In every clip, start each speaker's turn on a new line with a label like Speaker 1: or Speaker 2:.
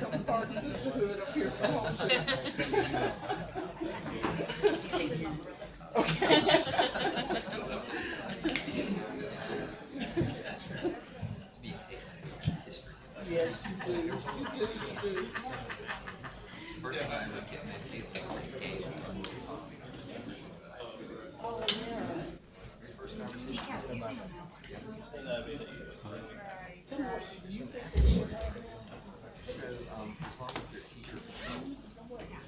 Speaker 1: Some part of sisterhood up here. Come on, okay. Yes, you do. You do. Oh, yeah.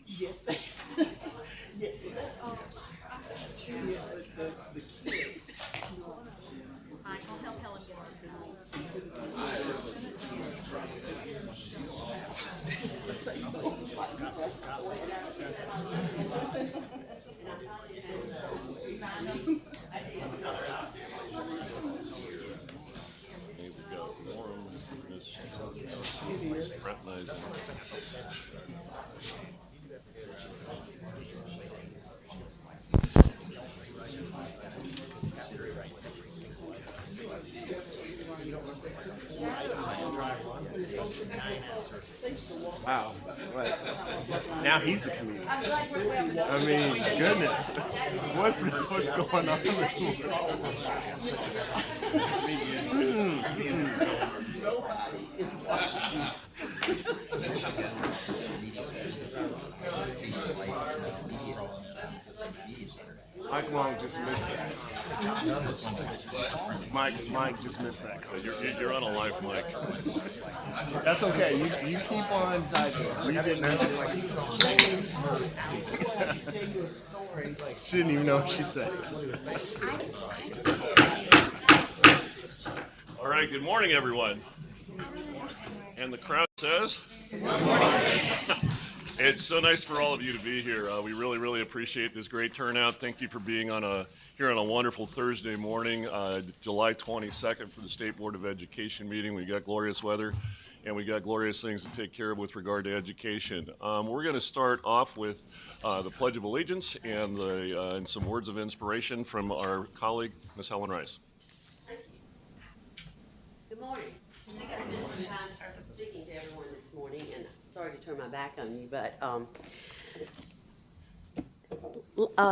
Speaker 1: Yes. Yes. Yeah, the kids.
Speaker 2: I'll help Helen get on
Speaker 1: Say so.
Speaker 3: Here we go. Quorum is recognizing.
Speaker 4: Wow. What? Now he's a comedian. I mean, goodness. What's going on this morning?
Speaker 1: Nobody is watching you.
Speaker 4: Mike Long just missed that. Mike just missed that.
Speaker 3: You're on a live mic.
Speaker 4: That's okay. You keep on typing. We didn't know. She didn't even know what she said.
Speaker 3: All right, good morning, everyone. And the crowd says? It's so nice for all of you to be here. We really, really appreciate this great turnout. Thank you for being here on a wonderful Thursday morning, July 22nd for the State Board of Education meeting. We got glorious weather, and we got glorious things to take care of with regard to education. We're going to start off with the Pledge of Allegiance and some words of inspiration from our colleague, Ms. Helen Rice.
Speaker 5: Good morning. I think I spent some time speaking to everyone this morning, and sorry to turn my back on you, but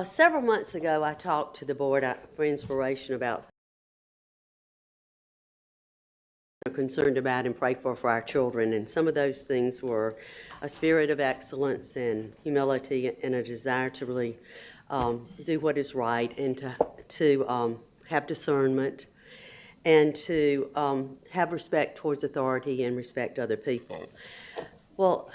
Speaker 5: several months ago I talked to the board for inspiration about are concerned about and pray for our children. And some of those things were a spirit of excellence and humility and a desire to really do what is right and to have discernment and to have respect towards authority and respect other people. Well,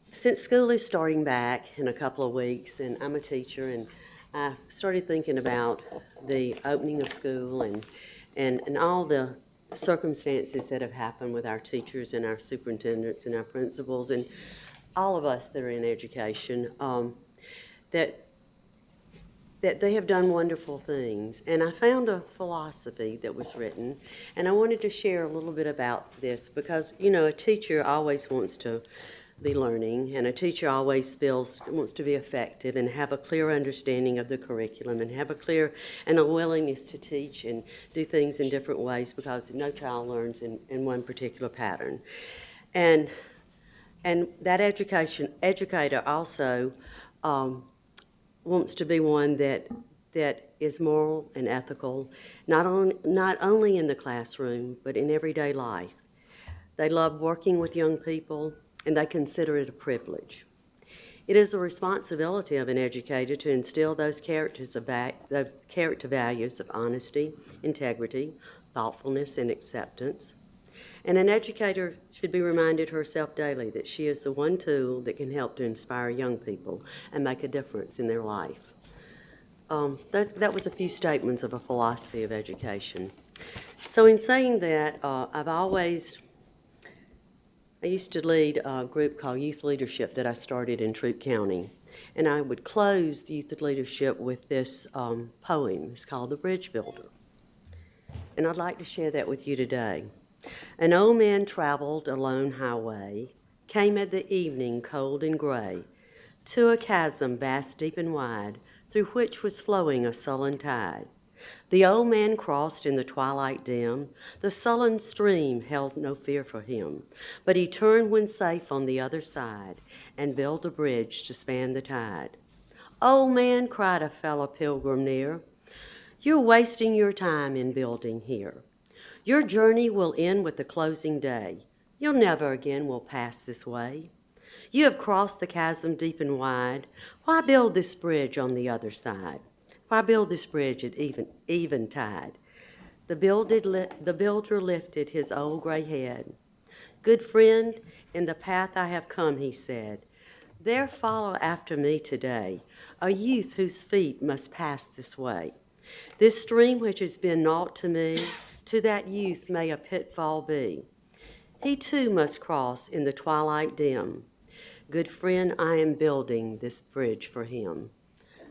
Speaker 5: since school is starting back in a couple of weeks, and I'm a teacher, and I started thinking about the opening of school and all the circumstances that have happened with our teachers and our superintendents and our principals and all of us that are in education, that they have done wonderful things. And I found a philosophy that was written, and I wanted to share a little bit about this because, you know, a teacher always wants to be learning, and a teacher always wants to be effective and have a clear understanding of the curriculum and have a clear and a willingness to teach and do things in different ways because no child learns in one particular pattern. And that educator also wants to be one that is moral and ethical, not only in the classroom, but in everyday life. They love working with young people, and they consider it a privilege. It is a responsibility of an educator to instill those character values of honesty, integrity, thoughtfulness, and acceptance. And an educator should be reminded herself daily that she is the one tool that can help to inspire young people and make a difference in their life. That was a few statements of a philosophy of education. So in saying that, I used to lead a group called Youth Leadership that I started in Troup County. And I would close the Youth Leadership with this poem. It's called The Bridge Builder. And I'd like to share that with you today. An old man traveled a lone highway, came at the evening cold and gray, to a chasm vast, deep, and wide, through which was flowing a sullen tide. The old man crossed in the twilight dim. The sullen stream held no fear for him, but he turned when safe on the other side and built a bridge to span the tide. "Old man," cried a fellow pilgrim near, "you're wasting your time in building here. Your journey will end with the closing day. You'll never again will pass this way. You have crossed the chasm deep and wide. Why build this bridge on the other side? Why build this bridge at even tide?" The builder lifted his old gray head. "Good friend, in the path I have come," he said, "there follow after me today a youth whose feet must pass this way. This stream which has been naught to me, to that youth may a pitfall be. He too must cross in the twilight dim. Good friend, I am building this bridge for him."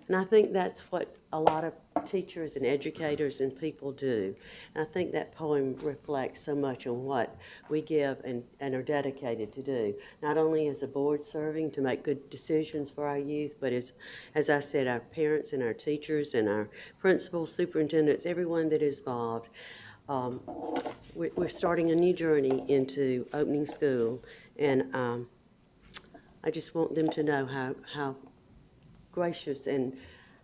Speaker 5: And I think that's what a lot of teachers and educators and people do. And I think that poem reflects so much on what we give and are dedicated to do, not only as a board serving to make good decisions for our youth, but as I said, our parents and our teachers and our principals, superintendents, everyone that is involved. We're starting a new journey into opening school, and I just want them to know how gracious and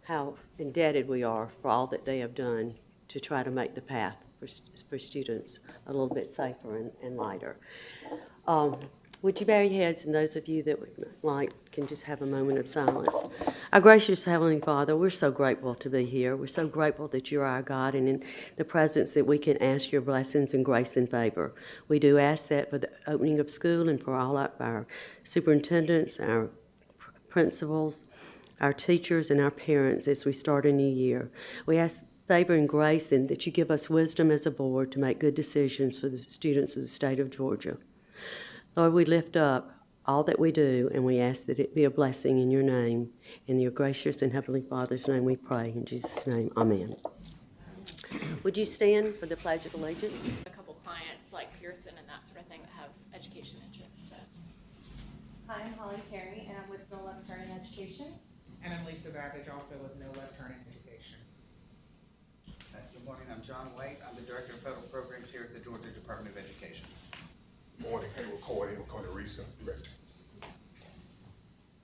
Speaker 5: how indebted we are for all that they have done to try to make the path for students a little bit safer and lighter. Would you bow your heads, and those of you that would like can just have a moment of silence. Our gracious Heavenly Father, we're so grateful to be here. We're so grateful that you're our God, and in the presence that we can ask your blessings and grace and favor. We do ask that for the opening of school and for all of our superintendents, our principals, our teachers, and our parents as we start a new year. We ask favor and grace, and that you give us wisdom as a board to make good decisions for the students of the state of Georgia. Lord, we lift up all that we do, and we ask that it be a blessing in your name. In your gracious and heavenly Father's name we pray. In Jesus' name, amen. Would you stand for the Pledge of Allegiance?
Speaker 6: A couple clients like Pearson and that sort of thing that have education interests. So.
Speaker 2: Hi, I'm Holly Terry, and I'm with No Left Turn in Education.
Speaker 7: And I'm Lisa Babbage, also with No Left Turn in Education.
Speaker 8: Good morning, I'm John White. I'm the Director of Federal Programs here at the Georgia Department of Education.
Speaker 1: Good morning, Hayward Corey, Research Director.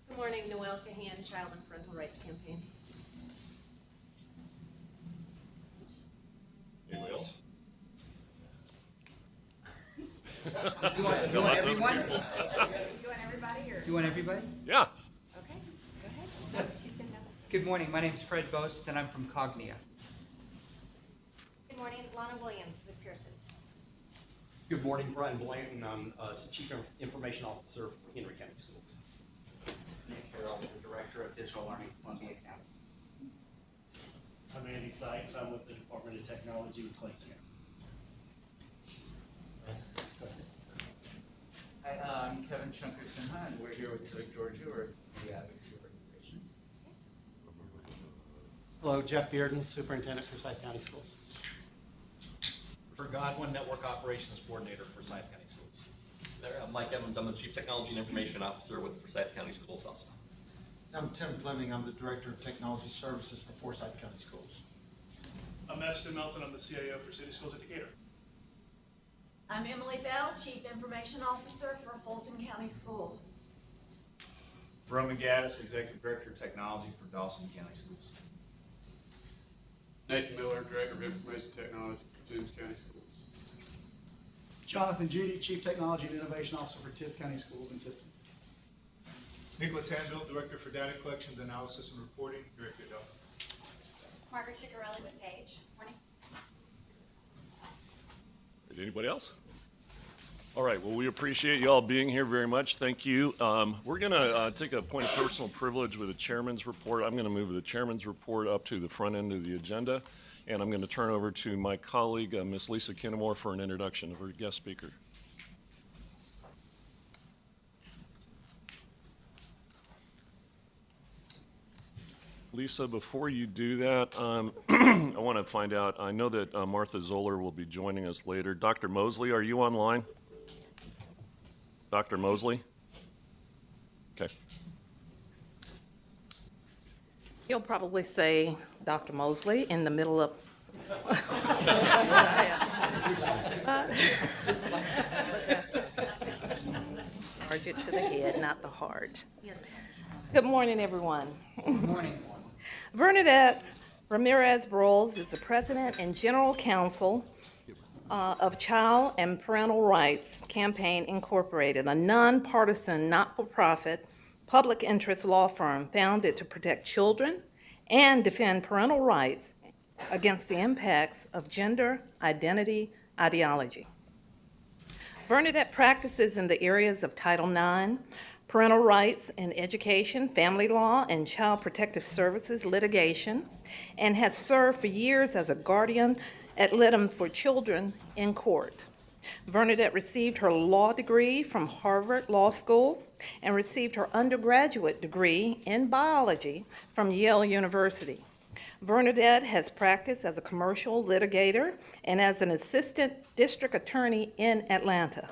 Speaker 2: Good morning, Noelle Cahan, Child and Parental Rights Campaign.
Speaker 3: Anybody else?
Speaker 9: You want everyone?
Speaker 3: people.
Speaker 9: You want everybody, or? You want everybody?
Speaker 3: Yeah.
Speaker 9: Okay, go ahead. She said no. Good morning, my name is Fred Boast, and I'm from Cognia.
Speaker 2: Good morning, Lana Williams with Pearson.
Speaker 10: Good morning, Brian Blanton. I'm Chief Information Officer for Henry County Schools.
Speaker 8: Nick Carroll, the Director of Digital Learning, Columbia County.
Speaker 11: I'm Andy Sykes. I'm with the Department of Technology with Clayton.
Speaker 12: Hi, I'm Kevin Shunker-Sinha, and we're here with Civic Georgia, or the advocacy organization.
Speaker 11: Hello, Jeff Bearden, Superintendent for Forsyth County Schools.
Speaker 10: For Godwin, Network Operations Coordinator for Forsyth County Schools.
Speaker 13: There, I'm Mike Evans. I'm the Chief Technology and Information Officer with Forsyth County Schools also.
Speaker 11: I'm Tim Fleming. I'm the Director of Technology Services for Forsyth County Schools.
Speaker 14: I'm Ashton Melton. I'm the CIO for City Schools Educator.
Speaker 15: I'm Emily Bell, Chief Information Officer for Fulton County Schools.
Speaker 16: Roman Gaddis, Executive Director of Technology for Dawson County Schools.
Speaker 14: Nathan Miller, Director of Information Technology for James County Schools.
Speaker 11: Jonathan Judy, Chief Technology and Innovation Officer for Tift County Schools in Tifton.
Speaker 14: Nicholas Hanville, Director for Data Collections, Analysis, and Reporting, Director of Delta.
Speaker 2: Margaret Chicarelli with Page. Morning.
Speaker 3: Anybody else? All right, well, we appreciate you all being here very much. Thank you. We're going to take a point of personal privilege with the chairman's report. I'm going to move the chairman's report up to the front end of the agenda, and I'm going to turn over to my colleague, Ms. Lisa Kinnamore, for an introduction of our guest speaker. Lisa, before you do that, I want to find out, I know that Martha Zoller will be joining us later. Dr. Mosley, are you online? Dr. Mosley? Okay.
Speaker 17: He'll probably say Dr. Mosley in the middle of. Target to the head, not the heart. Good morning, everyone.
Speaker 9: Good morning.
Speaker 17: Bernadette Ramirez-Broles is the President and General Counsel of Child and Parental Rights Campaign Incorporated, a nonpartisan, not-for-profit, public interest law firm founded to protect children and defend parental rights against the impacts of gender identity ideology. Bernadette practices in the areas of Title IX, parental rights in education, family law, and child protective services litigation, and has served for years as a guardian ad litem for children in court. Bernadette received her law degree from Harvard Law School and received her undergraduate degree in biology from Yale University. Bernadette has practiced as a commercial litigator and as an assistant district attorney in Atlanta.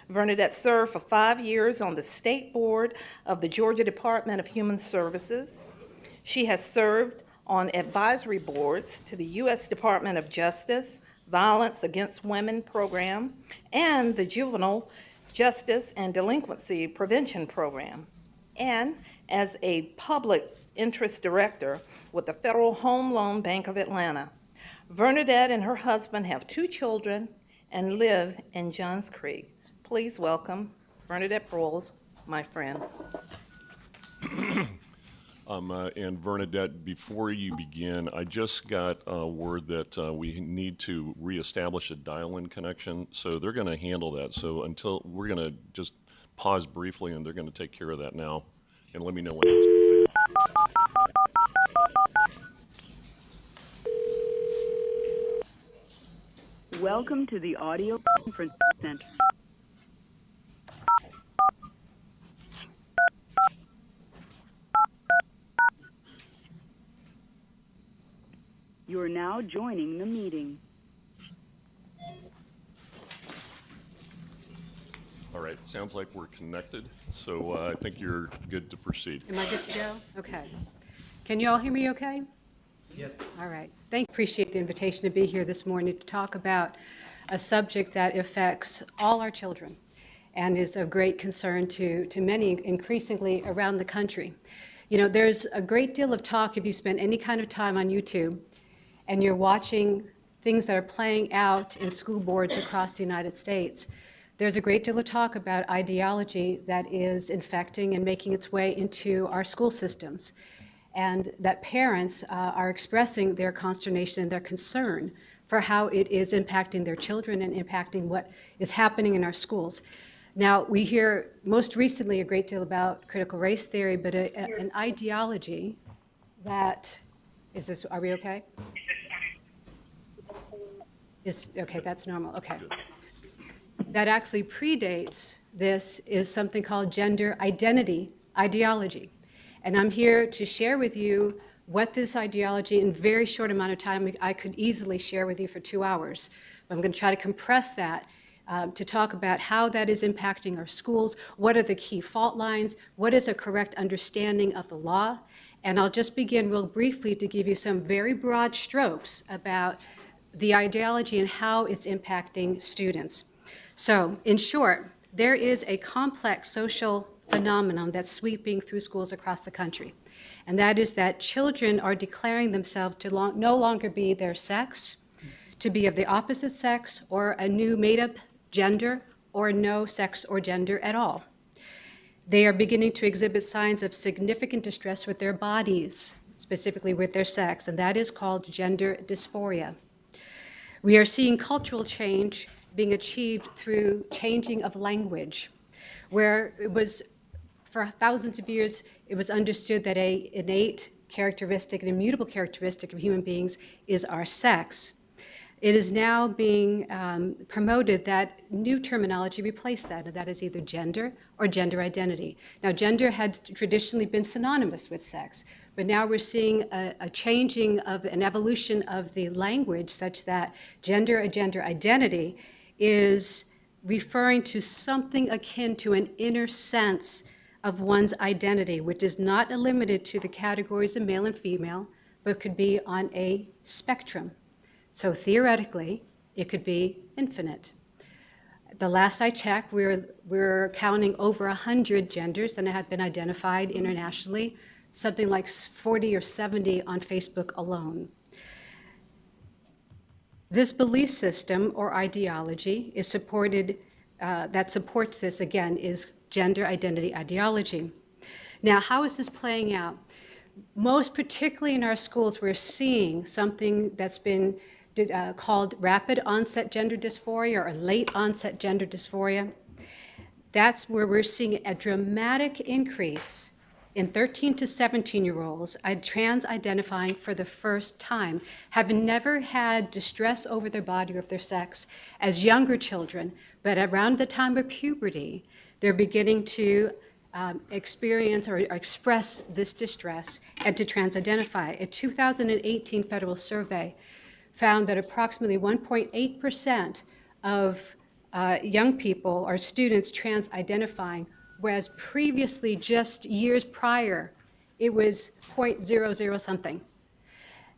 Speaker 17: Bernadette served for 5 years on the State Board of the Georgia Department of Human Services. She has served on advisory boards to the U.S. Department of Justice, Violence Against Women Program, and the Juvenile Justice and Delinquency Prevention Program, and as a public interest director with the Federal Home Loan Bank of Atlanta. Bernadette and her husband have 2 children and live in Johns Creek. Please welcome Bernadette Broles, my friend.
Speaker 3: And Bernadette, before you begin, I just got word that we need to reestablish a dial-in connection, so they're going to handle that. So until we're going to just pause briefly, and they're going to take care of that now, and let me know when it's completed.
Speaker 18: Welcome to the audio conference center. You are now joining the meeting.
Speaker 3: All right, sounds like we're connected, so I think you're good to proceed.
Speaker 19: Am I good to go? Okay. Can you all hear me okay?
Speaker 9: Yes.
Speaker 19: All right. Appreciate the invitation to be here this morning to talk about a subject that affects all our children and is of great concern to many increasingly around the country. You know, there's a great deal of talk if you spend any kind of time on YouTube and you're watching things that are playing out in school boards across the United States. There's a great deal of talk about ideology that is infecting and making its way into our school systems, and that parents are expressing their consternation and their concern for how it is impacting their children and impacting what is happening in our schools. Now, we hear most recently a great deal about critical race theory, but an ideology that, are we okay? Okay, that's normal, okay. That actually predates this is something called gender identity ideology. And I'm here to share with you what this ideology, in a very short amount of time, I could easily share with you for 2 hours. I'm going to try to compress that to talk about how that is impacting our schools, what are the key fault lines, what is a correct understanding of the law, and I'll just begin real briefly to give you some very broad strokes about the ideology and how it's impacting students. So, in short, there is a complex social phenomenon that's sweeping through schools across the country, and that is that children are declaring themselves to no longer be their sex, to be of the opposite sex, or a new made-up gender, or no sex or gender at all. They are beginning to exhibit signs of significant distress with their bodies, specifically with their sex, and that is called gender dysphoria. We are seeing cultural change being achieved through changing of language, where it was, for thousands of years, it was understood that an innate characteristic, an immutable characteristic of human beings is our sex. It is now being promoted that new terminology replace that, and that is either gender or gender identity. Now, gender had traditionally been synonymous with sex, but now we're seeing a changing of an evolution of the language such that gender or gender identity is referring to something akin to an inner sense of one's identity, which is not limited to the categories of male and female, but could be on a spectrum. So theoretically, it could be infinite. The last I checked, we're counting over 100 genders that have been identified internationally, something like 40 or 70 on Facebook alone. This belief system or ideology is supported, that supports this, again, is gender identity ideology. Now, how is this playing out? Most particularly in our schools, we're seeing something that's been called rapid onset gender dysphoria or late onset gender dysphoria. That's where we're seeing a dramatic increase in 13 to 17-year-olds trans-identifying for the first time, having never had distress over their body or of their sex as younger children, but around the time of puberty, they're beginning to experience or express this distress and to trans-identify. A 2018 federal survey found that approximately 1.8% of young people or students trans-identifying, whereas previously, just years prior, it was 0.00 something.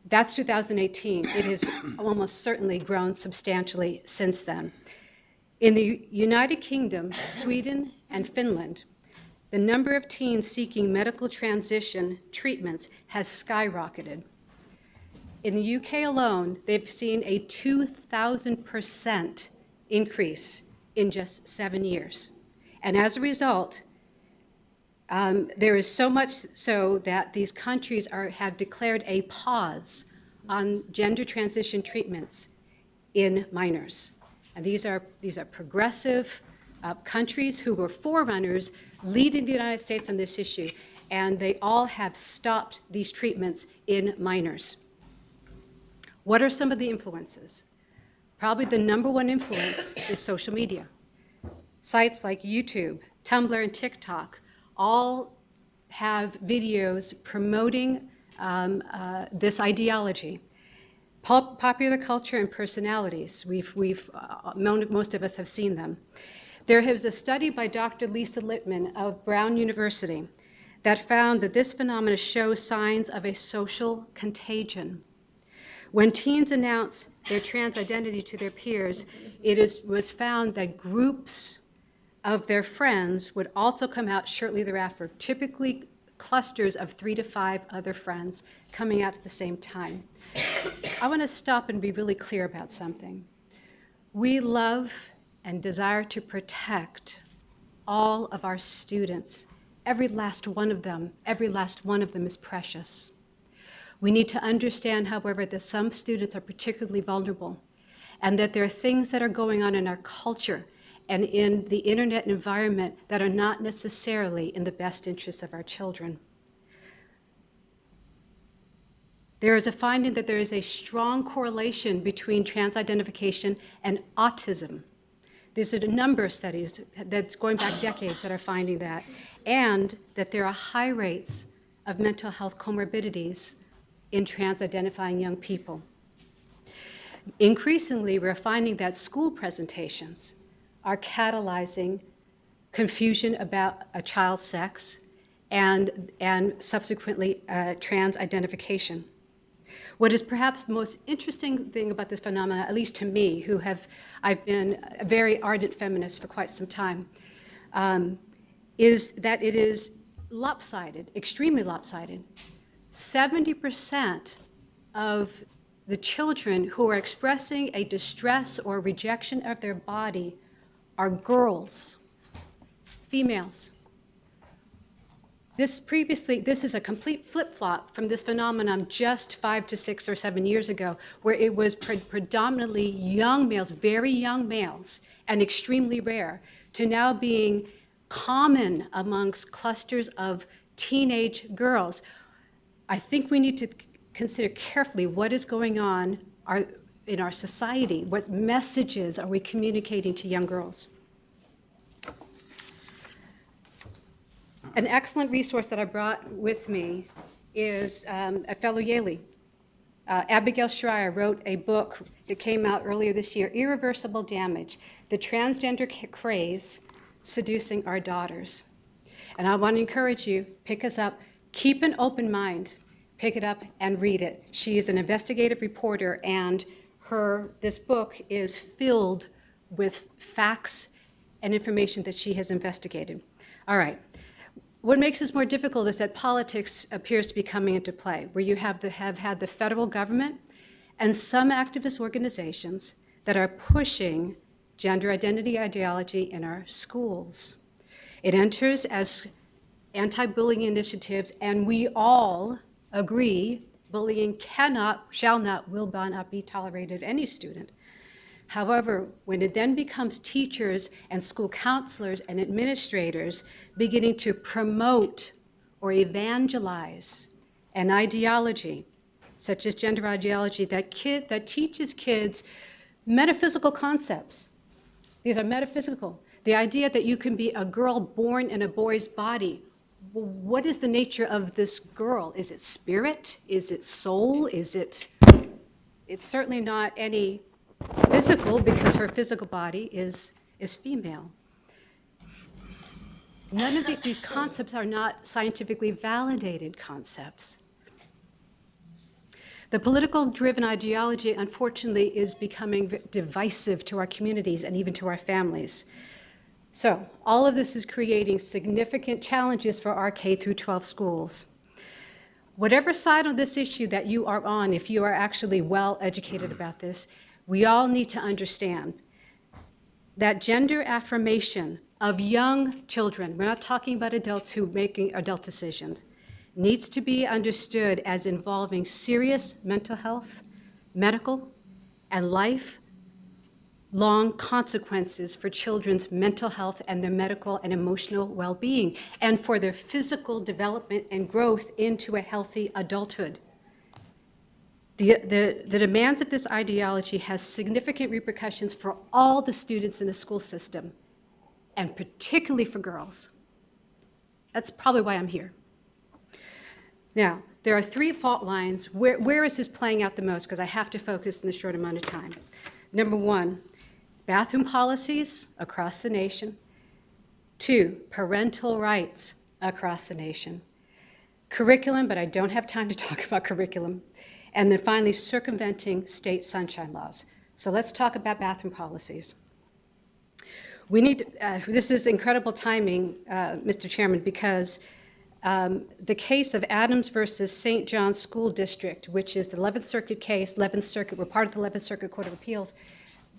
Speaker 19: That's 2018. It has almost certainly grown substantially since then. In the United Kingdom, Sweden, and Finland, the number of teens seeking medical transition treatments has skyrocketed. In the UK alone, they've seen a 2,000% increase in just 7 years. And as a result, there is so much so that these countries have declared a pause on gender transition treatments in minors. And these are progressive countries who were forerunners leading the United States on this issue, and they all have stopped these treatments in minors. What are some of the influences? Probably the number one influence is social media. Sites like YouTube, Tumblr, and TikTok all have videos promoting this ideology. Popular culture and personalities, most of us have seen them. There was a study by Dr. Lisa Littman of Brown University that found that this phenomenon shows signs of a social contagion. When teens announce their trans identity to their peers, was found that groups of their friends would also come out shortly thereafter, typically clusters of 3 to 5 other friends coming out at the same time. I want to stop and be really clear about something. We love and desire to protect all of our students. Every last one of them is precious. We need to understand, however, that some students are particularly vulnerable and that there are things that are going on in our culture and in the internet environment that are not necessarily in the best interests of our children. There is a finding that there is a strong correlation between trans identification and autism. There's a number of studies that's going back decades that are finding that, and that there are high rates of mental health comorbidities in trans-identifying young people. Increasingly, we're finding that school presentations are catalyzing confusion about a child's sex and subsequently trans identification. What is perhaps the most interesting thing about this phenomenon, at least to me, I've been a very ardent feminist for quite some time, is that it is lopsided, extremely lopsided. 70% of the children who are expressing a distress or rejection of their body are girls, females. This is a complete flip-flop from this phenomenon just 5 to 6 or 7 years ago, where it was predominantly young males, very young males, and extremely rare, to now being common amongst clusters of teenage girls. I think we need to consider carefully what is going on in our society. What messages are we communicating to young girls? An excellent resource that I brought with me is a fellow Yalie. Abigail Schreier wrote a book that came out earlier this year, Irreversible Damage, The Transgender Craze Seducing Our Daughters. And I want to encourage you, pick us up, keep an open mind, pick it up and read it. She is an investigative reporter, and this book is filled with facts and information that she has investigated. All right. What makes this more difficult is that politics appears to be coming into play, where you have had the federal government and some activist organizations that are pushing gender identity ideology in our schools. It enters as anti-bullying initiatives, and we all agree bullying cannot, shall not, will not be tolerated of any student. However, when it then becomes teachers and school counselors and administrators beginning to promote or evangelize an ideology, such as gender ideology, that teaches kids metaphysical concepts. These are metaphysical. The idea that you can be a girl born in a boy's body. Well, what is the nature of this girl? Is it spirit? Is it soul? It's certainly not any physical, because her physical body is female. None of these concepts are not scientifically validated concepts. The political-driven ideology, unfortunately, is becoming divisive to our communities and even to our families. So all of this is creating significant challenges for our K through 12 schools. Whatever side of this issue that you are on, if you are actually well educated about this, we all need to understand that gender affirmation of young children, we're not talking about adults who are making adult decisions, needs to be understood as involving serious mental health, medical, and lifelong consequences for children's mental health and their medical and emotional well-being, and for their physical development and growth into a healthy adulthood. The demands of this ideology has significant repercussions for all the students in the school system, and particularly for girls. That's probably why I'm here. Now, there are 3 fault lines. Where is this playing out the most? Because I have to focus in the short amount of time. Number 1, bathroom policies across the nation. 2, parental rights across the nation. Curriculum, but I don't have time to talk about curriculum. And then finally, circumventing state sunshine laws. So let's talk about bathroom policies. We need, this is incredible timing, Mr. Chairman, because the case of Adams versus St. John's School District, which is the 11th Circuit case, 11th Circuit, we're part of the 11th Circuit Court of Appeals,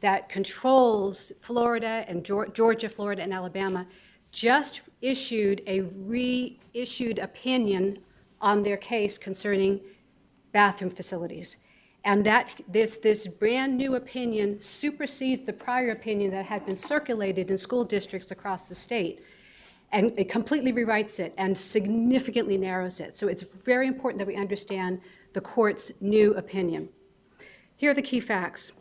Speaker 19: that controls Florida and Georgia, Florida, and Alabama just issued a reissued opinion on their case concerning bathroom facilities. And that this brand new opinion supersedes the prior opinion that had been circulated in school districts across the state. And it completely rewrites it and significantly narrows it. So it's very important that we understand the court's new opinion. Here are the key facts.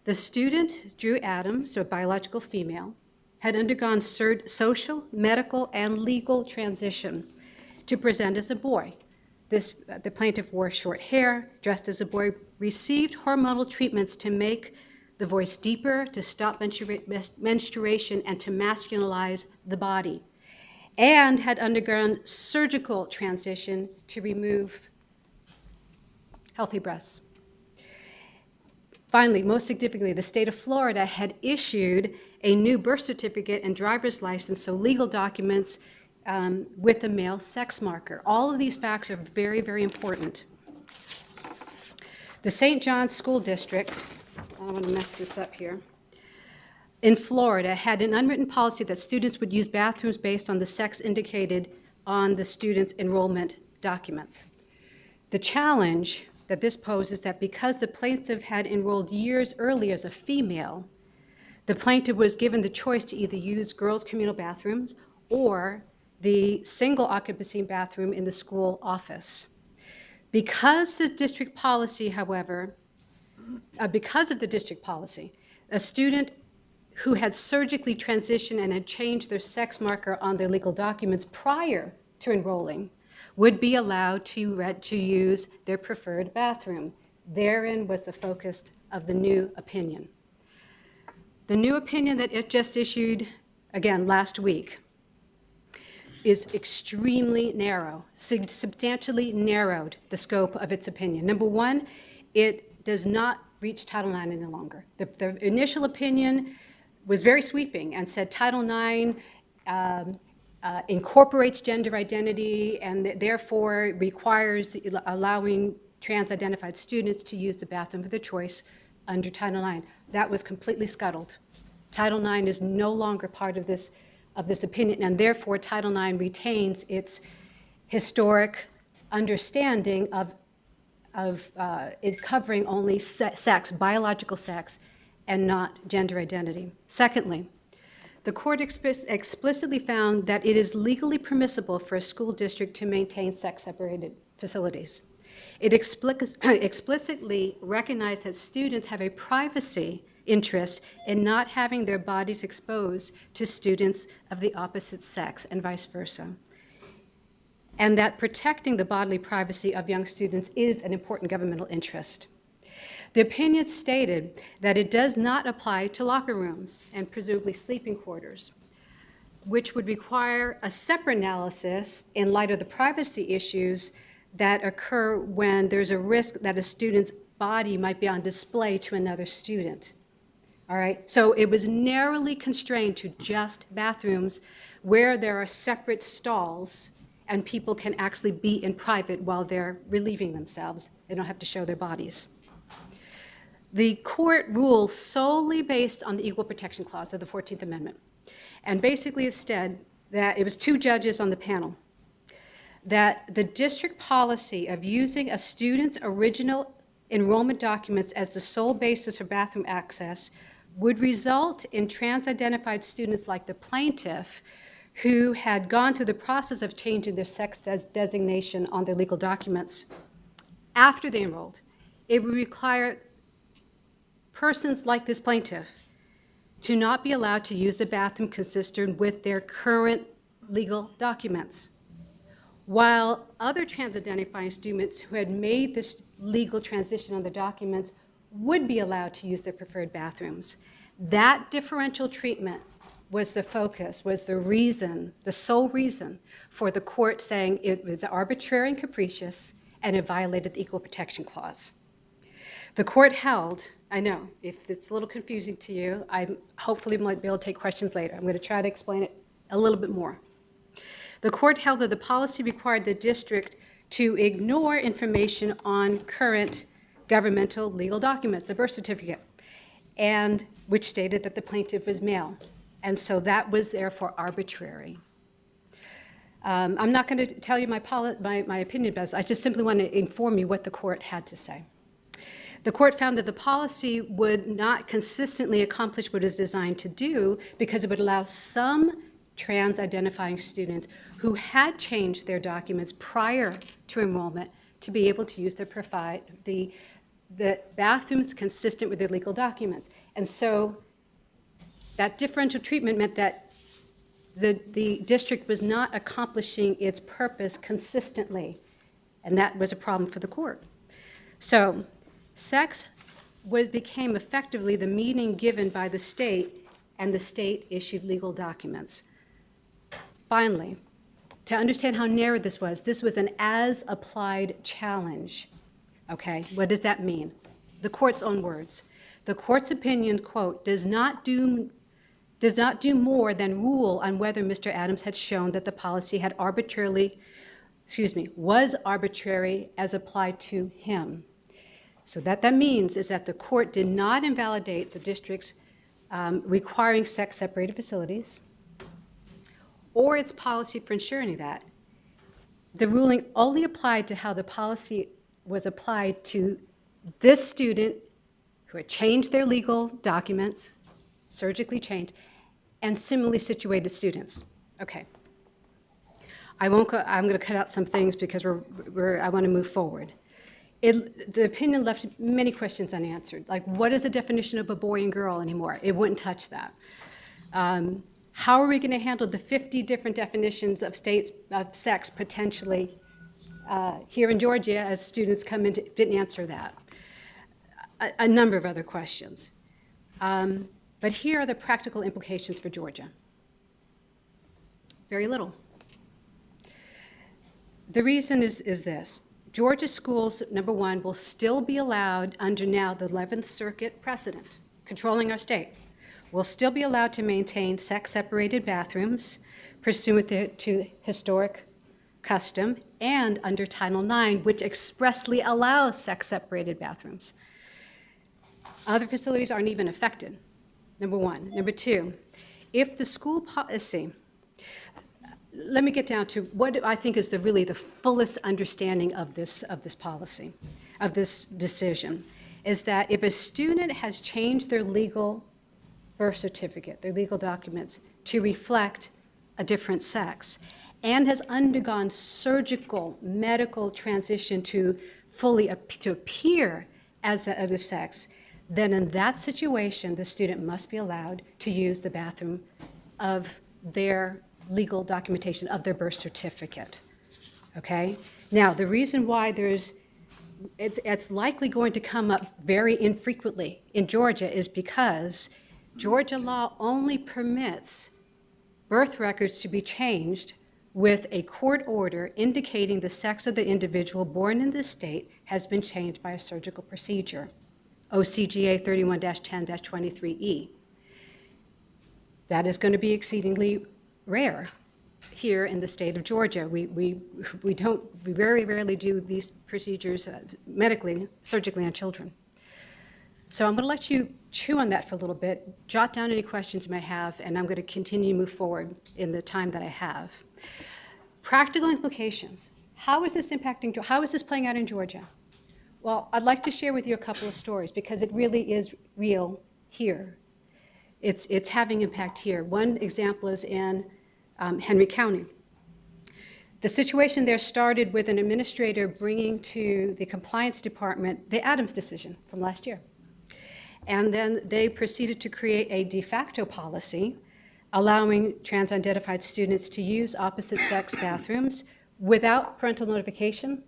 Speaker 19: The student, Drew Adams, a biological female, had undergone social, medical, and legal transition to present as a boy. The plaintiff wore short hair, dressed as a boy, received hormonal treatments to make the voice deeper, to stop menstruation, and to masculinize the body, and had undergone surgical transition to remove healthy breasts. Finally, most significantly, the state of Florida had issued a new birth certificate and driver's license, so legal documents with a male sex marker. All of these facts are very, very important. The St. John's School District, I don't want to mess this up here, in Florida had an unwritten policy that students would use bathrooms based on the sex indicated on the students' enrollment documents. The challenge that this poses is that because the plaintiff had enrolled years earlier as a female, the plaintiff was given the choice to either use girls' communal bathrooms or the single occupancy bathroom in the school office. Because the district policy, however, because of the district policy, a student who had surgically transitioned and had changed their sex marker on their legal documents prior to enrolling would be allowed to use their preferred bathroom. Therein was the focus of the new opinion. The new opinion that it just issued, again, last week, is extremely narrow, substantially narrowed the scope of its opinion. Number one, it does not reach Title IX any longer. The initial opinion was very sweeping and said Title IX incorporates gender identity and therefore requires allowing trans-identified students to use the bathroom of their choice under Title IX. That was completely scuttled. Title IX is no longer part of this opinion, and therefore Title IX retains its historic understanding of it covering only sex, biological sex, and not gender identity. Secondly, the court explicitly found that it is legally permissible for a school district to maintain sex-separated facilities. It explicitly recognized that students have a privacy interest in not having their bodies exposed to students of the opposite sex and vice versa, and that protecting the bodily privacy of young students is an important governmental interest. The opinion stated that it does not apply to locker rooms and presumably sleeping quarters, which would require a separate analysis in light of the privacy issues that occur when there's a risk that a student's body might be on display to another student. All right, so it was narrowly constrained to just bathrooms where there are separate stalls and people can actually be in private while they're relieving themselves. They don't have to show their bodies. The court ruled solely based on the Equal Protection Clause of the 14th Amendment. And basically it said that it was two judges on the panel, that the district policy of using a student's original enrollment documents as the sole basis for bathroom access would result in trans-identified students like the plaintiff who had gone through the process of changing their sex designation on their legal documents after they enrolled. It would require persons like this plaintiff to not be allowed to use the bathroom consistent with their current legal documents, while other trans-identifying students who had made this legal transition on their documents would be allowed to use their preferred bathrooms. That differential treatment was the focus, was the reason, the sole reason for the court saying it was arbitrary and capricious and it violated the Equal Protection Clause. The court held, I know, if it's a little confusing to you, I hopefully might be able to take questions later. I'm going to try to explain it a little bit more. The court held that the policy required the district to ignore information on current governmental legal documents, the birth certificate, and which stated that the plaintiff was male. And so that was therefore arbitrary. I'm not going to tell you my opinion about this. I just simply want to inform you what the court had to say. The court found that the policy would not consistently accomplish what it is designed to do because it would allow some trans-identifying students who had changed their documents prior to enrollment to be able to use the bathrooms consistent with their legal documents. And so that differential treatment meant that the district was not accomplishing its purpose consistently, and that was a problem for the court. So sex became effectively the meaning given by the state, and the state issued legal documents. Finally, to understand how narrow this was an as-applied challenge. Okay, what does that mean? The court's own words. The court's opinion, quote, does not do more than rule on whether Mr. Adams had shown that the policy had was arbitrary as applied to him. So that means is that the court did not invalidate the district's requiring sex-separated facilities or its policy for ensuring that. The ruling only applied to how the policy was applied to this student who had changed their legal documents, surgically changed, and similarly situated students. Okay. I'm going to cut out some things because I want to move forward. The opinion left many questions unanswered, like what is the definition of a boy and girl anymore? It wouldn't touch that. How are we going to handle the 50 different definitions of sex potentially here in Georgia as students come in? Didn't answer that. A number of other questions. But here are the practical implications for Georgia. Very little. The reason is this. Georgia schools, number one, will still be allowed under now the 11th Circuit precedent, controlling our state, will still be allowed to maintain sex-separated bathrooms pursuant to historic custom and under Title IX, which expressly allows sex-separated bathrooms. Other facilities aren't even affected, number one. Number two, if the school policy, let me get down to what I think is really the fullest understanding of this policy, of this decision, is that if a student has changed their legal birth certificate, their legal documents, to reflect a different sex, and has undergone surgical medical transition to appear as the other sex, then in that situation, the student must be allowed to use the bathroom of their legal documentation of their birth certificate, okay? Now, the reason why it's likely going to come up very infrequently in Georgia is because Georgia law only permits birth records to be changed with a court order indicating the sex of the individual born in this state has been changed by a surgical procedure, OCGA 31-10-23E. That is going to be exceedingly rare here in the state of Georgia. We very rarely do these procedures medically, surgically on children. So I'm going to let you chew on that for a little bit, jot down any questions you may have, and I'm going to continue to move forward in the time that I have. Practical implications. How is this playing out in Georgia? Well, I'd like to share with you a couple of stories because it really is real here. It's having impact here. One example is in Henry County. The situation there started with an administrator bringing to the compliance department the Adams decision from last year. And then they proceeded to create a de facto policy allowing trans-identified students to use opposite-sex bathrooms without parental notification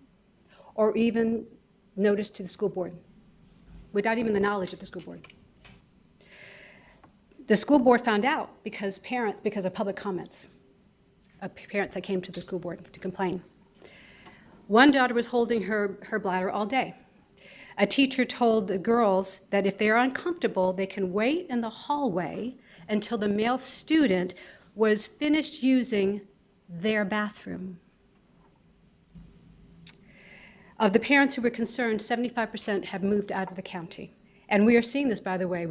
Speaker 19: or even notice to the school board, without even the knowledge of the school board. The school board found out because of public comments of parents that came to the school board to complain. One daughter was holding her bladder all day. A teacher told the girls that if they are uncomfortable, they can wait in the hallway until the male student was finished using their bathroom. Of the parents who were concerned, 75% have moved out of the county. And we are seeing this, by the way.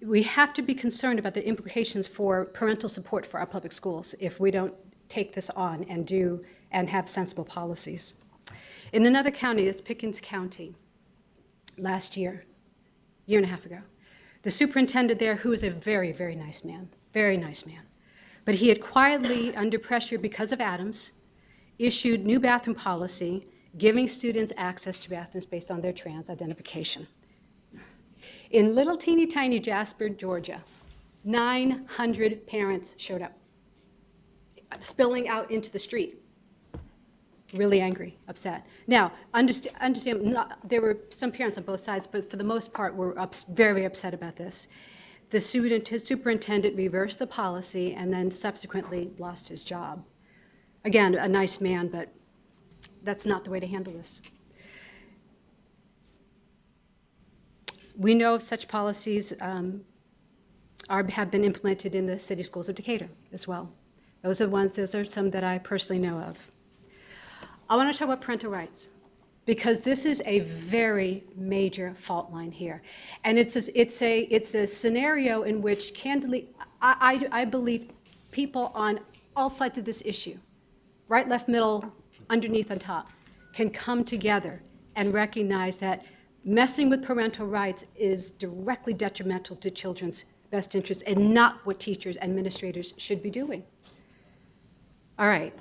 Speaker 19: We have to be concerned about the implications for parental support for our public schools if we don't take this on and have sensible policies. In another county, it's Pickens County, last year and a half ago, the superintendent there, who is a very, very nice man, but he had quietly, under pressure because of Adams, issued new bathroom policy giving students access to bathrooms based on their trans identification. In little teeny tiny Jasper, Georgia, 900 parents showed up, spilling out into the street, really angry, upset. Now, understand there were some parents on both sides, but for the most part were very upset about this. His superintendent reversed the policy and then subsequently lost his job. Again, a nice man, but that's not the way to handle this. We know of such policies have been implemented in the city schools of Decatur as well. Those are some that I personally know of. I want to talk about parental rights, because this is a very major fault line here. And it's a scenario in which, candidly, I believe people on all sides of this issue, right, left, middle, underneath, on top, can come together and recognize that messing with parental rights is directly detrimental to children's best interests and not what teachers and administrators should be doing. All right.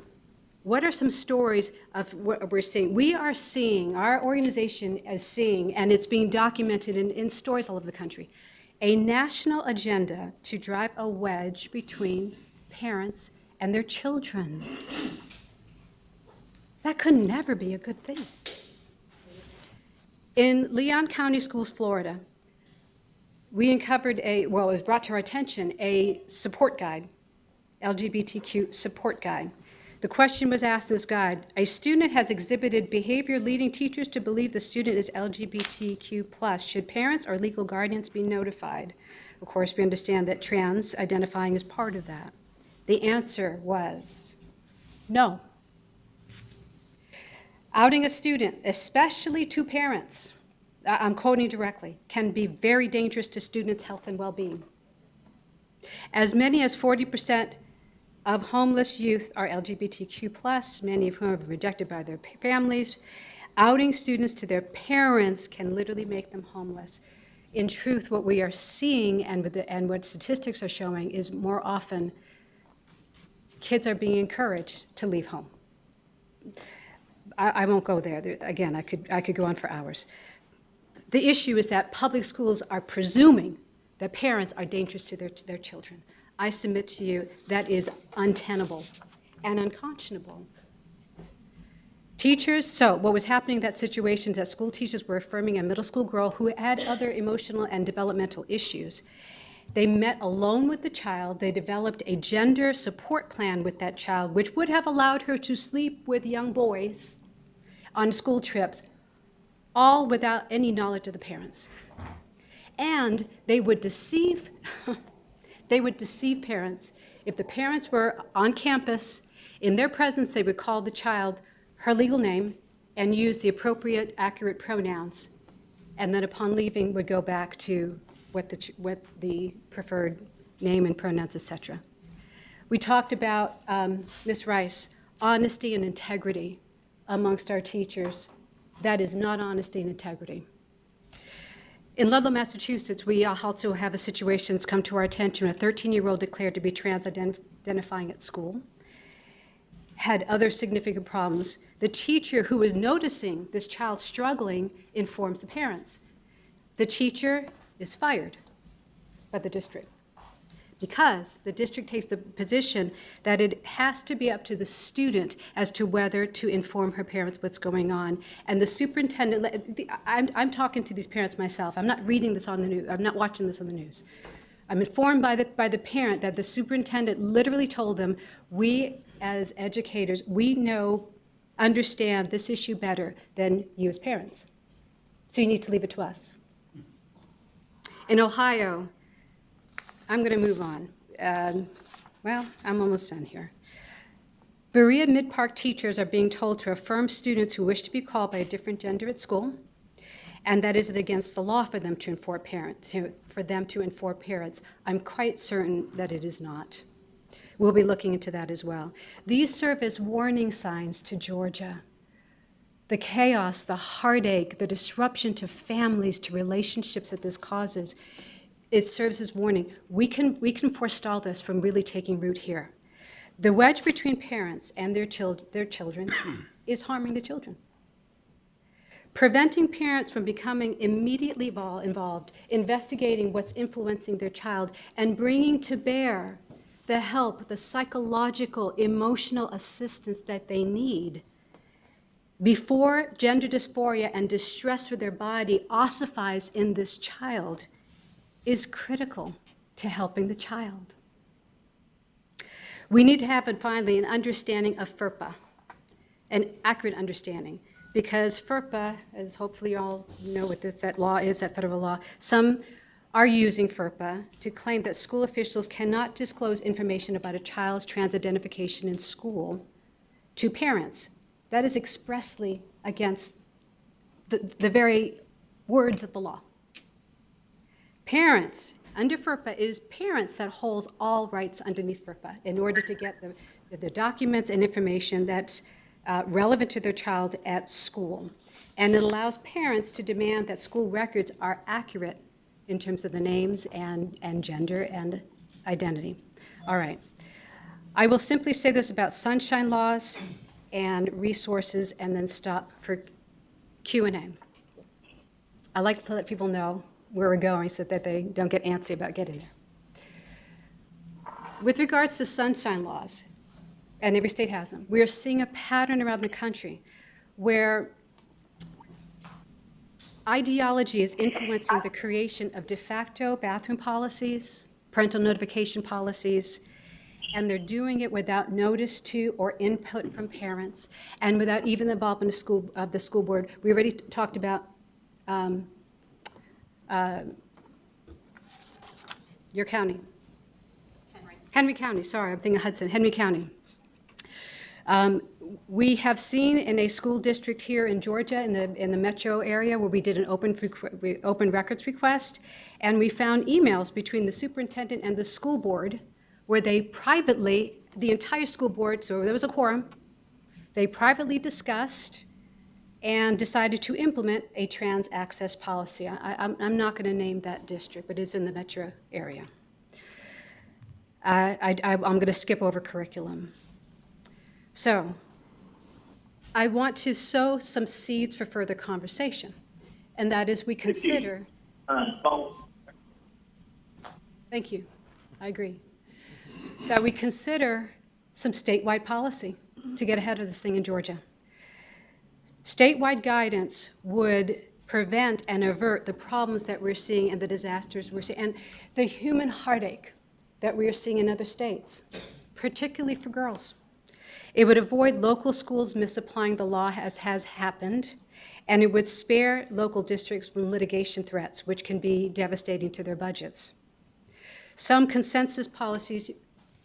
Speaker 19: What are some stories of what we're seeing? We are seeing, our organization is seeing, and it's being documented in stories all over the country, a national agenda to drive a wedge between parents and their children. That could never be a good thing. In Leon County Schools, Florida, we uncovered it was brought to our attention, a support guide, LGBTQ support guide. The question was asked in this guide: a student has exhibited behavior leading teachers to believe the student is LGBTQ+. Should parents or legal guardians be notified? Of course, we understand that trans identifying is part of that. The answer was no. Outing a student, especially to parents, I'm quoting directly, can be very dangerous to students' health and well-being. As many as 40% of homeless youth are LGBTQ+, many of whom are rejected by their families. Outing students to their parents can literally make them homeless. In truth, what we are seeing and what statistics are showing is more often kids are being encouraged to leave home. I won't go there. Again, I could go on for hours. The issue is that public schools are presuming that parents are dangerous to their children. I submit to you that is untenable and unconscionable. Teachers, so what was happening in that situation is that school teachers were affirming a middle school girl who had other emotional and developmental issues. They met alone with the child. They developed a gender support plan with that child, which would have allowed her to sleep with young boys on school trips, all without any knowledge of the parents. And they would deceive parents. If the parents were on campus, in their presence, they would call the child her legal name and use the appropriate, accurate pronouns, and then upon leaving would go back to what the preferred name and pronouns, etc. We talked about, Ms. Rice, honesty and integrity amongst our teachers. That is not honesty and integrity. In Ludlow, Massachusetts, we also have a situation that's come to our attention. A 13-year-old declared to be trans identifying at school, had other significant problems. The teacher who was noticing this child struggling informs the parents. The teacher is fired by the district because the district takes the position that it has to be up to the student as to whether to inform her parents what's going on. And the superintendent, I'm talking to these parents myself. I'm not reading this on the news. I'm not watching this on the news. I'm informed by the parent that the superintendent literally told them, we as educators, we understand this issue better than you as parents. So you need to leave it to us. In Ohio, I'm going to move on. Well, I'm almost done here. Berea Mid-Park teachers are being told to affirm students who wish to be called by a different gender at school and that is it against the law for them to inform parents? I'm quite certain that it is not. We'll be looking into that as well. These serve as warning signs to Georgia. The chaos, the heartache, the disruption to families, to relationships that this causes, it serves as warning. We can forestall this from really taking root here. The wedge between parents and their children is harming the children. Preventing parents from becoming immediately involved, investigating what's influencing their child, and bringing to bear the help, the psychological, emotional assistance that they need before gender dysphoria and distress for their body ossifies in this child is critical to helping the child. We need to have, and finally, an understanding of FERPA, an accurate understanding, because FERPA, as hopefully you all know what that law is, that federal law, some are using FERPA to claim that school officials cannot disclose information about a child's trans identification in school to parents. That is expressly against the very words of the law. Parents, under FERPA, it is parents that holds all rights underneath FERPA in order to get the documents and information that's relevant to their child at school. And it allows parents to demand that school records are accurate in terms of the names and gender and identity. All right. I will simply say this about sunshine laws and resources and then stop for Q&A. I like to let people know where we're going so that they don't get antsy about getting there. With regards to sunshine laws, and every state has them, we are seeing a pattern around the country where ideology is influencing the creation of de facto bathroom policies, parental notification policies, and they're doing it without notice to or input from parents, and without even the involvement of the school board. We already talked about your county. Henry County, sorry, I'm thinking Hudson, Henry County. We have seen in a school district here in Georgia, in the metro area, where we did an open records request, and we found emails between the superintendent and the school board where they privately, the entire school board, so there was a quorum, they privately discussed and decided to implement a trans access policy. I'm not going to name that district, but it's in the metro area. I'm going to skip over curriculum. So I want to sow some seeds for further conversation, and that is we consider. Thank you. I agree. That we consider some statewide policy to get ahead of this thing in Georgia. Statewide guidance would prevent and avert the problems that we're seeing and the disasters we're seeing and the human heartache that we are seeing in other states, particularly for girls. It would avoid local schools misapplying the law as has happened, and it would spare local districts from litigation threats, which can be devastating to their budgets. Some consensus policies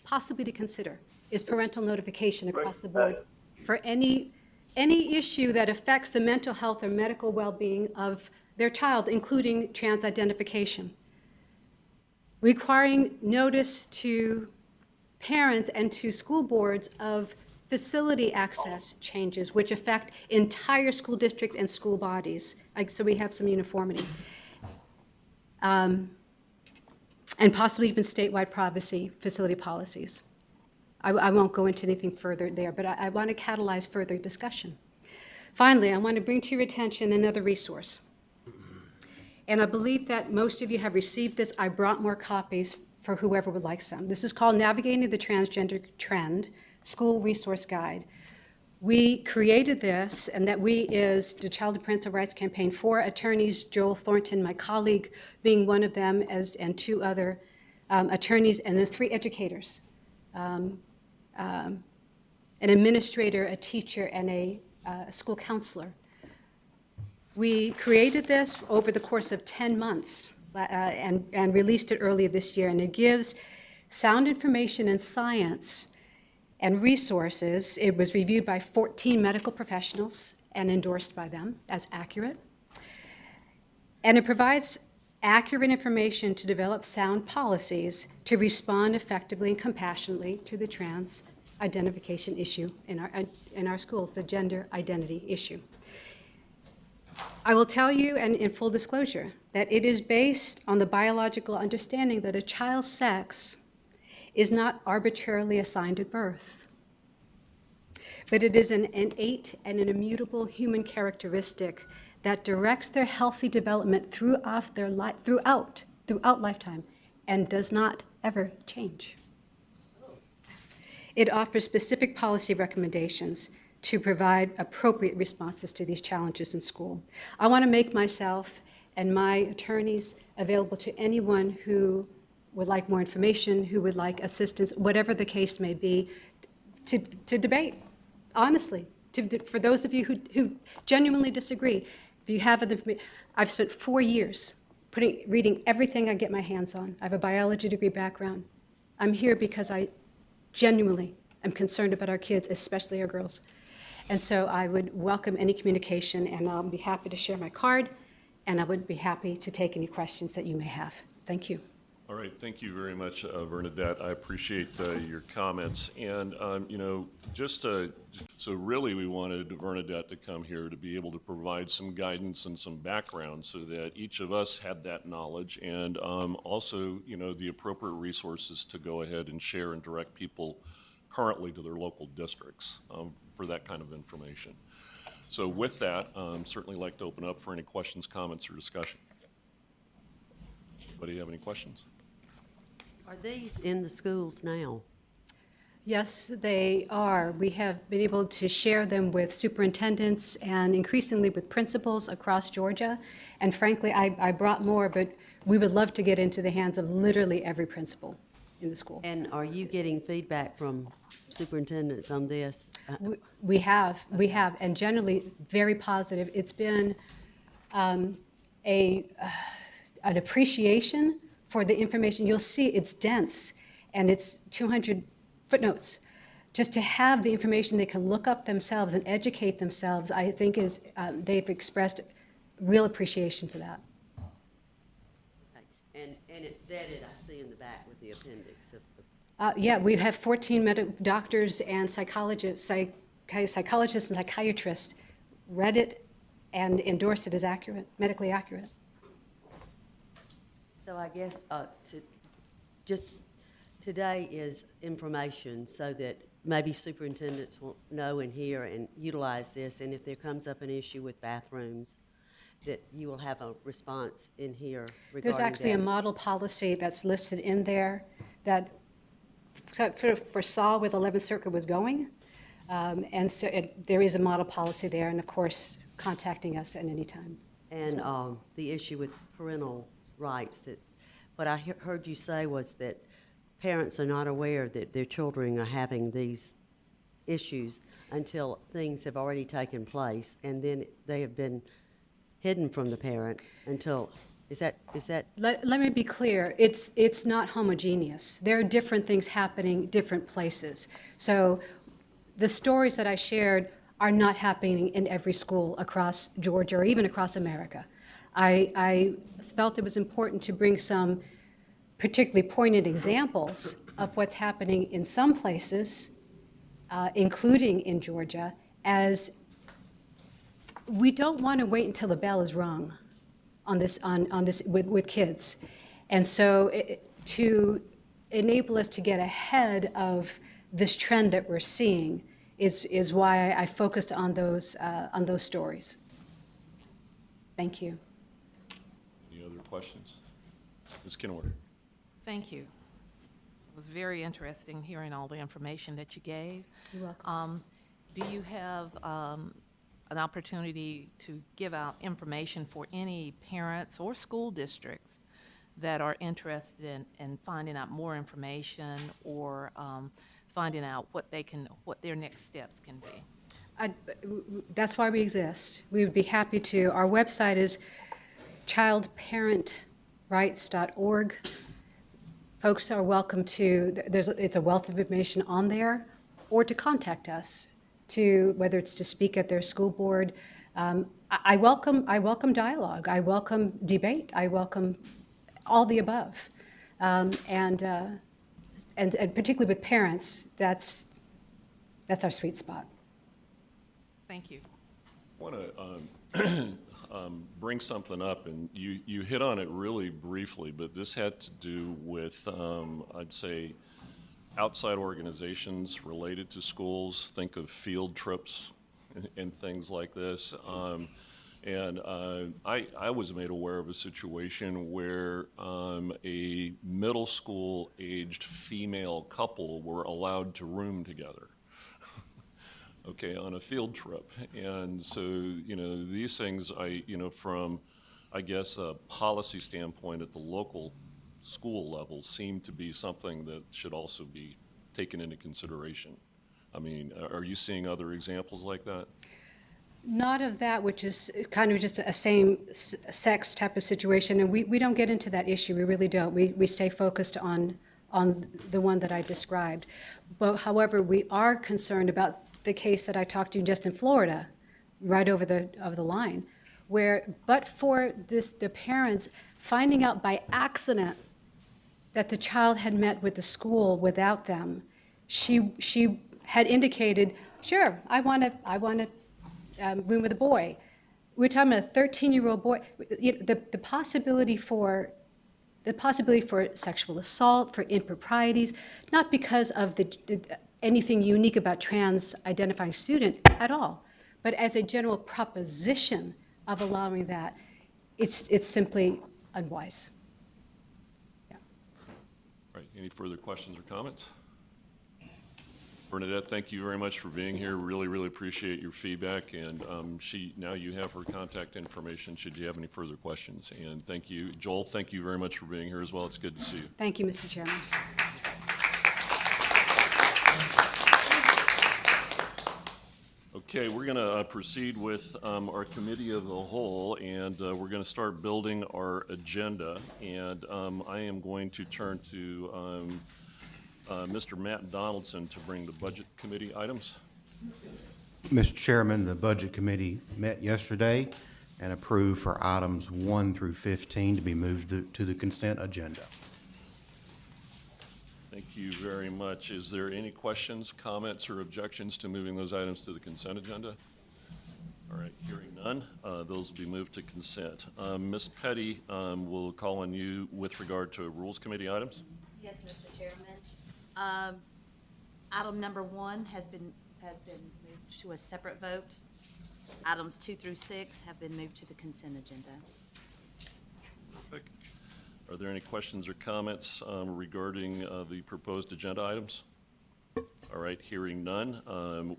Speaker 19: possibly to consider is parental notification across the board for any issue that affects the mental health or medical well-being of their child, including trans identification. Requiring notice to parents and to school boards of facility access changes, which affect entire school district and school bodies, so we have some uniformity. And possibly even statewide privacy facility policies. I won't go into anything further there, but I want to catalyze further discussion. Finally, I want to bring to your attention another resource. And I believe that most of you have received this. I brought more copies for whoever would like some. This is called Navigating the Transgender Trend, School Resource Guide. We created this, and that we is the Child and Parental Rights Campaign, 4 attorneys, Joel Thornton, my colleague, being one of them, and 2 other attorneys, and then 3 educators, an administrator, a teacher, and a school counselor. We created this over the course of 10 months and released it earlier this year, and it gives sound information and science and resources. It was reviewed by 14 medical professionals and endorsed by them as accurate. And it provides accurate information to develop sound policies to respond effectively and compassionately to the trans identification issue in our schools, the gender identity issue. I will tell you, and in full disclosure, that it is based on the biological understanding that a child's sex is not arbitrarily assigned at birth, but it is an innate and an immutable human characteristic that directs their healthy development throughout lifetime and does not ever change. It offers specific policy recommendations to provide appropriate responses to these challenges in school. I want to make myself and my attorneys available to anyone who would like more information, who would like assistance, whatever the case may be, to debate, honestly. For those of you who genuinely disagree, if you have other information, I've spent 4 years reading everything I get my hands on. I have a biology degree background. I'm here because I genuinely am concerned about our kids, especially our girls. And so I would welcome any communication, and I'll be happy to share my card, and I would be happy to take any questions that you may have. Thank you.
Speaker 3: All right, thank you very much, Bernadette. I appreciate your comments. And, so really we wanted Bernadette to come here to be able to provide some guidance and some background so that each of us had that knowledge and also, the appropriate resources to go ahead and share and direct people currently to their local districts for that kind of information. So with that, certainly like to open up for any questions, comments, or discussion. Anybody have any questions?
Speaker 5: Are these in the schools now?
Speaker 19: Yes, they are. We have been able to share them with superintendents and increasingly with principals across Georgia. And frankly, I brought more, but we would love to get into the hands of literally every principal in the school.
Speaker 5: And are you getting feedback from superintendents on this?
Speaker 19: We have, and generally very positive. It's been an appreciation for the information. You'll see it's dense, and it's 200 footnotes. Just to have the information they can look up themselves and educate themselves, I think they've expressed real appreciation for that.
Speaker 5: And it's dated, I see in the back with the appendix of the.
Speaker 19: Yeah, we have 14 doctors and psychologists and psychiatrists read it and endorsed it as accurate, medically accurate.
Speaker 5: So I guess just today is information so that maybe superintendents will know and hear and utilize this, and if there comes up an issue with bathrooms, that you will have a response in here regarding
Speaker 19: There's actually
Speaker 5: that.
Speaker 19: a model policy that's listed in there that foresaw where the 11th Circuit was going. And so there is a model policy there, and of course, contacting us at any time.
Speaker 5: And the issue with parental rights, that what I heard you say was that parents are not aware that their children are having these issues until things have already taken place, and then they have been hidden from the parent until, is that?
Speaker 19: Let me be clear, it's not homogeneous. There are different things happening different places. So the stories that I shared are not happening in every school across Georgia or even across America. I felt it was important to bring some particularly poignant examples of what's happening in some places, including in Georgia, as we don't want to wait until the bell is rung on this with kids. And so to enable us to get ahead of this trend that we're seeing is why I focused on those stories. Thank you.
Speaker 3: Any other questions? Ms. Kenworth.
Speaker 20: Thank you. It was very interesting hearing all the information that you gave.
Speaker 19: You're welcome.
Speaker 20: Do you have an opportunity to give out information for any parents or school districts that are interested in finding out more information or finding out what their next steps can be?
Speaker 19: That's why we exist. We would be happy to. Our website is childparentrights.org. Folks are welcome to, it's a wealth of information on there, or to contact us, whether it's to speak at their school board. I welcome dialogue. I welcome debate. I welcome all the above. And particularly with parents, that's our sweet spot.
Speaker 20: Thank you.
Speaker 3: I want to bring something up, and you hit on it really briefly, but this had to do with, I'd say, outside organizations related to schools. Think of field trips and things like this. I was made aware of a situation where a middle school aged female couple were allowed to room together. Okay, on a field trip. And so, these things, from, I guess, a policy standpoint at the local school level seem to be something that should also be taken into consideration. I mean, are you seeing other examples like that?
Speaker 19: Not of that, which is kind of just a same-sex type of situation, and we don't get into that issue. We really don't. We stay focused on the one that I described. But however, we are concerned about the case that I talked to just in Florida, right over the line, where but for the parents finding out by accident that the child had met with the school without them, she had indicated, sure, I want to room with a boy. We're talking about a 13-year-old boy. The possibility for sexual assault, for improprieties, not because of anything unique about trans-identifying student at all, but as a general proposition of allowing that, it's simply unwise. Yeah.
Speaker 3: Right, any further questions or comments? Bernadette, thank you very much for being here. Really, really appreciate your feedback, and now you have her contact information should you have any further questions. And thank you. Joel, thank you very much for being here as well. It's good to see you.
Speaker 19: Thank you, Mr. Chairman.
Speaker 3: Okay, we're going to proceed with our committee of the whole, and we're going to start building our agenda. And I am going to turn to Mr. Matt Donaldson to bring the Budget Committee items.
Speaker 21: Mr. Chairman, the Budget Committee met yesterday and approved for items 1 through 15 to be moved to the consent agenda.
Speaker 3: Thank you very much. Is there any questions, comments, or objections to moving those items to the consent agenda? All right, hearing none, those will be moved to consent. Ms. Petty, we'll call on you with regard to Rules Committee items.
Speaker 22: Yes, Mr. Chairman. Item number 1 has been moved to a separate vote. Items 2 through 6 have been moved to the consent agenda.
Speaker 3: Perfect. Are there any questions or comments regarding the proposed agenda items? All right, hearing none,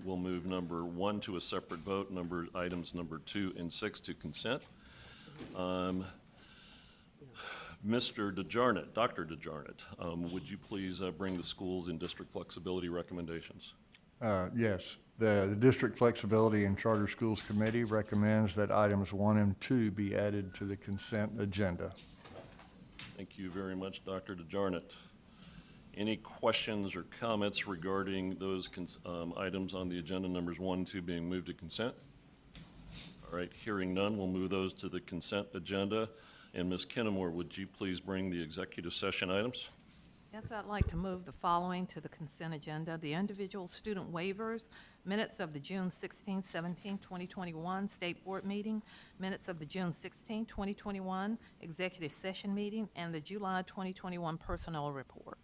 Speaker 3: we'll move number 1 to a separate vote, items number 2 and 6 to consent. Mr. DeJarnett, Dr. DeJarnett, would you please bring the schools and district flexibility recommendations?
Speaker 1: Yes, the District Flexibility and Charter Schools Committee recommends that items 1 and 2 be added to the consent agenda.
Speaker 3: Thank you very much, Dr. DeJarnett. Any questions or comments regarding those items on the agenda, numbers 1 and 2 being moved to consent? All right, hearing none, we'll move those to the consent agenda. And Ms. Kinnemore, would you please bring the executive session items?
Speaker 20: Yes, I'd like to move the following to the consent agenda. The individual student waivers, minutes of the June 16, 17, 2021 State Board meeting, minutes of the June 16, 2021 executive session meeting, and the July 2021 personnel report.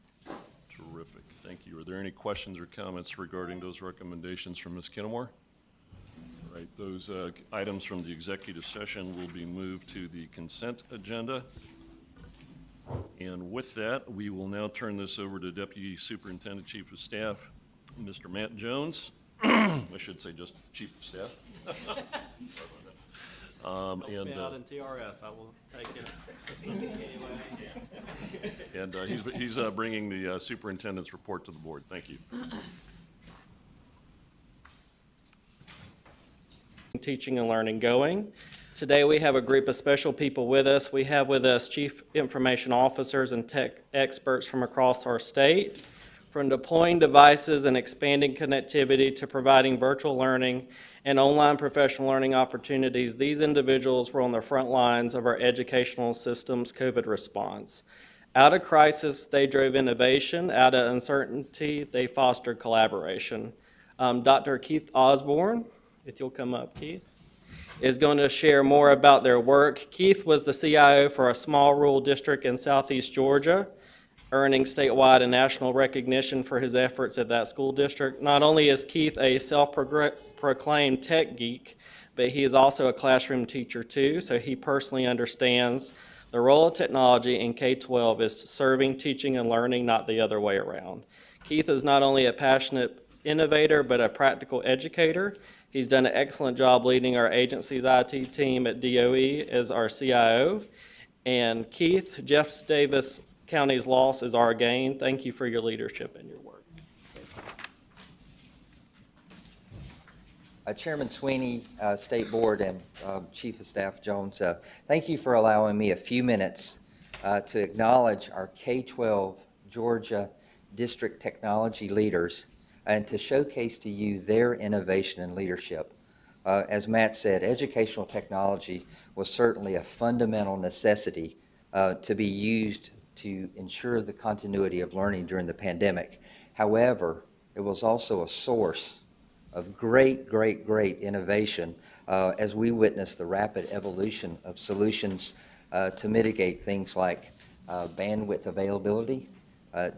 Speaker 3: Terrific, thank you. Are there any questions or comments regarding those recommendations from Ms. Kinnemore? All right, those items from the executive session will be moved to the consent agenda. And with that, we will now turn this over to Deputy Superintendent Chief of Staff, Mr. Matt Jones. I should say just Chief of Staff.
Speaker 23: Out in TRS, I will take it.
Speaker 3: And he's bringing the superintendent's report to the board. Thank you.
Speaker 23: Teaching and learning going. Today we have a group of special people with us. We have with us chief information officers and tech experts from across our state. From deploying devices and expanding connectivity to providing virtual learning and online professional learning opportunities, these individuals were on the front lines of our educational system's COVID response. Out of crisis, they drove innovation. Out of uncertainty, they fostered collaboration. Dr. Keith Osborne, if you'll come up, Keith, is going to share more about their work. Keith was the CIO for a small rural district in southeast Georgia, earning statewide and national recognition for his efforts at that school district. Not only is Keith a self-proclaimed tech geek, but he is also a classroom teacher too, so he personally understands the role of technology in K-12 is serving, teaching, and learning, not the other way around. Keith is not only a passionate innovator, but a practical educator. He's done an excellent job leading our agency's IT team at DOE as our CIO. And Keith, Jeff Davis County's loss is our gain. Thank you for your leadership and your work.
Speaker 4: Chairman Sweeney, State Board, and Chief of Staff Jones, thank you for allowing me a few minutes to acknowledge our K-12 Georgia district technology leaders and to showcase to you their innovation and leadership. As Matt said, educational technology was certainly a fundamental necessity to be used to ensure the continuity of learning during the pandemic. However, it was also a source of great innovation as we witnessed the rapid evolution of solutions to mitigate things like bandwidth availability,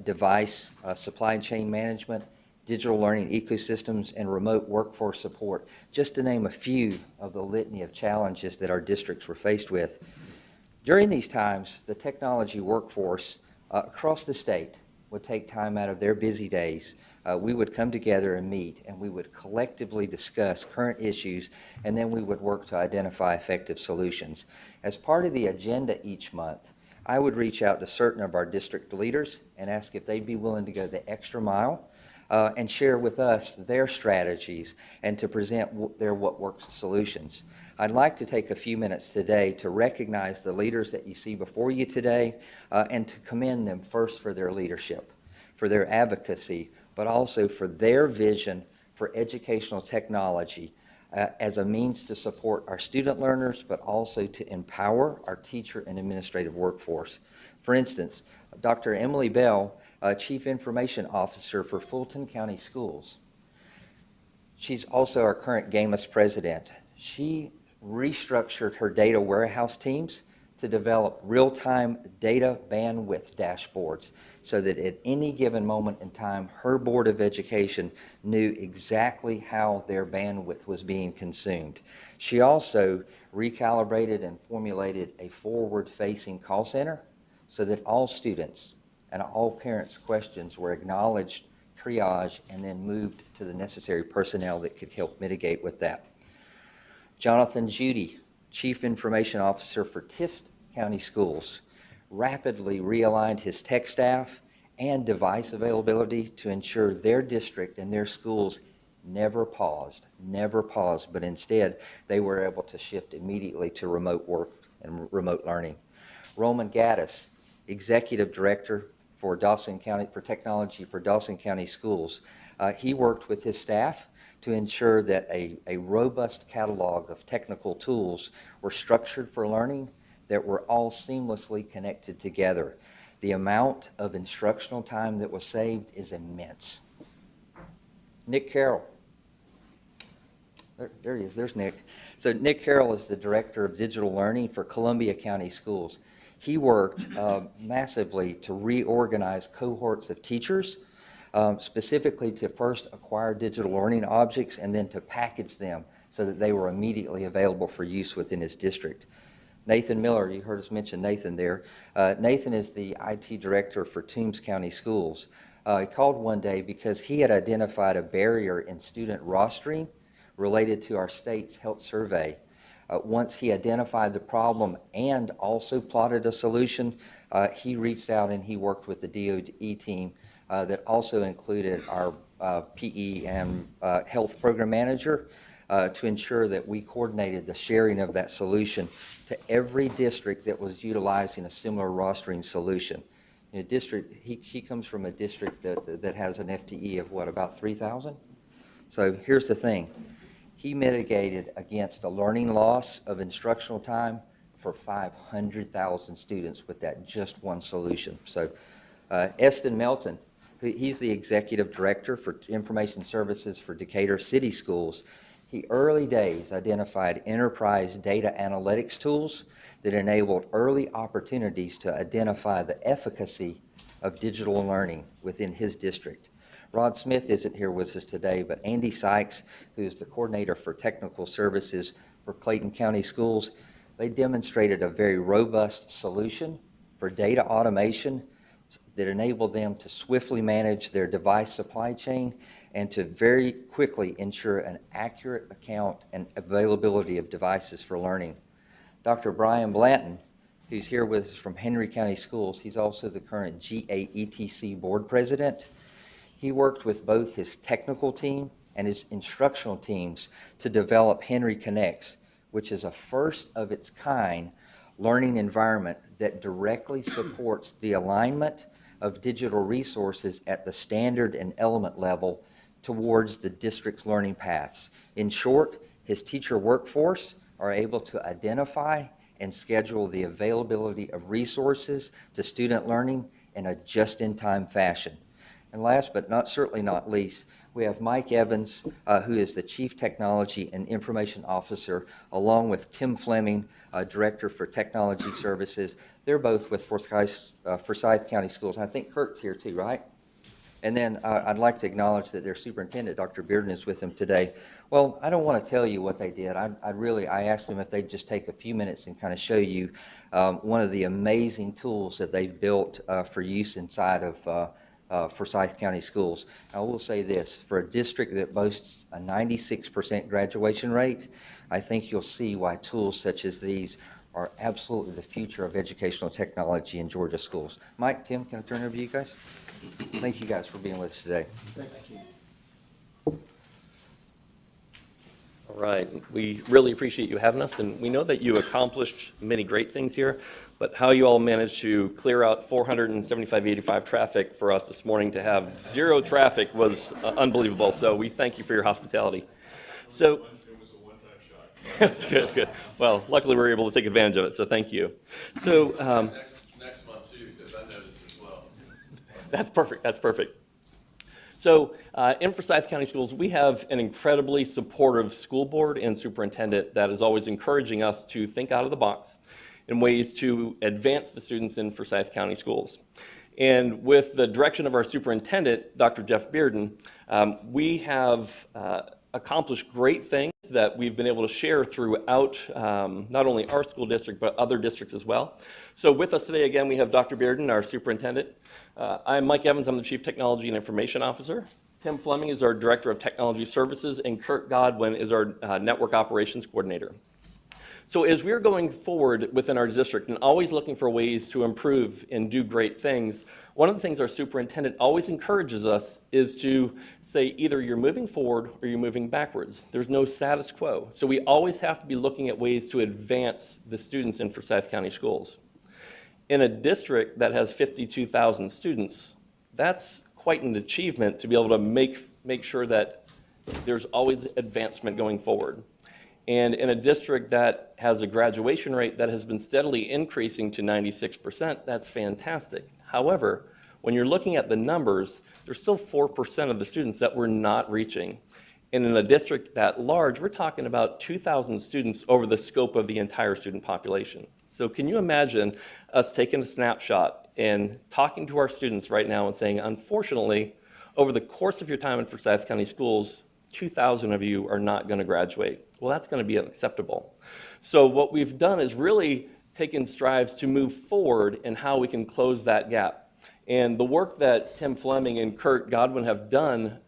Speaker 4: device supply chain management, digital learning ecosystems, and remote workforce support, just to name a few of the litany of challenges that our districts were faced with. During these times, the technology workforce across the state would take time out of their busy days. We would come together and meet, and we would collectively discuss current issues, and then we would work to identify effective solutions. As part of the agenda each month, I would reach out to certain of our district leaders and ask if they'd be willing to go the extra mile and share with us their strategies and to present their what works solutions. I'd like to take a few minutes today to recognize the leaders that you see before you today and to commend them first for their leadership, for their advocacy, but also for their vision for educational technology as a means to support our student learners, but also to empower our teacher and administrative workforce. For instance, Dr. Emily Bell, Chief Information Officer for Fulton County Schools. She's also our current GAMUS president. She restructured her data warehouse teams to develop real-time data bandwidth dashboards so that at any given moment in time, her Board of Education knew exactly how their bandwidth was being consumed. She also recalibrated and formulated a forward-facing call center so that all students and all parents' questions were acknowledged, triaged, and then moved to the necessary personnel that could help mitigate with that. Jonathan Judy, Chief Information Officer for Tift County Schools, rapidly realigned his tech staff and device availability to ensure their district and their schools never paused, but instead they were able to shift immediately to remote work and remote learning. Roman Gaddis, Executive Director for Dawson County, for Technology for Dawson County Schools. He worked with his staff to ensure that a robust catalog of technical tools were structured for learning that were all seamlessly connected together. The amount of instructional time that was saved is immense. Nick Carroll. There he is, there's Nick. So Nick Carroll is the Director of Digital Learning for Columbia County Schools. He worked massively to reorganize cohorts of teachers, specifically to first acquire digital learning objects and then to package them so that they were immediately available for use within his district. Nathan Miller, you heard us mention Nathan there. Nathan is the IT Director for Toombs County Schools. He called one day because he had identified a barrier in student rostering related to our state's health survey. Once he identified the problem and also plotted a solution, he reached out and he worked with the DOE team that also included our PE and health program manager to ensure that we coordinated the sharing of that solution to every district that was utilizing a similar rostering solution. in a district, he comes from a district that has an FTE of what, about 3,000? So here's the thing. He mitigated against a learning loss of instructional time for 500,000 students with that just one solution. So Eston Melton, he's the executive director for information services for Decatur City Schools. He early days identified enterprise data analytics tools that enabled early opportunities to identify the efficacy of digital learning within his district. Rod Smith isn't here with us today, but Andy Sykes, who's the coordinator for technical services for Clayton County Schools, they demonstrated a very robust solution for data automation that enabled them to swiftly manage their device supply chain and to very quickly ensure an accurate account and availability of devices for learning. Dr. Brian Blanton, who's here with us from Henry County Schools, he's also the current GAETC board president. He worked with both his technical team and his instructional teams to develop Henry Connects, which is a first of its kind learning environment that directly supports the alignment of digital resources at the standard and element level towards the district's learning paths. In short, his teacher workforce are able to identify and schedule the availability of resources to student learning in a just-in-time fashion. And last but certainly not least, we have Mike Evans, who is the Chief Technology and Information Officer, along with Tim Fleming, Director for Technology Services. They're both with Forsyth County Schools. I think Kurt's here too, right? And then I'd like to acknowledge that their superintendent, Dr. Bearden, is with them today. Well, I don't want to tell you what they did. I asked them if they'd just take a few minutes and kind of show you one of the amazing tools that they've built for use inside of Forsyth County Schools. I will say this, for a district that boasts a 96% graduation rate, I think you'll see why tools such as these are absolutely the future of educational technology in Georgia schools. Mike, Tim, can I turn it over to you guys? Thank you guys for being with us today.
Speaker 11: Thank you.
Speaker 13: All right, we really appreciate you having us, and we know that you accomplished many great things here, but how you all managed to clear out 475-85 traffic for us this morning to have zero traffic was unbelievable, so we thank you for your hospitality. So,
Speaker 3: It was a one-time shot.
Speaker 13: that's good, good. Well, luckily we were able to take advantage of it, so thank you. So,
Speaker 3: Next month too, because I noticed as well.
Speaker 13: that's perfect, that's perfect. So in Forsyth County Schools, we have an incredibly supportive school board and superintendent that is always encouraging us to think out of the box in ways to advance the students in Forsyth County Schools. And with the direction of our superintendent, Dr. Jeff Bearden, we have accomplished great things that we've been able to share throughout not only our school district, but other districts as well. So with us today, again, we have Dr. Bearden, our superintendent. I'm Mike Evans, I'm the Chief Technology and Information Officer. Tim Fleming is our Director of Technology Services, and Kurt Godwin is our Network Operations Coordinator. So as we're going forward within our district and always looking for ways to improve and do great things, one of the things our superintendent always encourages us is to say either you're moving forward or you're moving backwards. There's no status quo. So we always have to be looking at ways to advance the students in Forsyth County Schools. In a district that has 52,000 students, that's quite an achievement to be able to make sure that there's always advancement going forward. And in a district that has a graduation rate that has been steadily increasing to 96%, that's fantastic. However, when you're looking at the numbers, there's still 4% of the students that we're not reaching. And in a district that large, we're talking about 2,000 students over the scope of the entire student population. So can you imagine us taking a snapshot and talking to our students right now and saying, unfortunately, over the course of your time in Forsyth County Schools, 2,000 of you are not going to graduate. Well, that's going to be unacceptable. So what we've done is really taken strides to move forward in how we can close that gap. And the work that Tim Fleming and Kurt Godwin have done,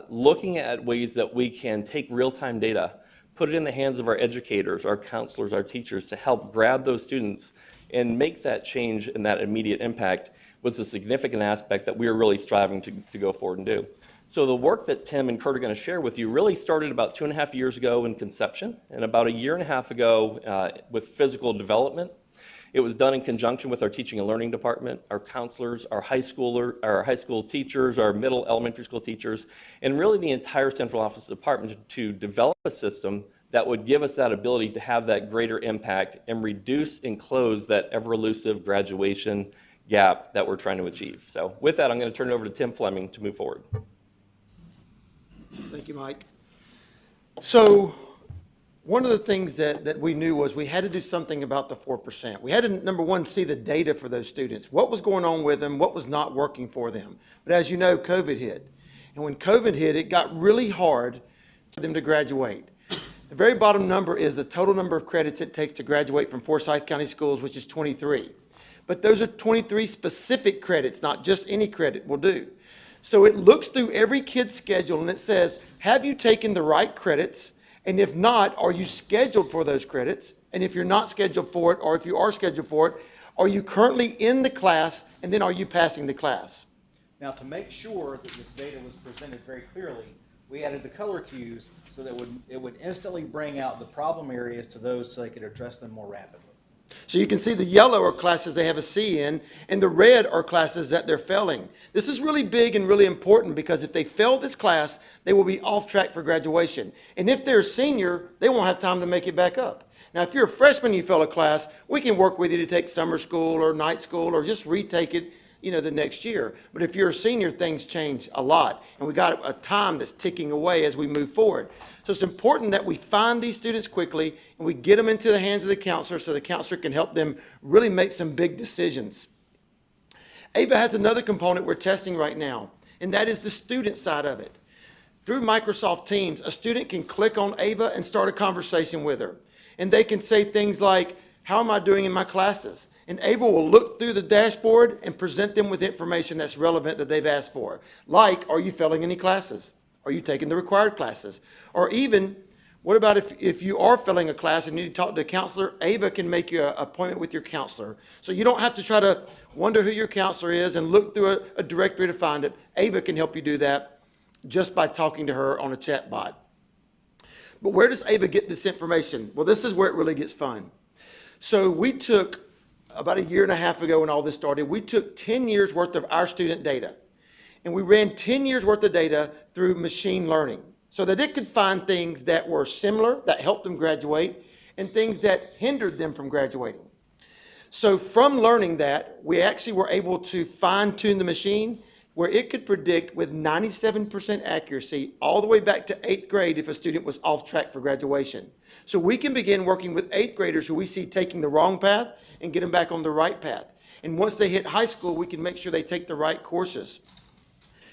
Speaker 13: looking at ways that we can take real-time data, put it in the hands of our educators, our counselors, our teachers to help grab those students and make that change and that immediate impact was a significant aspect that we are really striving to go forward and do. So the work that Tim and Kurt are going to share with you really started about 2.5 years ago in conception and about 1.5 years ago with physical development. It was done in conjunction with our teaching and learning department, our counselors, our high school teachers, our middle elementary school teachers, and really the entire central office department to develop a system that would give us that ability to have that greater impact and reduce and close that ever-elusive graduation gap that we're trying to achieve. So with that, I'm going to turn it over to Tim Fleming to move forward.
Speaker 11: Thank you, Mike. So one of the things that we knew was we had to do something about the 4%. We had to, number one, see the data for those students. What was going on with them? What was not working for them? But as you know, COVID hit. And when COVID hit, it got really hard for them to graduate. The very bottom number is the total number of credits it takes to graduate from Forsyth County Schools, which is 23. But those are 23 specific credits, not just any credit will do. So it looks through every kid's schedule and it says, have you taken the right credits? And if not, are you scheduled for those credits? And if you're not scheduled for it, or if you are scheduled for it, are you currently in the class? And then are you passing the class?
Speaker 6: Now, to make sure that this data was presented very clearly, we added the color cues so that it would instantly bring out the problem areas to those so they could address them more rapidly.
Speaker 11: So you can see the yellow are classes they have a C in, and the red are classes that they're failing. This is really big and really important because if they fail this class, they will be off track for graduation. And if they're a senior, they won't have time to make it back up. Now, if you're a freshman and you fail a class, we can work with you to take summer school or night school or just retake it, the next year. But if you're a senior, things change a lot. And we got a time that's ticking away as we move forward. So it's important that we find these students quickly and we get them into the hands of the counselor so the counselor can help them really make some big decisions. AVA has another component we're testing right now, and that is the student side of it. Through Microsoft Teams, a student can click on AVA and start a conversation with her. And they can say things like, how am I doing in my classes? And AVA will look through the dashboard and present them with information that's relevant that they've asked for. Like, are you failing any classes? Are you taking the required classes? Or even, what about if you are failing a class and you need to talk to a counselor? AVA can make you an appointment with your counselor. So you don't have to try to wonder who your counselor is and look through a directory to find it. AVA can help you do that just by talking to her on a chat bot. But where does AVA get this information? Well, this is where it really gets fun. So we took, about a year and a half ago when all this started, we took 10 years worth of our student data. And we ran 10 years worth of data through machine learning so that it could find things that were similar, that helped them graduate, and things that hindered them from graduating. So from learning that, we actually were able to fine-tune the machine where it could predict with 97% accuracy all the way back to 8th grade if a student was off track for graduation. So we can begin working with 8th graders who we see taking the wrong path and get them back on the right path. And once they hit high school, we can make sure they take the right courses.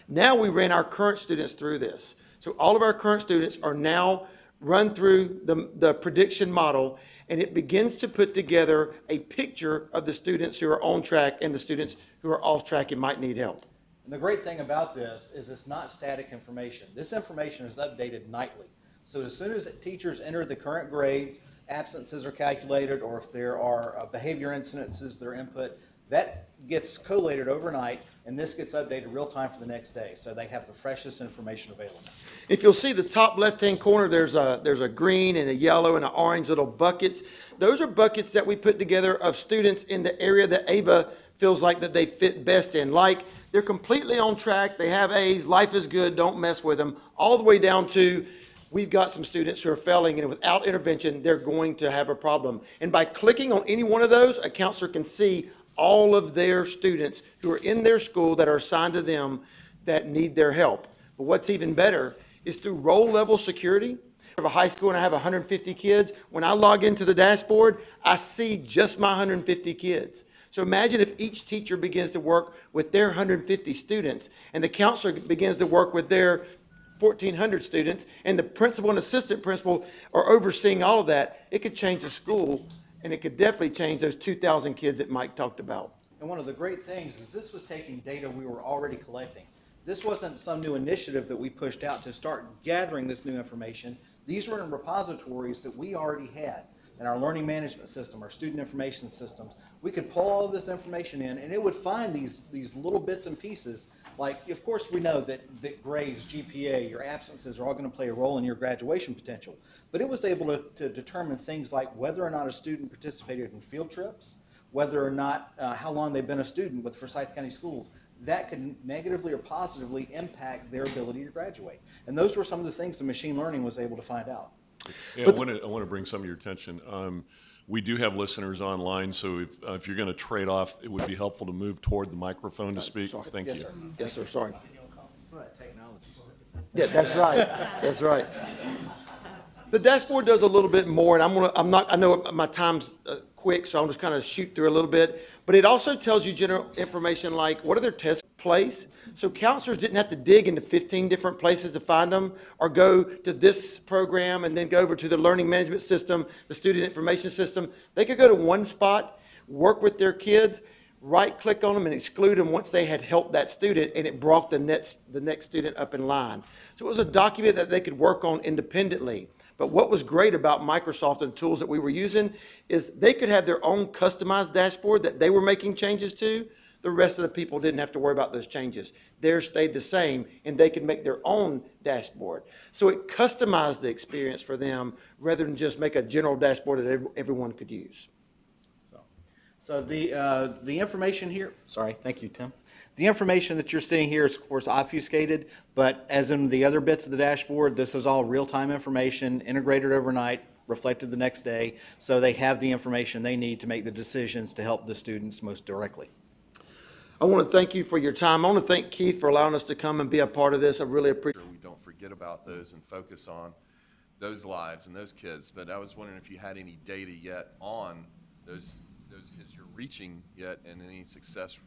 Speaker 11: Now we ran our current students through this. So all of our current students are now run through the prediction model, and it begins to put together a picture of the students who are on track and the students who are off track and might need help.
Speaker 6: And the great thing about this is it's not static information. This information is updated nightly. So as soon as teachers enter the current grades, absences are calculated, or if there are behavior incidences that are input, that gets collated overnight, and this gets updated real time for the next day, so they have the freshest information available.
Speaker 11: If you'll see the top left-hand corner, there's a green and a yellow and an orange little buckets. Those are buckets that we put together of students in the area that AVA feels like that they fit best in. Like, they're completely on track, they have A's, life is good, don't mess with them, all the way down to we've got some students who are failing, and without intervention, they're going to have a problem. And by clicking on any one of those, a counselor can see all of their students who are in their school that are assigned to them that need their help. But what's even better is through roll level security. I have a high school and I have 150 kids. When I log into the dashboard, I see just my 150 kids. So imagine if each teacher begins to work with their 150 students and the counselor begins to work with their 1,400 students, and the principal and assistant principal are overseeing all of that. It could change the school, and it could definitely change those 2,000 kids that Mike talked about.
Speaker 6: And one of the great things is this was taking data we were already collecting. This wasn't some new initiative that we pushed out to start gathering this new information. These were in repositories that we already had in our learning management system, our student information systems. We could pull all of this information in, and it would find these little bits and pieces. Like, of course, we know that grades, GPA, your absences are all going to play a role in your graduation potential. But it was able to determine things like whether or not a student participated in field trips, whether or not, how long they've been a student with Forsyth County Schools, that could negatively or positively impact their ability to graduate. And those were some of the things the machine learning was able to find out.
Speaker 3: Yeah, I want to bring some of your attention. We do have listeners online, so if you're going to trade off, it would be helpful to move toward the microphone to speak. Thank you.
Speaker 6: Yes, sir.
Speaker 11: Yes, sir, sorry. Yeah, that's right, that's right. The dashboard does a little bit more, and I know my time's quick, so I'm just kind of shoot through a little bit. But it also tells you general information like what are their test place. So counselors didn't have to dig into 15 different places to find them, or go to this program and then go over to the learning management system, the student information system. They could go to one spot, work with their kids, right-click on them and exclude them once they had helped that student, and it brought the next student up in line. So it was a document that they could work on independently. But what was great about Microsoft and tools that we were using is they could have their own customized dashboard that they were making changes to. The rest of the people didn't have to worry about those changes. Theirs stayed the same, and they could make their own dashboard. So it customized the experience for them rather than just make a general dashboard that everyone could use.
Speaker 6: So the information here, sorry, thank you, Tim. The information that you're seeing here is, of course, obfuscated, but as in the other bits of the dashboard, this is all real-time information, integrated overnight, reflected the next day, so they have the information they need to make the decisions to help the students most directly.
Speaker 11: I want to thank you for your time. I want to thank Keith for allowing us to come and be a part of this. I really appreciate it.
Speaker 7: We don't forget about those and focus on those lives and those kids, but I was wondering if you had any data yet on those kids you're reaching yet, and any success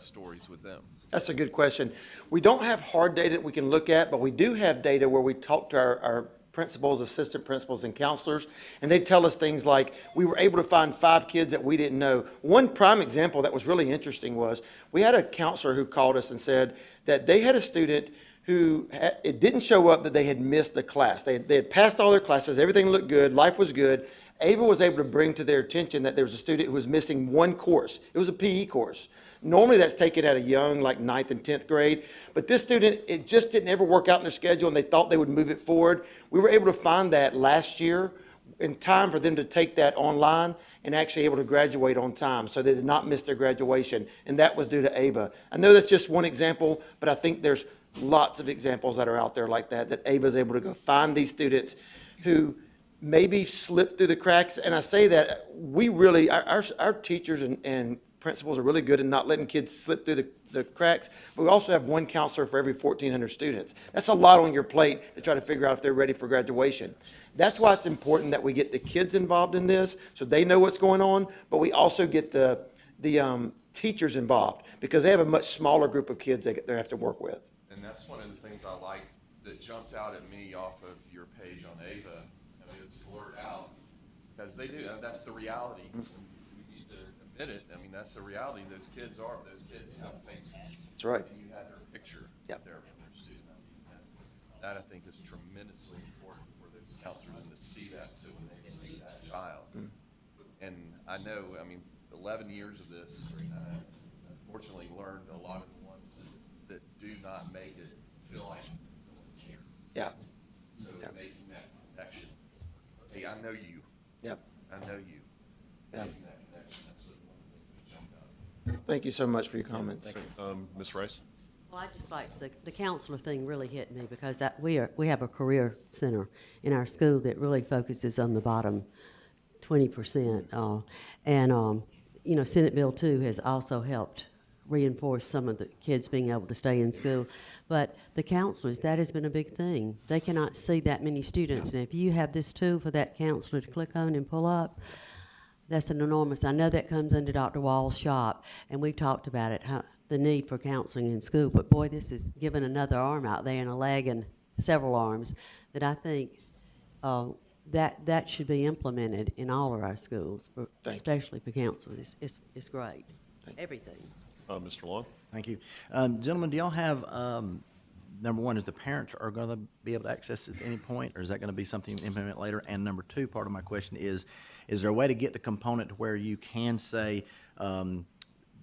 Speaker 7: stories with them?
Speaker 11: That's a good question. We don't have hard data that we can look at, but we do have data where we talk to our principals, assistant principals, and counselors, and they tell us things like, we were able to find 5 kids that we didn't know. One prime example that was really interesting was, we had a counselor who called us and said that they had a student who it didn't show up that they had missed a class. They had passed all their classes, everything looked good, life was good. Ava was able to bring to their attention that there was a student who was missing one course. It was a PE course. Normally that's taken at a young, like 9th and 10th grade, but this student, it just didn't ever work out in their schedule, and they thought they would move it forward. We were able to find that last year in time for them to take that online and actually able to graduate on time, so they did not miss their graduation, and that was due to Ava. I know that's just one example, but I think there's lots of examples that are out there like that Ava's able to go find these students who maybe slip through the cracks. And I say that we really, our teachers and principals are really good at not letting kids slip through the cracks, but we also have one counselor for every 1,400 students. That's a lot on your plate to try to figure out if they're ready for graduation. That's why it's important that we get the kids involved in this so they know what's going on, but we also get the teachers involved, because they have a much smaller group of kids they have to work with.
Speaker 7: And that's one of the things I liked that jumped out at me off of your page on Ava. Is blurred out, because they do. That's the reality. We need to admit it. I mean, that's the reality. Those kids have faces.
Speaker 11: That's right.
Speaker 7: And you had their picture there from their student. I mean, that I think is tremendously important for those counselors, and to see that, so when they see that child. And I know, I mean, 11 years of this, unfortunately learned a lot of the ones that do not make it feel like care.
Speaker 11: Yeah.
Speaker 7: So making that connection. Hey, I know you.
Speaker 11: Yep.
Speaker 7: I know you.
Speaker 11: Yep.
Speaker 7: Making that connection, that's one of the things that jumped out.
Speaker 11: Thank you so much for your comments.
Speaker 3: Ms. Rice?
Speaker 5: Well, I just like, the counselor thing really hit me, because we have a career center in our school that really focuses on the bottom 20%. You know, Senate Bill 2 has also helped reinforce some of the kids being able to stay in school. But the counselors, that has been a big thing. They cannot see that many students. And if you have this tool for that counselor to click on and pull up, that's an enormous, I know that comes under Dr. Wall's shop, and we've talked about it, how, the need for counseling in school. But boy, this is giving another arm out there, and a leg and several arms, that I think that should be implemented in all of our schools, especially for counselors. It's great. Everything.
Speaker 3: Mr. Long?
Speaker 8: Thank you. Gentlemen, do y'all have, number one, is the parents are going to be able to access it at any point, or is that going to be something you implement later? And number two, part of my question is there a way to get the component to where you can say,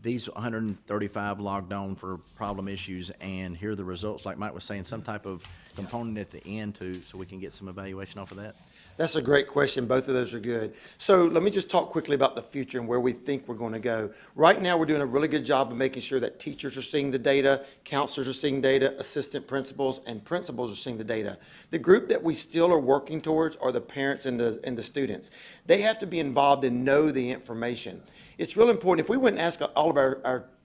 Speaker 8: these 135 logged on for problem issues, and here are the results, like Mike was saying, some type of component at the end so we can get some evaluation off of that?
Speaker 11: That's a great question. Both of those are good. So let me just talk quickly about the future and where we think we're going to go. Right now, we're doing a really good job of making sure that teachers are seeing the data, counselors are seeing data, assistant principals, and principals are seeing the data. The group that we still are working towards are the parents and the students. They have to be involved and know the information. It's real important. If we went and asked all of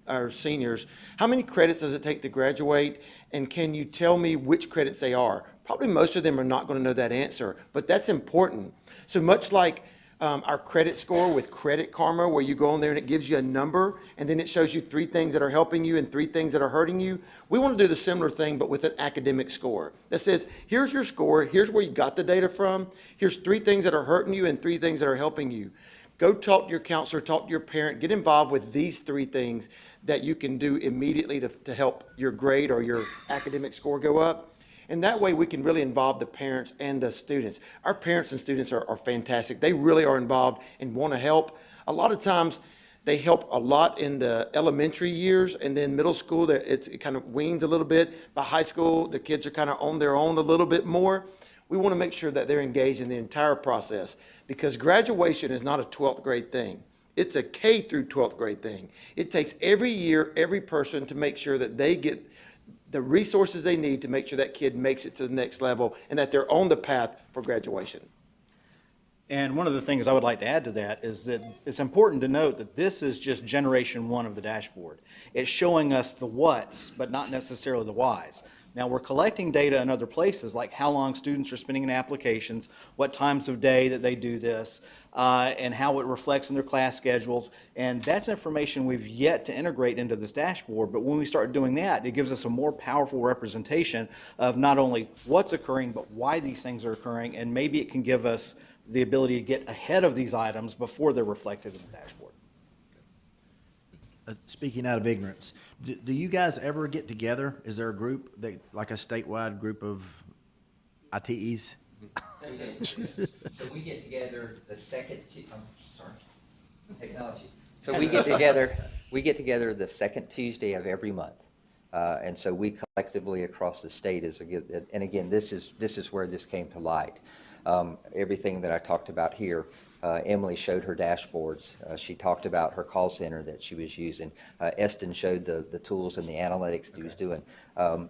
Speaker 11: our seniors, how many credits does it take to graduate, and can you tell me which credits they are? Probably most of them are not going to know that answer, but that's important. So much like our credit score with Credit Karma, where you go on there and it gives you a number, and then it shows you 3 things that are helping you and 3 things that are hurting you. We want to do the similar thing, but with an academic score that says, here's your score, here's where you got the data from, here's 3 things that are hurting you and 3 things that are helping you. Go talk to your counselor, talk to your parent, get involved with these 3 things that you can do immediately to help your grade or your academic score go up. And that way we can really involve the parents and the students. Our parents and students are fantastic. They really are involved and want to help. A lot of times they help a lot in the elementary years, and then middle school, it kind of weans a little bit. By high school, the kids are kind of on their own a little bit more. We want to make sure that they're engaged in the entire process, because graduation is not a 12th grade thing. It's a K through 12th grade thing. It takes every year, every person to make sure that they get the resources they need to make sure that kid makes it to the next level and that they're on the path for graduation.
Speaker 6: And one of the things I would like to add to that is that it's important to note that this is just generation 1 of the dashboard. It's showing us the what's, but not necessarily the why's. Now, we're collecting data in other places, like how long students are spending in applications, what times of day that they do this, and how it reflects in their class schedules. And that's information we've yet to integrate into this dashboard. But when we start doing that, it gives us a more powerful representation of not only what's occurring, but why these things are occurring. And maybe it can give us the ability to get ahead of these items before they're reflected in the dashboard.
Speaker 8: Speaking out of ignorance, do you guys ever get together? Is there a group, like a statewide group of ITEs?
Speaker 4: So we get together the second, technology. So we get together the second Tuesday of every month. And so we collectively across the state and again, this is where this came to light. Everything that I talked about here, Emily showed her dashboards. She talked about her call center that she was using. Eston showed the tools and the analytics that he was doing.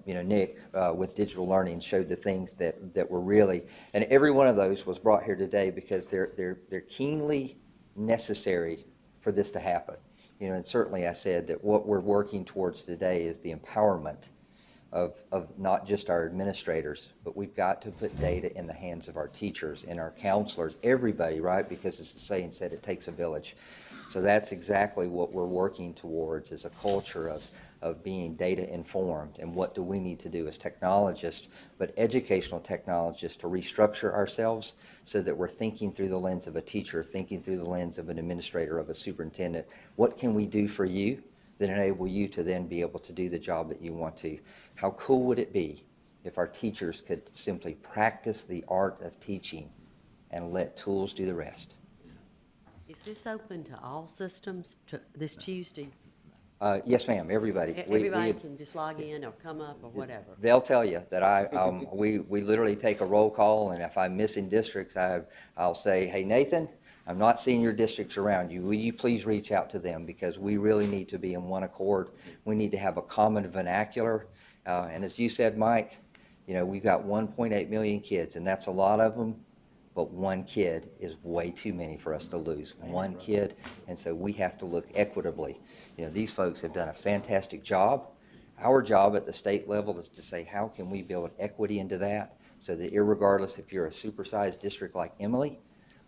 Speaker 4: Nick with digital learning showed the things that were really, and every one of those was brought here today because they're keenly necessary for this to happen. And certainly I said that what we're working towards today is the empowerment of not just our administrators, but we've got to put data in the hands of our teachers and our counselors, everybody, right? Because as the saying said, it takes a village. So that's exactly what we're working towards, is a culture of being data informed. And what do we need to do as technologists, but educational technologists, to restructure ourselves so that we're thinking through the lens of a teacher, thinking through the lens of an administrator, of a superintendent. What can we do for you that enable you to then be able to do the job that you want to? How cool would it be if our teachers could simply practice the art of teaching and let tools do the rest?
Speaker 5: Is this open to all systems this Tuesday?
Speaker 4: Yes, ma'am, everybody.
Speaker 5: Everybody can just log in or come up or whatever.
Speaker 4: They'll tell you that we literally take a roll call, and if I'm missing districts, I'll say, hey, Nathan, I'm not seeing your districts around you. Will you please reach out to them, because we really need to be in one accord. We need to have a common vernacular. And as you said, Mike, we've got 1.8 million kids, and that's a lot of them, but one kid is way too many for us to lose. One kid, and so we have to look equitably. These folks have done a fantastic job. Our job at the state level is to say, how can we build equity into that, so that irregardless if you're a supersized district like Emily,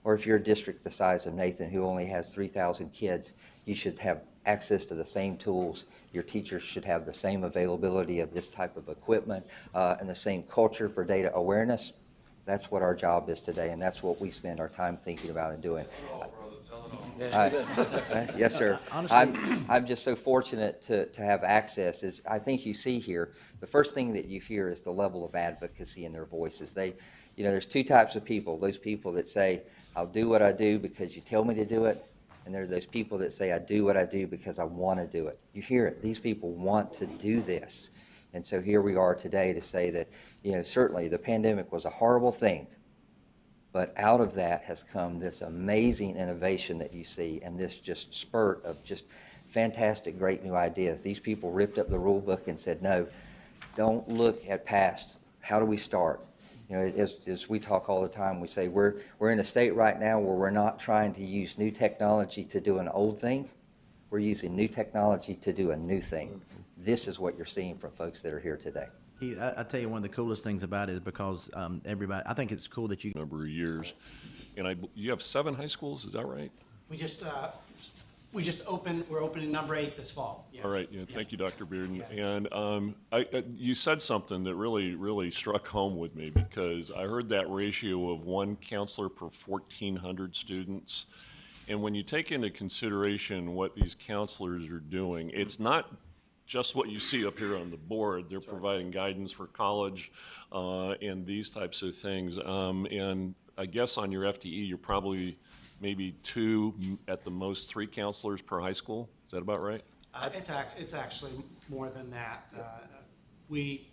Speaker 4: or if you're a district the size of Nathan who only has 3,000 kids, you should have access to the same tools. Your teachers should have the same availability of this type of equipment and the same culture for data awareness. That's what our job is today, and that's what we spend our time thinking about and doing. Yes, sir. I'm just so fortunate to have access. I think you see here, the first thing that you hear is the level of advocacy in their voices. There's 2 types of people. Those people that say, I'll do what I do because you tell me to do it. And there's those people that say, I do what I do because I want to do it. You hear it. These people want to do this. And so here we are today to say that, certainly the pandemic was a horrible thing, But out of that has come this amazing innovation that you see, and this just spurt of just fantastic, great new ideas. These people ripped up the rule book and said, no, don't look at past. How do we start? You know, as we talk all the time, we say we're in a state right now where we're not trying to use new technology to do an old thing. We're using new technology to do a new thing. This is what you're seeing from folks that are here today.
Speaker 8: I tell you, one of the coolest things about it is because everybody, I think it's cool that you.
Speaker 3: Number of years, and you have 7 high schools, is that right?
Speaker 10: We just opened, we're opening number 8 this fall. Yes.
Speaker 3: All right, yeah, thank you, Dr. Bearden. And you said something that really struck home with me, because I heard that ratio of 1 counselor per 1,400 students. And when you take into consideration what these counselors are doing, it's not just what you see up here on the board. They're providing guidance for college and these types of things. And I guess on your FTE, you're probably maybe 2, at the most 3 counselors per high school. Is that about right?
Speaker 10: It's actually more than that. We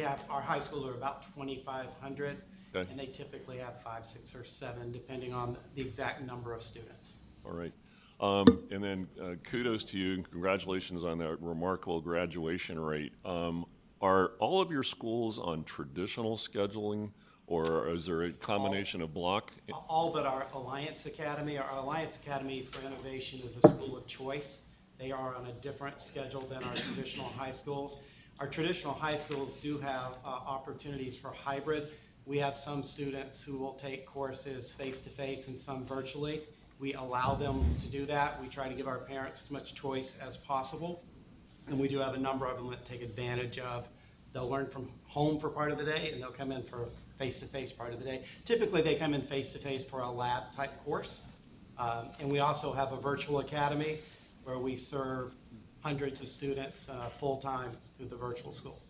Speaker 10: have, our high schools are about 2,500,
Speaker 3: Okay.
Speaker 10: and they typically have 5, 6, or 7, depending on the exact number of students.
Speaker 3: All right. And then kudos to you and congratulations on that remarkable graduation rate. Are all of your schools on traditional scheduling, or is there a combination of block?
Speaker 10: All but our Alliance Academy. Our Alliance Academy for Innovation is a school of choice. They are on a different schedule than our traditional high schools. Our traditional high schools do have opportunities for hybrid. We have some students who will take courses face-to-face and some virtually. We allow them to do that. We try to give our parents as much choice as possible. And we do have a number of them that take advantage of, they'll learn from home for part of the day and they'll come in for face-to-face part of the day. Typically they come in face-to-face for a lab type course. And we also have a virtual academy where we serve hundreds of students full-time through the virtual school.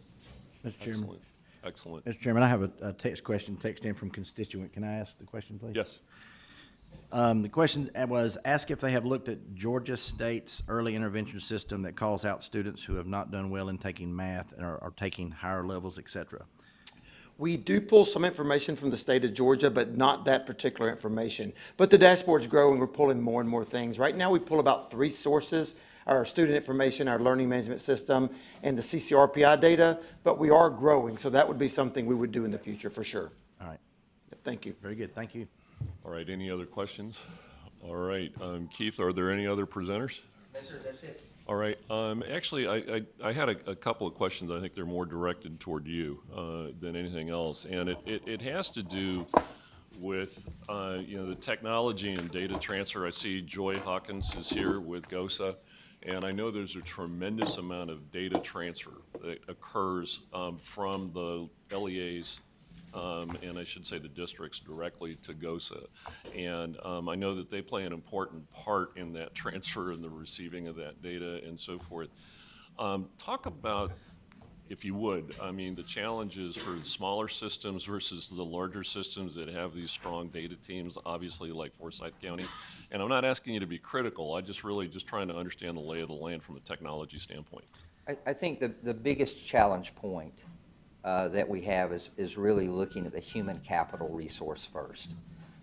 Speaker 8: Mr. Chairman.
Speaker 3: Excellent.
Speaker 8: Mr. Chairman, I have a text in from constituent. Can I ask the question, please?
Speaker 3: Yes.
Speaker 8: The question was, ask if they have looked at Georgia State's early intervention system that calls out students who have not done well in taking math and are taking higher levels, et cetera.
Speaker 11: We do pull some information from the state of Georgia, but not that particular information. But the dashboard's growing. We're pulling more and more things. Right now, we pull about 3 sources: our student information, our learning management system, and the CCRPI data. But we are growing, so that would be something we would do in the future for sure.
Speaker 8: All right.
Speaker 11: Thank you.
Speaker 8: Very good. Thank you.
Speaker 3: All right, any other questions? All right, Keith, are there any other presenters?
Speaker 4: Yes, sir, that's it.
Speaker 3: All right, actually, I had a couple of questions. I think they're more directed toward you than anything else. And it has to do with, the technology and data transfer. I see Joy Hawkins is here with GOSA, and I know there's a tremendous amount of data transfer that occurs from the LEAs and I should say the districts directly to GOSA. And I know that they play an important part in that transfer and the receiving of that data and so forth. Talk about, if you would, the challenges for smaller systems versus the larger systems that have these strong data teams, obviously like Forsyth County. And I'm not asking you to be critical, I just trying to understand the lay of the land from a technology standpoint.
Speaker 4: I think the biggest challenge point that we have is really looking at the human capital resource first.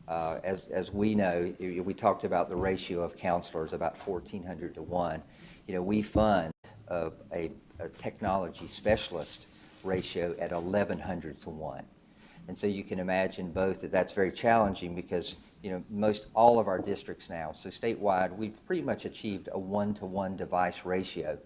Speaker 4: As we know, we talked about the ratio of counselors, about 1,400 to 1. We fund a technology specialist ratio at 1,100 to 1. And so you can imagine both that's very challenging because, most all of our districts now, so statewide, we've pretty much achieved a 1-to-1 device ratio.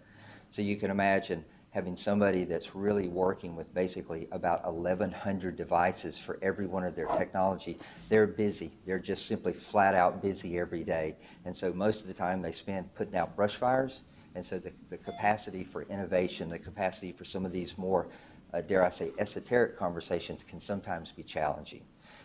Speaker 4: So you can imagine having somebody that's really working with basically about 1,100 devices for every one of their technology. They're busy. They're just simply flat out busy every day. And so most of the time they spend putting out brush fires. And so the capacity for innovation, the capacity for some of these more, dare I say, esoteric conversations can sometimes be challenging.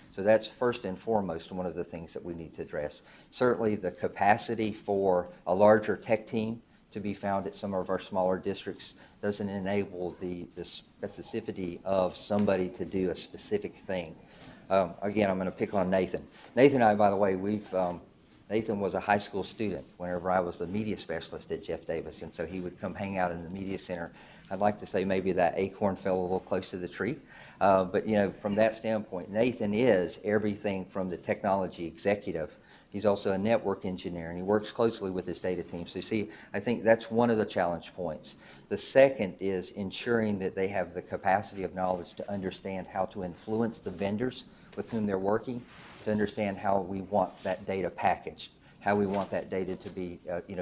Speaker 4: So that's first and foremost one of the things that we need to address. Certainly the capacity for a larger tech team to be found at some of our smaller districts doesn't enable the specificity of somebody to do a specific thing. Again, I'm going to pick on Nathan. Nathan and I, by the way, Nathan was a high school student whenever I was the media specialist at Jeff Davis, and so he would come hang out in the media center. I'd like to say maybe that acorn fell a little close to the tree, but from that standpoint, Nathan is everything from the technology executive. He's also a network engineer, and he works closely with his data team. So you see, I think that's one of the challenge points. The second is ensuring that they have the capacity of knowledge to understand how to influence the vendors with whom they're working, to understand how we want that data packaged, how we want that data to be,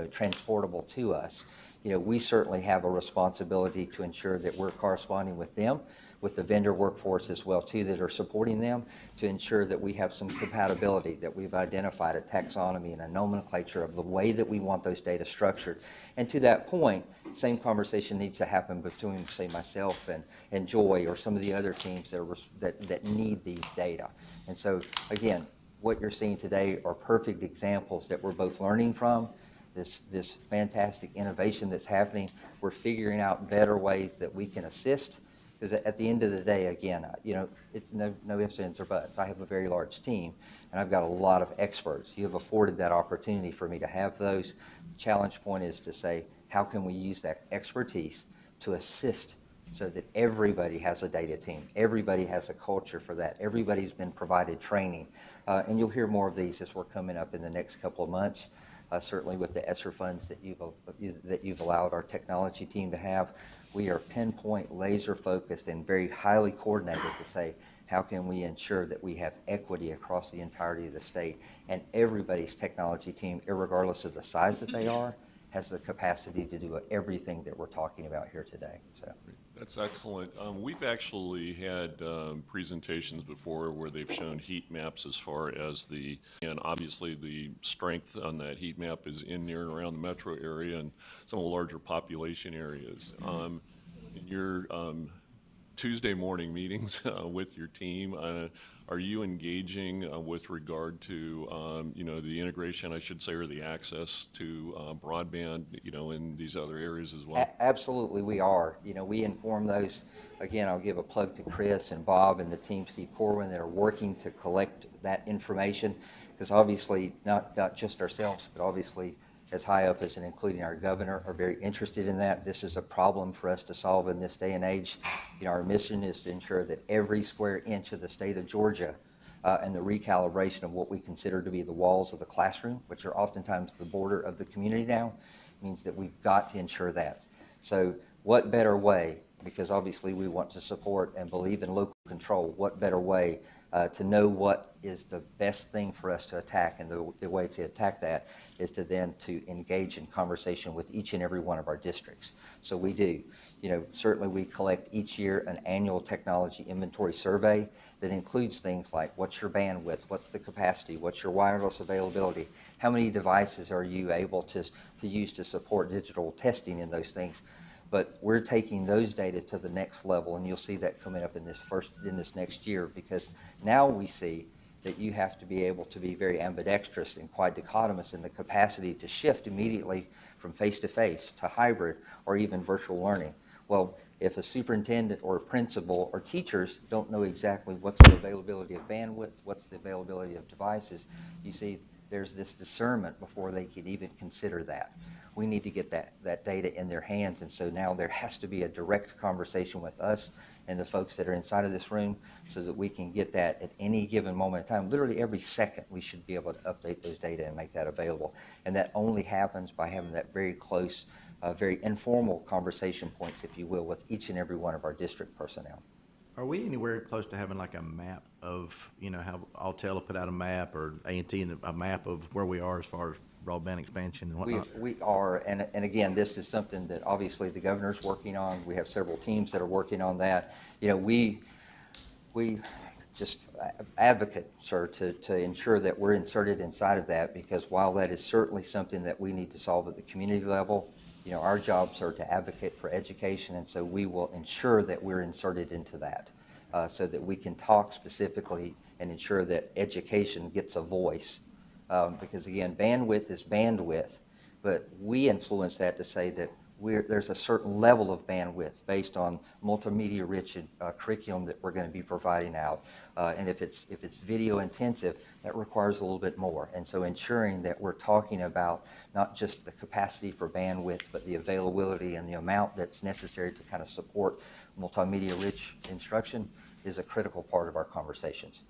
Speaker 4: transportable to us. We certainly have a responsibility to ensure that we're corresponding with them, with the vendor workforce as well too that are supporting them, to ensure that we have some compatibility, that we've identified a taxonomy and a nomenclature of the way that we want those data structured. And to that point, same conversation needs to happen between, say, myself and Joy or some of the other teams that need these data. And so, again, what you're seeing today are perfect examples that we're both learning from, this fantastic innovation that's happening. We're figuring out better ways that we can assist. Because at the end of the day, again, it's no ifs, ands, or buts. I have a very large team, and I've got a lot of experts. You have afforded that opportunity for me to have those. The challenge point is to say, how can we use that expertise to assist so that everybody has a data team, everybody has a culture for that, everybody's been provided training. And you'll hear more of these as we're coming up in the next couple of months. Certainly with the ESSER funds that you've allowed our technology team to have, we are pinpoint, laser focused, and very highly coordinated to say, how can we ensure that we have equity across the entirety of the state, and everybody's technology team, irregardless of the size that they are, has the capacity to do everything that we're talking about here today. So.
Speaker 3: That's excellent. We've actually had presentations before where they've shown heat maps as far as and obviously the strength on that heat map is in near and around the metro area and some of the larger population areas. In your Tuesday morning meetings with your team, are you engaging with regard to the integration, I should say, or the access to broadband, in these other areas as well?
Speaker 4: Absolutely, we are. We inform those. Again, I'll give a plug to Chris and Bob and the team, Steve Corwin, that are working to collect that information, because obviously not just ourselves, but obviously as high up as and including our governor are very interested in that. This is a problem for us to solve in this day and age. Our mission is to ensure that every square inch of the state of Georgia and the recalibration of what we consider to be the walls of the classroom, which are oftentimes the border of the community now, means that we've got to ensure that. So what better way, because obviously we want to support and believe in local control, what better way to know what is the best thing for us to attack, and the way to attack that is to engage in conversation with each and every one of our districts. So we do. Certainly we collect each year an annual technology inventory survey that includes things like what's your bandwidth, what's the capacity, what's your wireless availability, how many devices are you able to use to support digital testing and those things. But we're taking those data to the next level, and you'll see that coming up in this next year, because now we see that you have to be able to be very ambidextrous and quite dichotomous in the capacity to shift immediately from face-to-face to hybrid or even virtual learning. Well, if a superintendent or a principal or teachers don't know exactly what's the availability of bandwidth, what's the availability of devices, you see there's this discernment before they can even consider that. We need to get that data in their hands, and so now there has to be a direct conversation with us and the folks that are inside of this room so that we can get that at any given moment in time. Literally every second we should be able to update those data and make that available, and that only happens by having that very close, very informal conversation points, if you will, with each and every one of our district personnel.
Speaker 8: Are we anywhere close to having like a map of, how Altel will put out a map, or A&T a map of where we are as far as broadband expansion and whatnot?
Speaker 4: We are, and again, this is something that obviously the governor's working on. We have several teams that are working on that. We just advocate, sir, to ensure that we're inserted inside of that, because while that is certainly something that we need to solve at the community level, our jobs are to advocate for education, and so we will ensure that we're inserted into that so that we can talk specifically and ensure that education gets a voice. Because again, bandwidth is bandwidth, but we influence that to say that there's a certain level of bandwidth based on multimedia-rich curriculum that we're going to be providing out. And if it's video intensive, that requires a little bit more. And so ensuring that we're talking about not just the capacity for bandwidth, but the availability and the amount that's necessary to kind of support multimedia-rich instruction is a critical part of our conversations.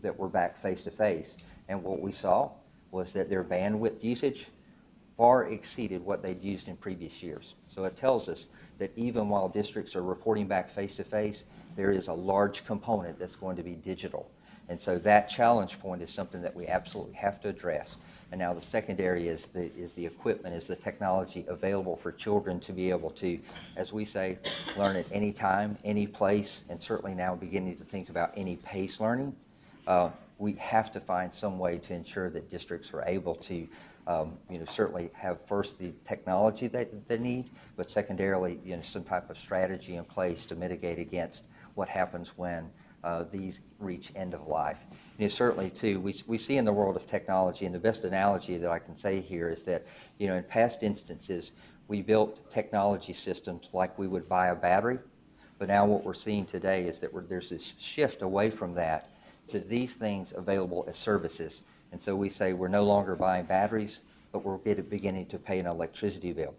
Speaker 4: That we're back face-to-face. And what we saw was that their bandwidth usage far exceeded what they'd used in previous years. So it tells us that even while districts are reporting back face-to-face, there is a large component that's going to be digital. And so that challenge point is something that we absolutely have to address. And now the secondary is the equipment, is the technology available for children to be able to, as we say, learn at any time, any place, and certainly now beginning to think about any pace learning. We have to find some way to ensure that districts are able to certainly have first the technology that they need, but secondarily, some type of strategy in place to mitigate against what happens when these reach end of life. Certainly, too, we see in the world of technology, and the best analogy that I can say here is that, in past instances, we built technology systems like we would buy a battery, but now what we're seeing today is that there's this shift away from that to these things available as services. And so we say we're no longer buying batteries, but we're beginning to pay an electricity bill.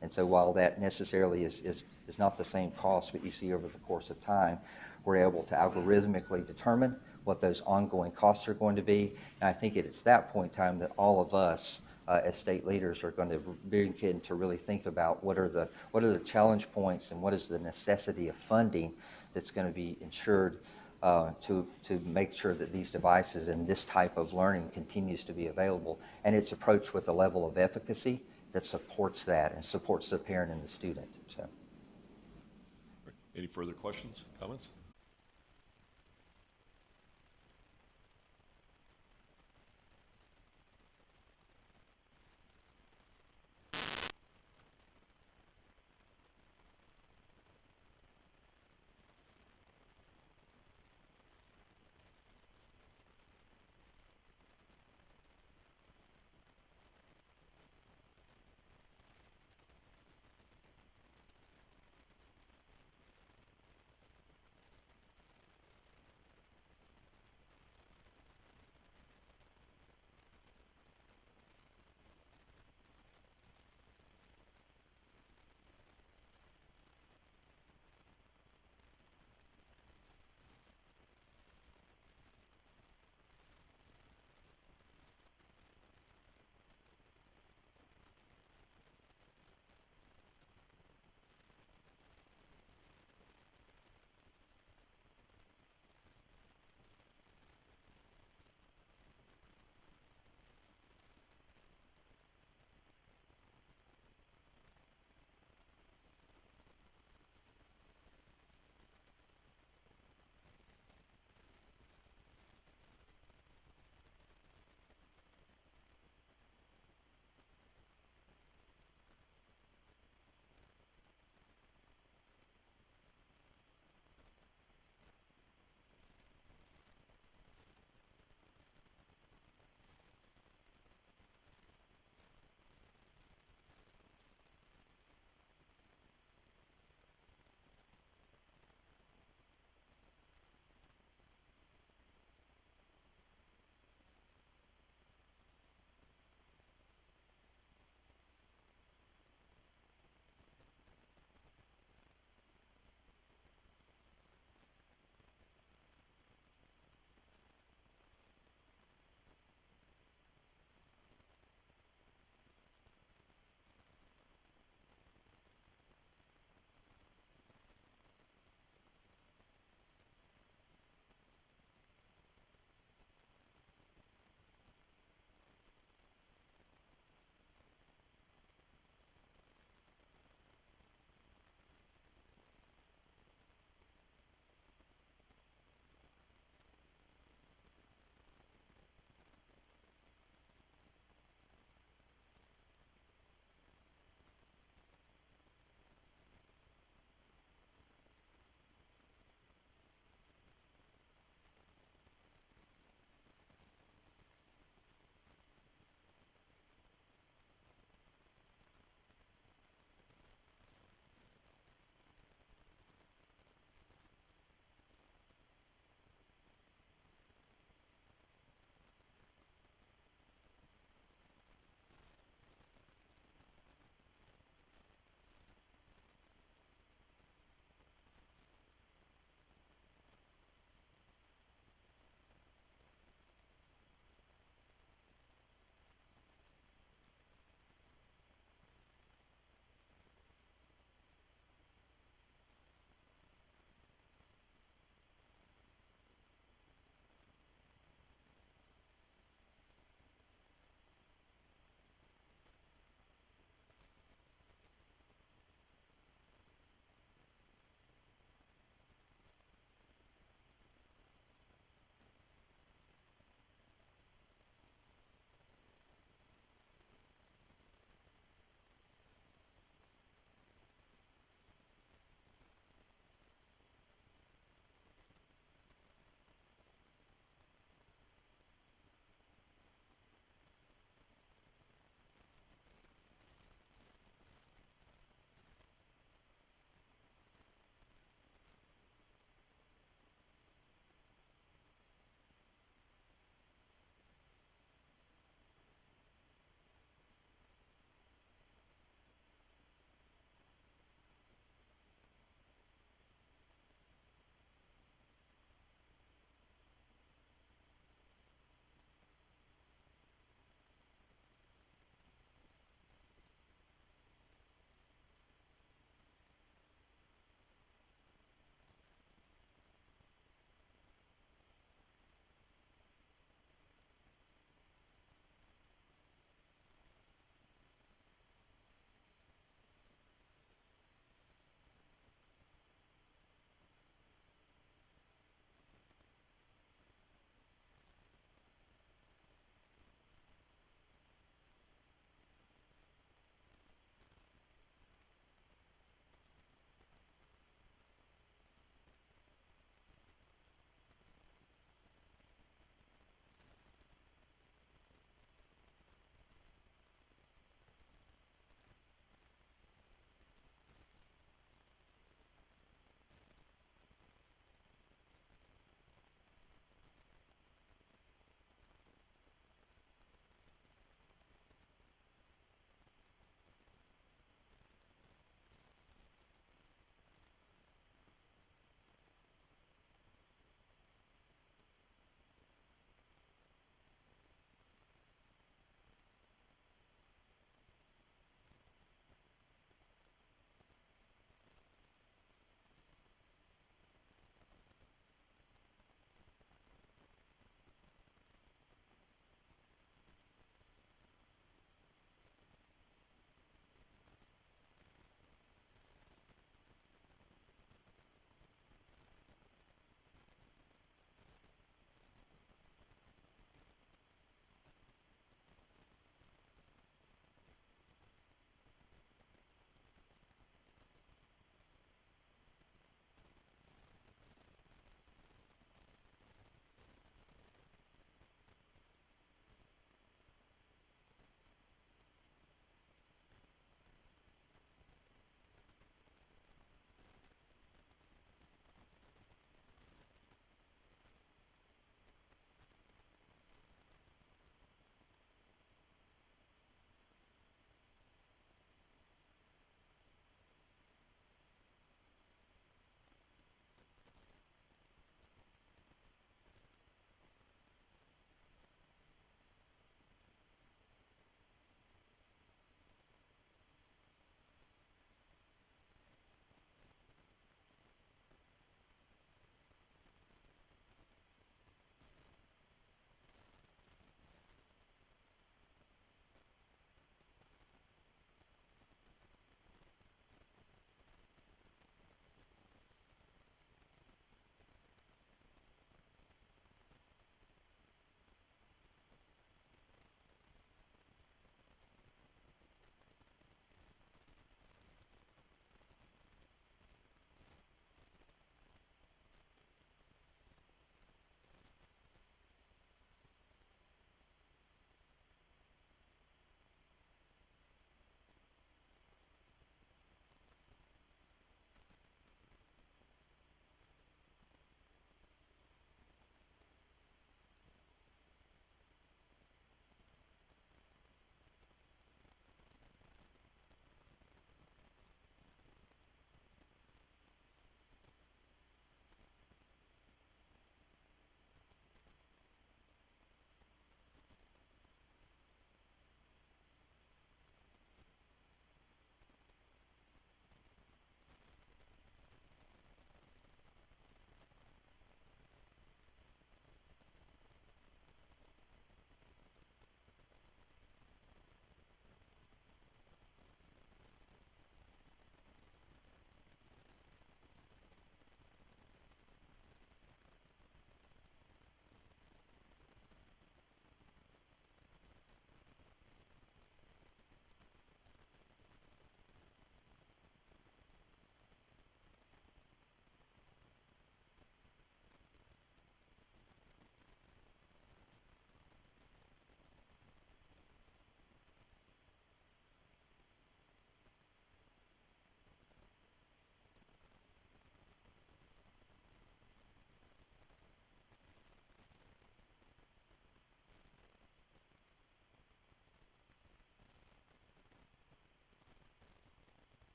Speaker 4: And so while that necessarily is not the same cost that you see over the course of time, we're able to algorithmically determine what those ongoing costs are going to be. And I think it's that point in time that all of us as state leaders are going to begin to really think about what are the challenge points and what is the necessity of funding that's going to be ensured to make sure that these devices and this type of learning continues to be available, and it's approached with a level of efficacy that supports that and supports the parent and the student. So,
Speaker 3: any further questions, comments?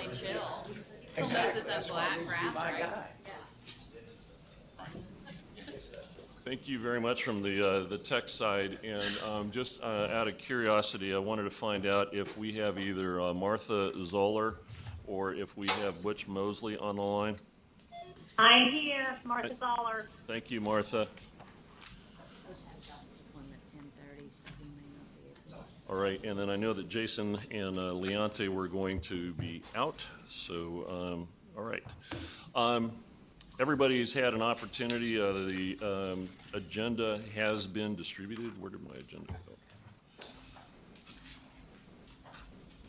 Speaker 12: really chill. He still uses a black grass, right?
Speaker 3: Thank you very much from the tech side. And just out of curiosity, I wanted to find out if we have either Martha Zoller or if we have Butch Mosley on the line.
Speaker 15: I'm here, Martha Zoller.
Speaker 3: Thank you, Martha. All right, and then I know that Jason and Leonte were going to be out, so, all right. Everybody's had an opportunity. The agenda has been distributed. Where did my agenda go?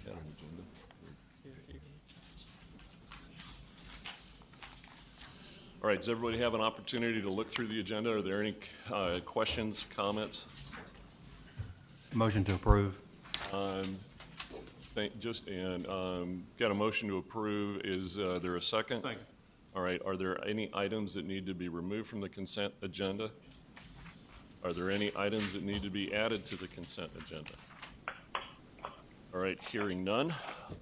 Speaker 3: Got an agenda. All right, does everybody have an opportunity to look through the agenda? Are there any questions, comments?
Speaker 21: Motion to approve.
Speaker 3: Got a motion to approve. Is there a second?
Speaker 14: Second.
Speaker 3: All right, are there any items that need to be removed from the consent agenda? Are there any items that need to be added to the consent agenda? All right, hearing none.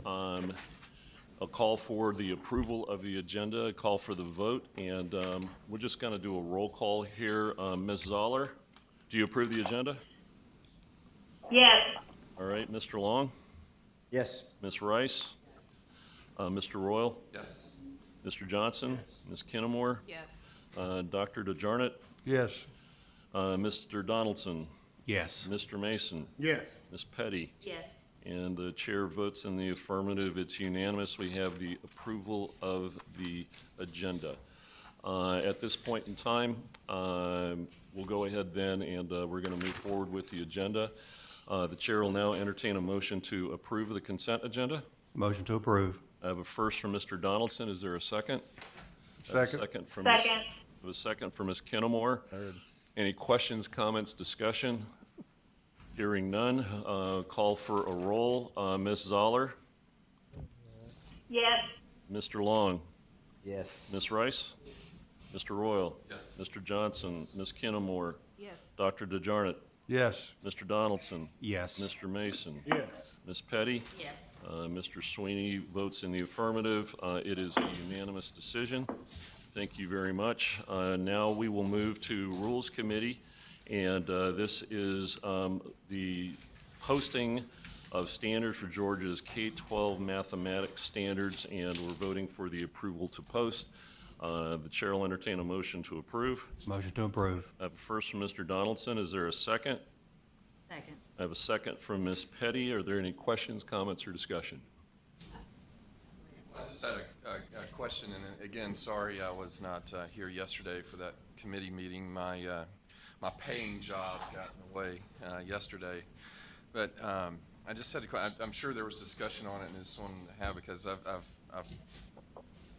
Speaker 3: I'll call for the approval of the agenda, a call for the vote, and we're just going to do a roll call here. Ms. Zoller, do you approve the agenda?
Speaker 15: Yes.
Speaker 3: All right, Mr. Long?
Speaker 8: Yes.
Speaker 3: Ms. Rice? Mr. Royal?
Speaker 7: Yes.
Speaker 3: Mr. Johnson? Ms. Kinnamore?
Speaker 20: Yes.
Speaker 3: Dr. DeJarnett?
Speaker 1: Yes.
Speaker 3: Mr. Donaldson?
Speaker 21: Yes.
Speaker 3: Mr. Mason?
Speaker 14: Yes.
Speaker 3: Ms. Petty?
Speaker 22: Yes.
Speaker 3: And the chair votes in the affirmative. It's unanimous. We have the approval of the agenda. At this point in time, we'll go ahead then and we're going to move forward with the agenda. The chair will now entertain a motion to approve the consent agenda.
Speaker 21: Motion to approve.
Speaker 3: I have a first from Mr. Donaldson. Is there a second?
Speaker 1: Second.
Speaker 3: Second from
Speaker 15: Second.
Speaker 3: I have a second from Ms. Kinnamore. Any questions, comments, discussion? Hearing none, call for a roll. Ms. Zoller?
Speaker 15: Yes.
Speaker 3: Mr. Long?
Speaker 8: Yes.
Speaker 3: Ms. Rice? Mr. Royal?
Speaker 7: Yes.
Speaker 3: Mr. Johnson? Ms. Kinnamore?
Speaker 20: Yes.
Speaker 3: Dr. DeJarnett?
Speaker 1: Yes.
Speaker 3: Mr. Donaldson?
Speaker 21: Yes.
Speaker 3: Mr. Mason?
Speaker 14: Yes.
Speaker 3: Ms. Petty?
Speaker 22: Yes.
Speaker 3: Mr. Sweeney votes in the affirmative. It is a unanimous decision. Thank you very much. Now we will move to Rules Committee, and this is the posting of standards for Georgia's K-12 mathematics standards, and we're voting for the approval to post. The chair will entertain a motion to approve.
Speaker 21: Motion to approve.
Speaker 3: I have a first from Mr. Donaldson. Is there a second?
Speaker 22: Second.
Speaker 3: I have a second from Ms. Petty. Are there any questions, comments, or discussion?
Speaker 7: I just had a question, and again, sorry I was not here yesterday for that committee meeting. My paying job got in the way yesterday. But I just had I'm sure there was discussion on it, and I just wanted to have, because I've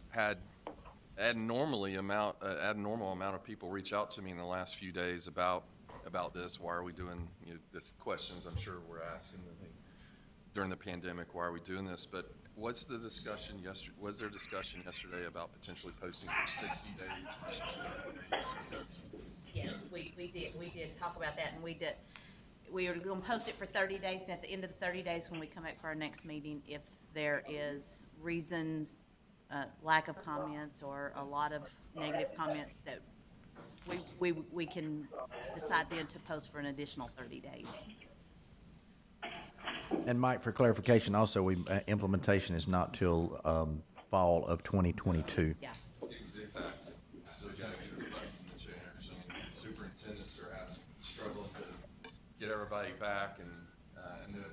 Speaker 7: had abnormal amount of people reach out to me in the last few days about this. Why are we doing, this questions I'm sure we're asking during the pandemic, why are we doing this? But was there discussion yesterday about potentially posting for 60 days versus 30 days? Because,
Speaker 22: Yes, we did talk about that, and we were going to post it for 30 days, and at the end of the 30 days, when we come back for our next meeting, if there is reasons, lack of comments or a lot of negative comments, that we can decide then to post for an additional 30 days.
Speaker 8: And Mike, for clarification, also, implementation is not till fall of 2022.
Speaker 22: Yeah.
Speaker 7: exactly. Still got to get the butts in the chairs. I mean, superintendents are struggling to get everybody back, and I know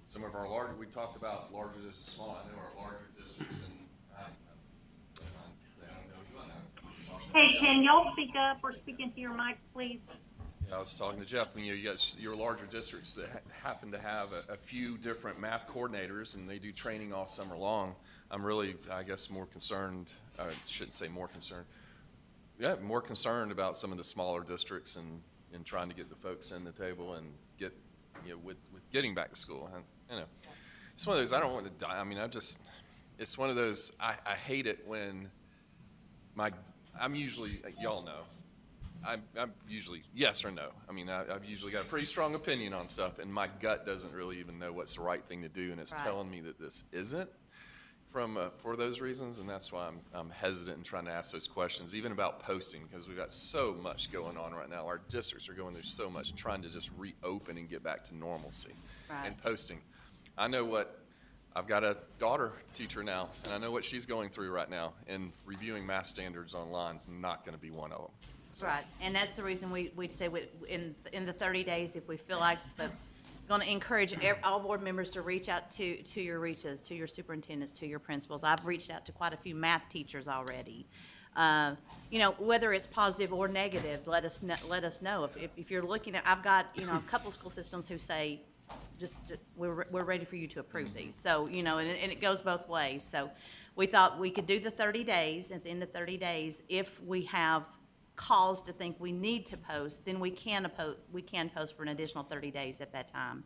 Speaker 7: some of our larger, we talked about larger versus small. I know our larger districts, and
Speaker 15: Hey, can y'all speak up or speak into your mic, please?
Speaker 7: I was talking to Jeff. You got your larger districts that happen to have a few different math coordinators, and they do training all summer long. I'm really, I guess, more concerned. I shouldn't say more concerned. Yeah, more concerned about some of the smaller districts and trying to get the folks in the table and get, with getting back to school. And, it's one of those. I don't want to die. I mean, it's one of those. I hate it when I'm usually, y'all know. I'm usually yes or no. I mean, I've usually got a pretty strong opinion on stuff, and my gut doesn't really even know what's the right thing to do, and it's
Speaker 22: Right.
Speaker 7: telling me that this isn't. for those reasons, and that's why I'm hesitant in trying to ask those questions, even about posting, because we've got so much going on right now. Our districts are going through so much, trying to just reopen and get back to normalcy.
Speaker 22: Right.
Speaker 7: And posting. I know what, I've got a daughter teacher now, and I know what she's going through right now, and reviewing math standards online is not going to be one of them.
Speaker 22: Right, and that's the reason we say in the 30 days, if we feel like, but going to encourage all board members to reach out to your reaches, to your superintendents, to your principals. I've reached out to quite a few math teachers already. You know, whether it's positive or negative, let us know. If you're looking at, I've got, you know, a couple of school systems who say, we're ready for you to approve these. So, you know, and it goes both ways. So we thought we could do the 30 days. At the end of 30 days, if we have cause to think we need to post, then we can post for an additional 30 days at that time.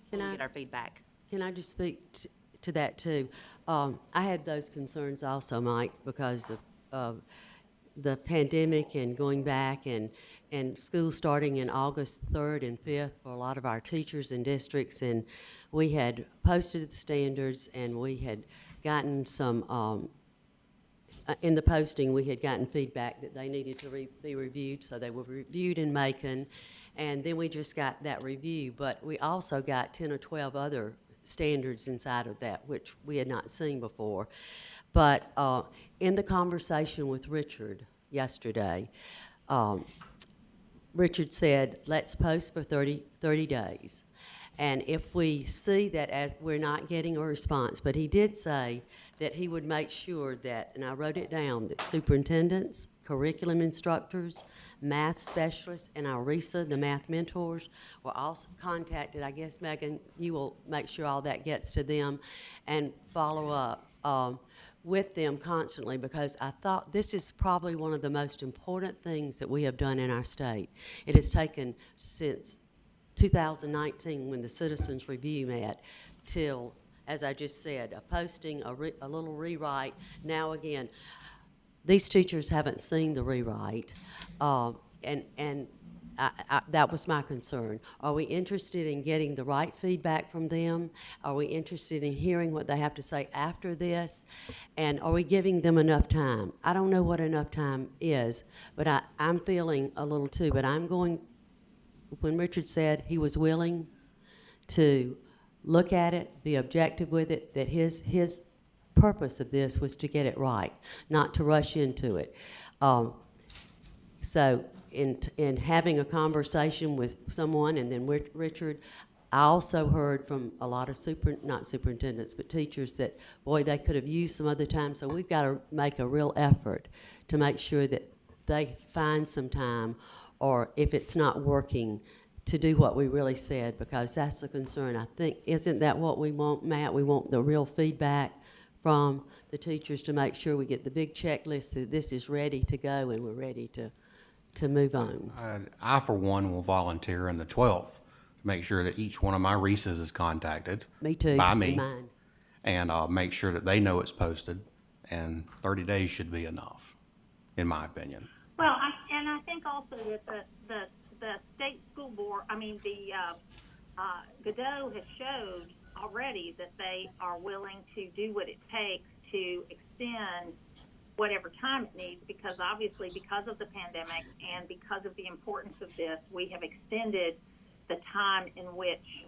Speaker 5: Can I
Speaker 22: get our feedback.
Speaker 5: Can I just speak to that too? I had those concerns also, Mike, because of the pandemic and going back and school starting in August 3rd and 5th for a lot of our teachers and districts, and we had posted the standards and we had gotten some in the posting, we had gotten feedback that they needed to be reviewed, so they were reviewed in Macon, and then we just got that review. But we also got 10 or 12 other standards inside of that, which we had not seen before. But in the conversation with Richard yesterday, Richard said, let's post for 30 days. And if we see that as we're not getting a response, but he did say that he would make sure that, and I wrote it down, that superintendents, curriculum instructors, math specialists, and our RESA, the math mentors, were also contacted. I guess, Megan, you will make sure all that gets to them and follow up with them constantly, because I thought this is probably one of the most important things that we have done in our state. It has taken since 2019, when the Citizens Review met, till, as I just said, a posting, a little rewrite. Now again, these teachers haven't seen the rewrite, and that was my concern. Are we interested in getting the right feedback from them? Are we interested in hearing what they have to say after this? And are we giving them enough time? I don't know what enough time is, but I'm feeling a little too, but I'm going, when Richard said he was willing to look at it, be objective with it, that his purpose of this was to get it right, not to rush into it. So in having a conversation with someone, and then with Richard, I also heard from a lot of not superintendents, but teachers that, boy, they could have used some other time. So we've got to make a real effort to make sure that they find some time, or if it's not working, to do what we really said, because that's a concern. I think, isn't that what we want, Matt? We want the real feedback from the teachers to make sure we get the big checklist that this is ready to go and we're ready to move on.
Speaker 21: I, for one, will volunteer on the 12th to make sure that each one of my RESAs is contacted.
Speaker 5: Me too.
Speaker 21: By me.
Speaker 5: Mine.
Speaker 21: And I'll make sure that they know it's posted, and 30 days should be enough, in my opinion.
Speaker 15: Well, I think also that the state school board, Godot has showed already that they are willing to do what it takes to extend whatever time it needs, because obviously because of the pandemic and because of the importance of this, we have extended the time in which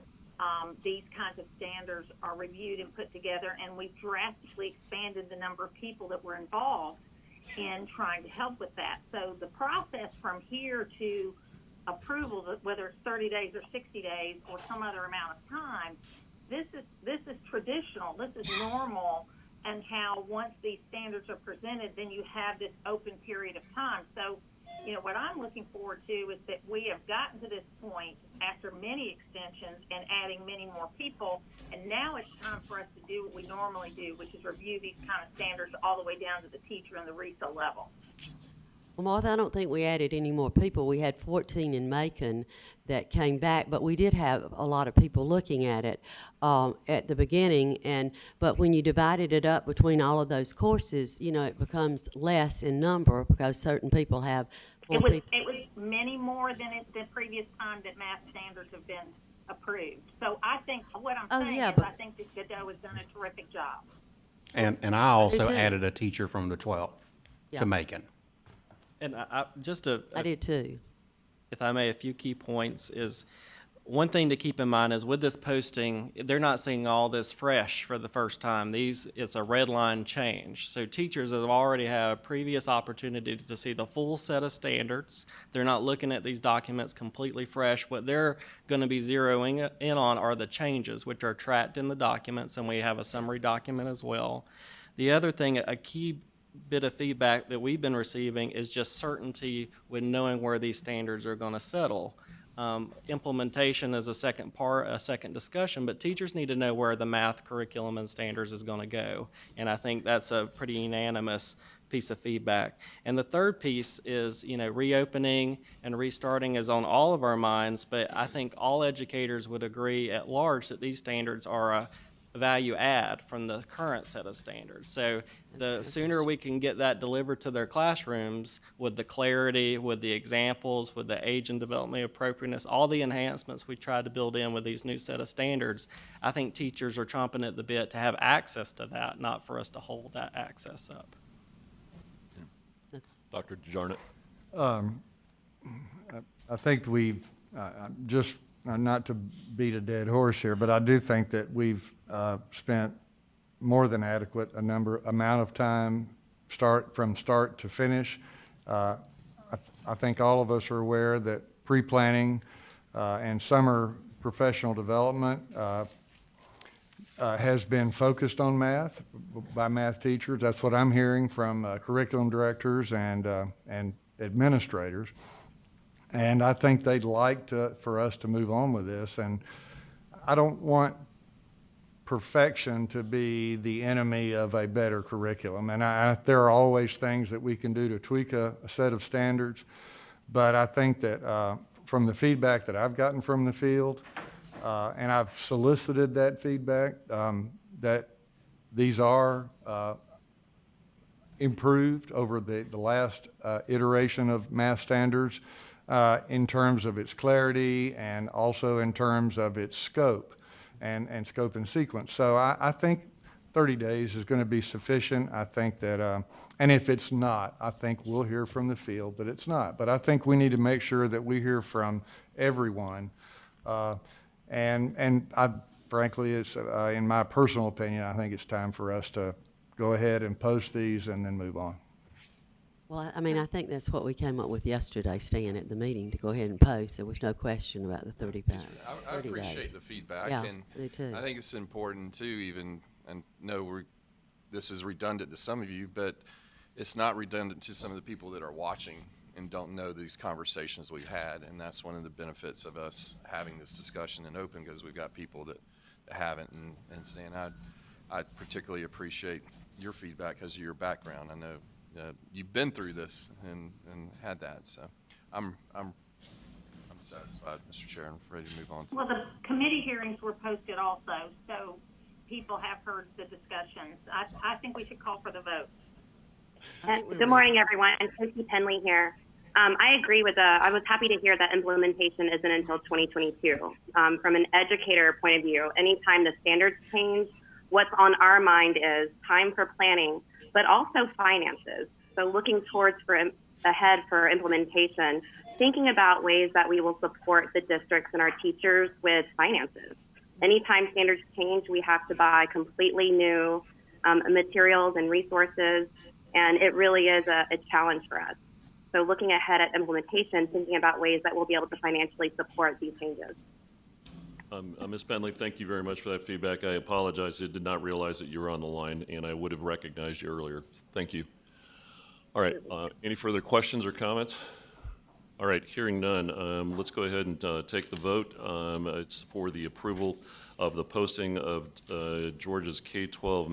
Speaker 15: these kinds of standards are reviewed and put together, and we've drastically expanded the number of people that were involved in trying to help with that. So the process from here to approval, whether it's 30 days or 60 days or some other amount of time, this is traditional, this is normal, and how once these standards are presented, then you have this open period of time. So, you know, what I'm looking forward to is that we have gotten to this point after many extensions and adding many more people, and now it's time for us to do what we normally do, which is review these kind of standards all the way down to the teacher and the RESA level.
Speaker 5: Well, Martha, I don't think we added any more people. We had 14 in Macon that came back, but we did have a lot of people looking at it at the beginning. But when you divided it up between all of those courses, you know, it becomes less in number because certain people have
Speaker 15: It was many more than the previous time that math standards have been approved. So I think what I'm saying is I think that Godot has done a terrific job.
Speaker 21: And I also
Speaker 5: too.
Speaker 21: added a teacher from the 12th
Speaker 5: Yeah.
Speaker 21: to Macon.
Speaker 23: And
Speaker 5: I did too.
Speaker 23: if I may, a few key points is, one thing to keep in mind is with this posting, they're not seeing all this fresh for the first time. It's a red line change. So teachers have already had a previous opportunity to see the full set of standards. They're not looking at these documents completely fresh. What they're going to be zeroing in on are the changes, which are tracked in the documents, and we have a summary document as well. The other thing, a key bit of feedback that we've been receiving is just certainty with knowing where these standards are going to settle. Implementation is a second discussion, but teachers need to know where the math curriculum and standards is going to go. And I think that's a pretty unanimous piece of feedback. And the third piece is, reopening and restarting is on all of our minds, but I think all educators would agree at large that these standards are a value add from the current set of standards. So the sooner we can get that delivered to their classrooms with the clarity, with the examples, with the age and development appropriateness, all the enhancements we tried to build in with these new set of standards, I think teachers are chomping at the bit to have access to that, not for us to hold that access up.
Speaker 3: Dr. DeJarnett.
Speaker 1: I think we've, not to beat a dead horse here, but I do think that we've spent more than adequate amount of time from start to finish. I think all of us are aware that pre-planning and summer professional development has been focused on math by math teachers. That's what I'm hearing from curriculum directors and administrators. And I think they'd like for us to move on with this. And I don't want perfection to be the enemy of a better curriculum. And there are always things that we can do to tweak a set of standards. But I think that from the feedback that I've gotten from the field, and I've solicited that feedback, that these are improved over the last iteration of math standards in terms of its clarity and also in terms of its scope and scope and sequence. So I think 30 days is going to be sufficient. I think that, and if it's not, I think we'll hear from the field that it's not. But I think we need to make sure that we hear from everyone. And I, frankly, it's, in my personal opinion, I think it's time for us to go ahead and post these and then move on.
Speaker 5: Well, I mean, I think that's what we came up with yesterday, staying at the meeting, to go ahead and post. There was no question about the 30 days.
Speaker 7: I appreciate the feedback,
Speaker 5: Yeah,
Speaker 7: and
Speaker 5: me too.
Speaker 7: I think it's important too, even, and no, this is redundant to some of you, but it's not redundant to some of the people that are watching and don't know these conversations we've had, and that's one of the benefits of us having this discussion and open, because we've got people that haven't, and Stan, I particularly appreciate your feedback because of your background. I know you've been through this and had that, so I'm satisfied, Mr. Chair, and ready to move on.
Speaker 15: Well, the committee hearings were posted also, so people have heard the discussions. I think we should call for the vote.
Speaker 2: Good morning, everyone. Tracy Penley here. I agree with I was happy to hear that implementation isn't until 2022. From an educator point of view, anytime the standards change, what's on our mind is time for planning, but also finances. So looking towards ahead for implementation, thinking about ways that we will support the districts and our teachers with finances. Anytime standards change, we have to buy completely new materials and resources, and it really is a challenge for us. So looking ahead at implementation, thinking about ways that we'll be able to financially support these changes.
Speaker 3: Ms. Penley, thank you very much for that feedback. I apologize. I did not realize that you were on the line, and I would have recognized you earlier. Thank you. All right. Any further questions or comments? All right. Hearing none, let's go ahead and take the vote. It's for the approval of the posting of Georgia's K-12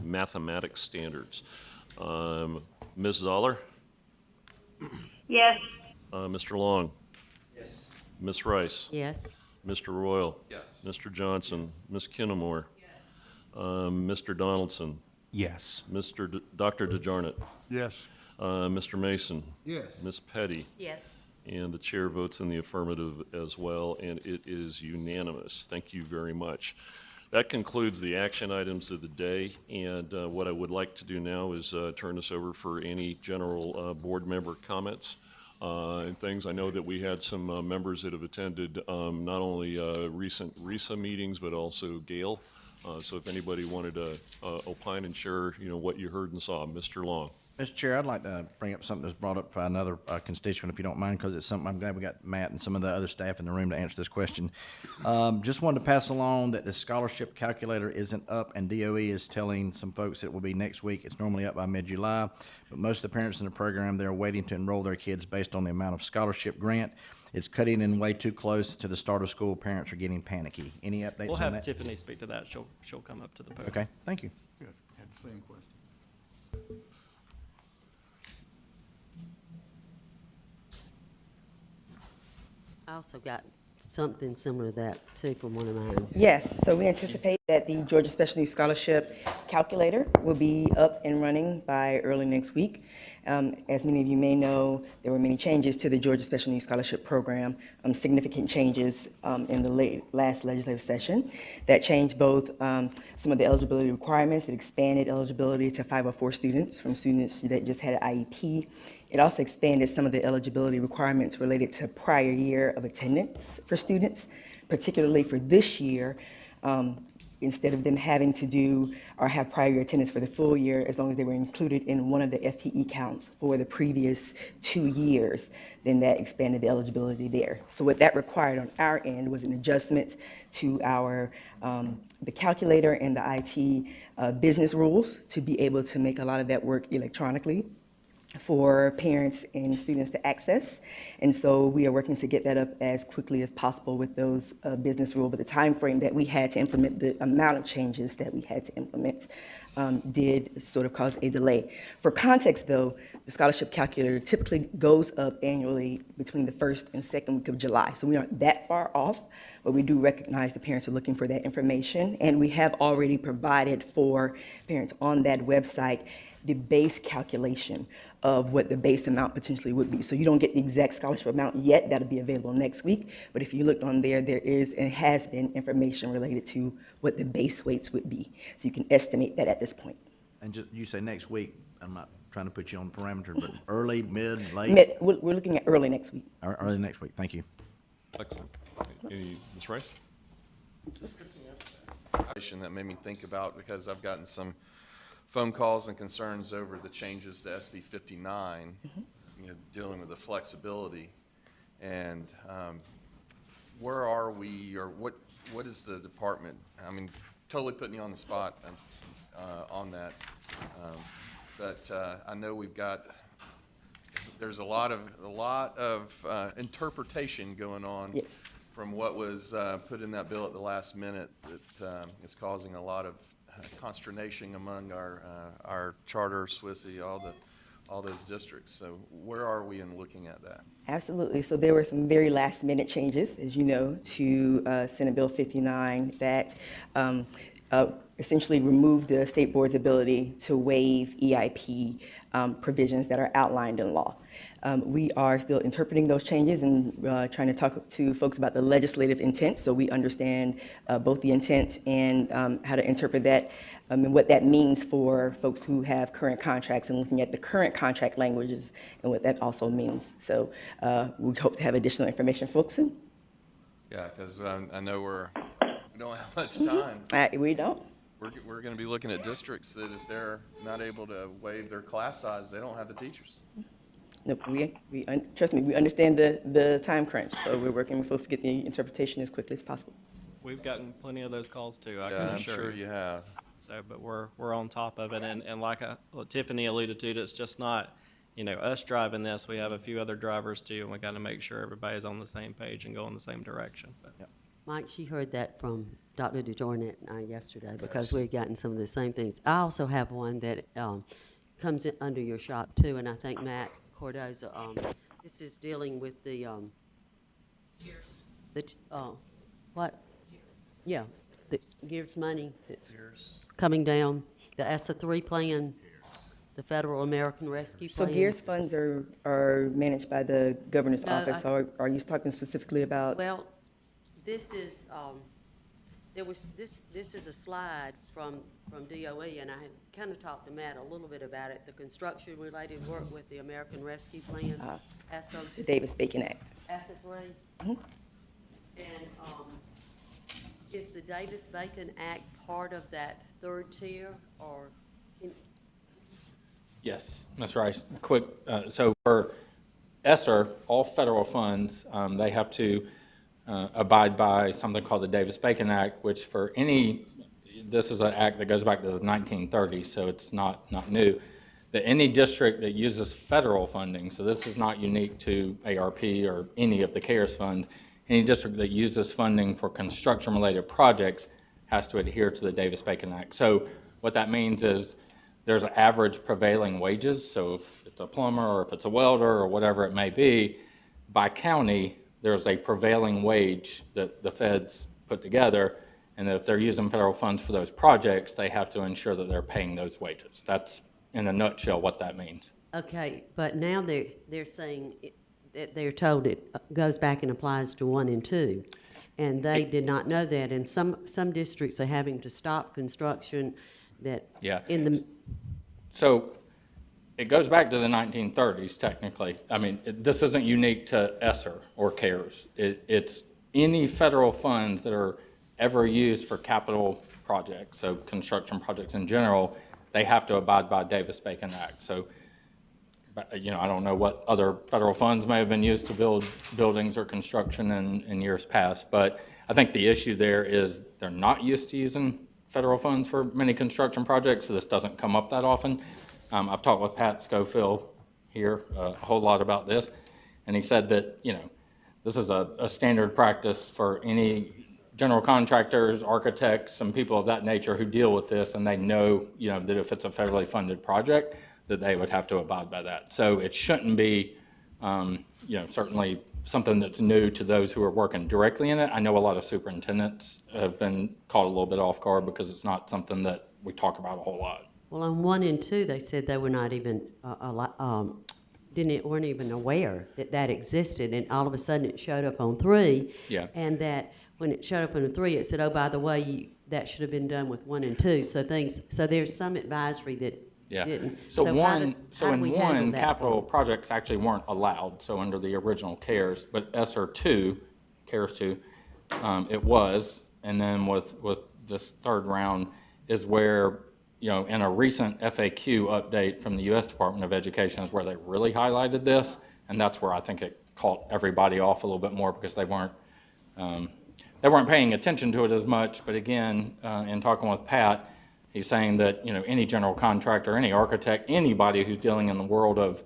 Speaker 3: mathematics standards. Ms. Zoller?
Speaker 2: Yes.
Speaker 3: Mr. Long?
Speaker 7: Yes.
Speaker 3: Ms. Rice?
Speaker 5: Yes.
Speaker 3: Mr. Royal?
Speaker 7: Yes.
Speaker 3: Mr. Johnson? Ms. Kinnamore? Mr. Donaldson?
Speaker 21: Yes.
Speaker 3: Dr. DeJarnett?
Speaker 1: Yes.
Speaker 3: Mr. Mason?
Speaker 21: Yes.
Speaker 3: Ms. Petty?
Speaker 22: Yes.
Speaker 3: And the chair votes in the affirmative as well, and it is unanimous. Thank you very much. That concludes the action items of the day, and what I would like to do now is turn this over for any general board member comments and things. I know that we had some members that have attended not only recent RISA meetings, but also Gale. So if anybody wanted to opine and share, what you heard and saw, Mr. Long.
Speaker 8: Mr. Chair, I'd like to bring up something that's brought up by another constituent, if you don't mind, because it's something I'm glad we got Matt and some of the other staff in the room to answer this question. Just wanted to pass along that the scholarship calculator isn't up, and DOE is telling some folks it will be next week. It's normally up by mid-July, but most of the parents in the program, they're waiting to enroll their kids based on the amount of scholarship grant. It's cutting in way too close to the start of school. Parents are getting panicky. Any updates on that?
Speaker 23: We'll have Tiffany speak to that. She'll come up to the podium.
Speaker 8: Okay, thank you.
Speaker 1: Good, had the same question.
Speaker 5: I also got something similar to that too from one of mine.
Speaker 16: Yes, so we anticipate that the Georgia Special Needs Scholarship calculator will be up and running by early next week. As many of you may know, there were many changes to the Georgia Special Needs Scholarship Program, significant changes in the last legislative session that changed both some of the eligibility requirements. It expanded eligibility to 504 students from students that just had an IEP. It also expanded some of the eligibility requirements related to prior year of attendance for students, particularly for this year. Instead of them having to do or have prior year attendance for the full year, as long as they were included in one of the FTE counts for the previous 2 years, then that expanded the eligibility there. So what that required on our end was an adjustment to our the calculator and the IT business rules to be able to make a lot of that work electronically for parents and students to access. And so we are working to get that up as quickly as possible with those business rules. But the time frame that we had to implement, the amount of changes that we had to implement did sort of cause a delay. For context though, the scholarship calculator typically goes up annually between the 1st and 2nd week of July. So we aren't that far off, but we do recognize the parents are looking for that information. And we have already provided for parents on that website the base calculation of what the base amount potentially would be. So you don't get the exact scholarship amount yet. That'll be available next week. But if you looked on there, there is and has been information related to what the base weights would be. So you can estimate that at this point.
Speaker 8: And just, you say next week, I'm not trying to put you on parameter, but early, mid, late?
Speaker 16: We're looking at early next week.
Speaker 8: Early next week, thank you.
Speaker 3: Excellent. Any, Ms. Rice?
Speaker 7: That made me think about, because I've gotten some phone calls and concerns over the changes to SB 59, dealing with the flexibility. And where are we, or what is the department? I mean, totally putting you on the spot on that. But I know there's a lot of interpretation going on.
Speaker 16: Yes.
Speaker 7: From what was put in that bill at the last minute that is causing a lot of consternation among our charter, SWISI, all those districts. So where are we in looking at that?
Speaker 16: Absolutely. So there were some very last minute changes, as you know, to Senate Bill 59 that essentially removed the state board's ability to waive EIP provisions that are outlined in law. We are still interpreting those changes and trying to talk to folks about the legislative intent, so we understand both the intent and how to interpret that and what that means for folks who have current contracts, and looking at the current contract languages and what that also means. So we hope to have additional information for folks soon.
Speaker 7: Yeah, because I know we don't have much time.
Speaker 16: We don't.
Speaker 7: We're going to be looking at districts that if they're not able to waive their class size, they don't have the teachers.
Speaker 16: No, trust me, we understand the time crunch, so we're working with folks to get the interpretation as quickly as possible.
Speaker 23: We've gotten plenty of those calls too, I
Speaker 7: Yeah,
Speaker 23: can
Speaker 7: I'm
Speaker 23: assure
Speaker 7: sure
Speaker 23: you.
Speaker 7: you have.
Speaker 23: So, but we're on top of it, and like Tiffany alluded to, it's just not, us driving this. We have a few other drivers too, and we got to make sure everybody's on the same page and go in the same direction. But.
Speaker 8: Yep.
Speaker 5: Mike, she heard that from Dr. DeJournette and I yesterday, because we've gotten some of the same things. I also have one that comes in under your shop too, and I think Matt Cordoza, this is dealing with the what? Yeah, the GEARS money coming down, the ESSA 3 plan, the Federal American Rescue
Speaker 16: So
Speaker 5: Plan.
Speaker 16: GEARS funds are managed by the governor's office. So are you talking specifically about?
Speaker 5: Well, this is this is a slide from DOE, and I had kind of talked to Matt a little bit about it, the construction-related work with the American Rescue Plan, ASSA.
Speaker 16: The Davis-Bacon Act.
Speaker 5: ASSA 3.
Speaker 16: Mhm.
Speaker 5: And is the Davis-Bacon Act part of that third tier, or?
Speaker 9: Yes, Ms. Rice. Quick, so for ESSER, all federal funds, they have to abide by something called the Davis-Bacon Act, which for any, this is an act that goes back to the 1930s, so it's not new, that any district that uses federal funding, so this is not unique to ARP or any of the CARES funds, any district that uses funding for construction-related projects has to adhere to the Davis-Bacon Act. So what that means is there's an average prevailing wages, so if it's a plumber or if it's a welder or whatever it may be, by county, there's a prevailing wage that the feds put together, and if they're using federal funds for those projects, they have to ensure that they're paying those wages. That's, in a nutshell, what that means.
Speaker 5: Okay, but now they're saying that they're told it goes back and applies to 1 and 2, and they did not know that, and some districts are having to stop construction that in the.
Speaker 9: So it goes back to the 1930s, technically. I mean, this isn't unique to ESSER or CARES. It's any federal funds that are ever used for capital projects, so construction projects in general, they have to abide by Davis-Bacon Act. So, you know, I don't know what other federal funds may have been used to build buildings or construction in years past, but I think the issue there is they're not used to using federal funds for many construction projects, so this doesn't come up that often. I've talked with Pat Schofield here a whole lot about this, and he said that, you know, this is a standard practice for any general contractors, architects, and people of that nature who deal with this, and they know, you know, that if it's a federally funded project, that they would have to abide by that. So it shouldn't be, you know, certainly something that's new to those who are working directly in it. I know a lot of superintendents have been caught a little bit off guard because it's not something that we talk about a whole lot.
Speaker 5: Well, on 1 and 2, they said they were not even, weren't even aware that that existed, and all of a sudden it showed up on 3.
Speaker 9: Yeah.
Speaker 5: And that when it showed up on 3, it said, oh, by the way, that should have been done with 1 and 2. So there's some advisory that didn't.
Speaker 9: So
Speaker 5: in
Speaker 9: one, capital projects actually weren't allowed, so under the original CARES, but ESSER 2, CARES 2, it was, and then with this third round is where, you know, in a recent FAQ update from the U.S. Department of Education is where they really highlighted this, and that's where I think it caught everybody off a little bit more because they weren't paying attention to it as much. But again, in talking with Pat, he's saying that, you know, any general contractor, any architect, anybody who's dealing in the world of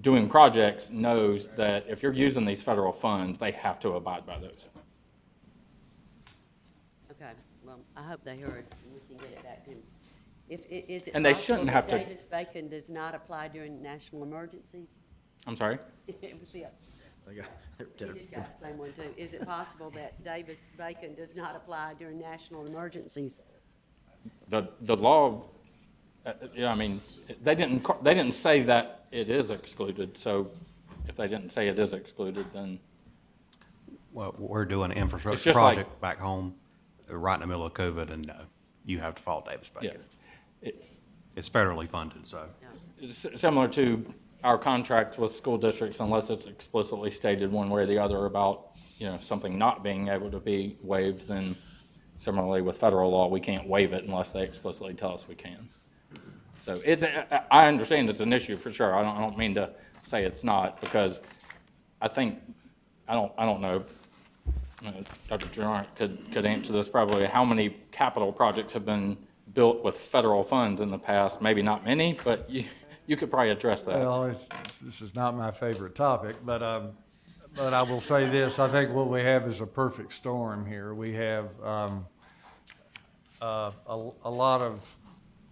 Speaker 9: doing projects knows that if you're using these federal funds, they have to abide by those.
Speaker 5: Okay, well, I hope they heard, and we can get it back in. Is it
Speaker 9: And they
Speaker 5: possible
Speaker 9: shouldn't
Speaker 5: that
Speaker 9: have to-
Speaker 5: Davis-Bacon does not apply during national emergencies?
Speaker 9: I'm sorry?
Speaker 5: It was it. You just got the same one too. Is it possible that Davis-Bacon does not apply during national emergencies?
Speaker 9: The law, yeah, I mean, they didn't say that it is excluded, so if they didn't say it is excluded, then.
Speaker 21: Well, we're doing an
Speaker 9: It's
Speaker 21: infrastructure
Speaker 9: just like-
Speaker 21: project back home, right in the middle of COVID, and no, you have to follow Davis-Bacon. It's federally funded, so.
Speaker 9: It's similar to our contracts with school districts, unless it's explicitly stated one way or the other about, you know, something not being able to be waived, then similarly with federal law, we can't waive it unless they explicitly tell us we can. So I understand it's an issue for sure. I don't mean to say it's not, because I think, I don't know, Dr. Gerard could answer this probably, how many capital projects have been built with federal funds in the past? Maybe not many, but you could probably address that.
Speaker 1: Well, this is not my favorite topic, but I will say this. I think what we have is a perfect storm here. We have a lot of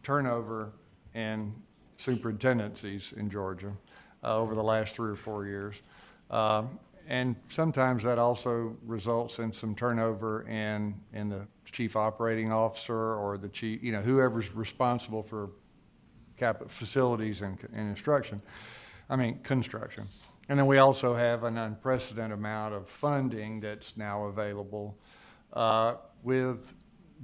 Speaker 1: turnover in superintendencies in Georgia over the last 3 or 4 years. And sometimes that also results in some turnover in the chief operating officer or the chief, you know, whoever's responsible for facilities and construction. And then we also have an unprecedented amount of funding that's now available with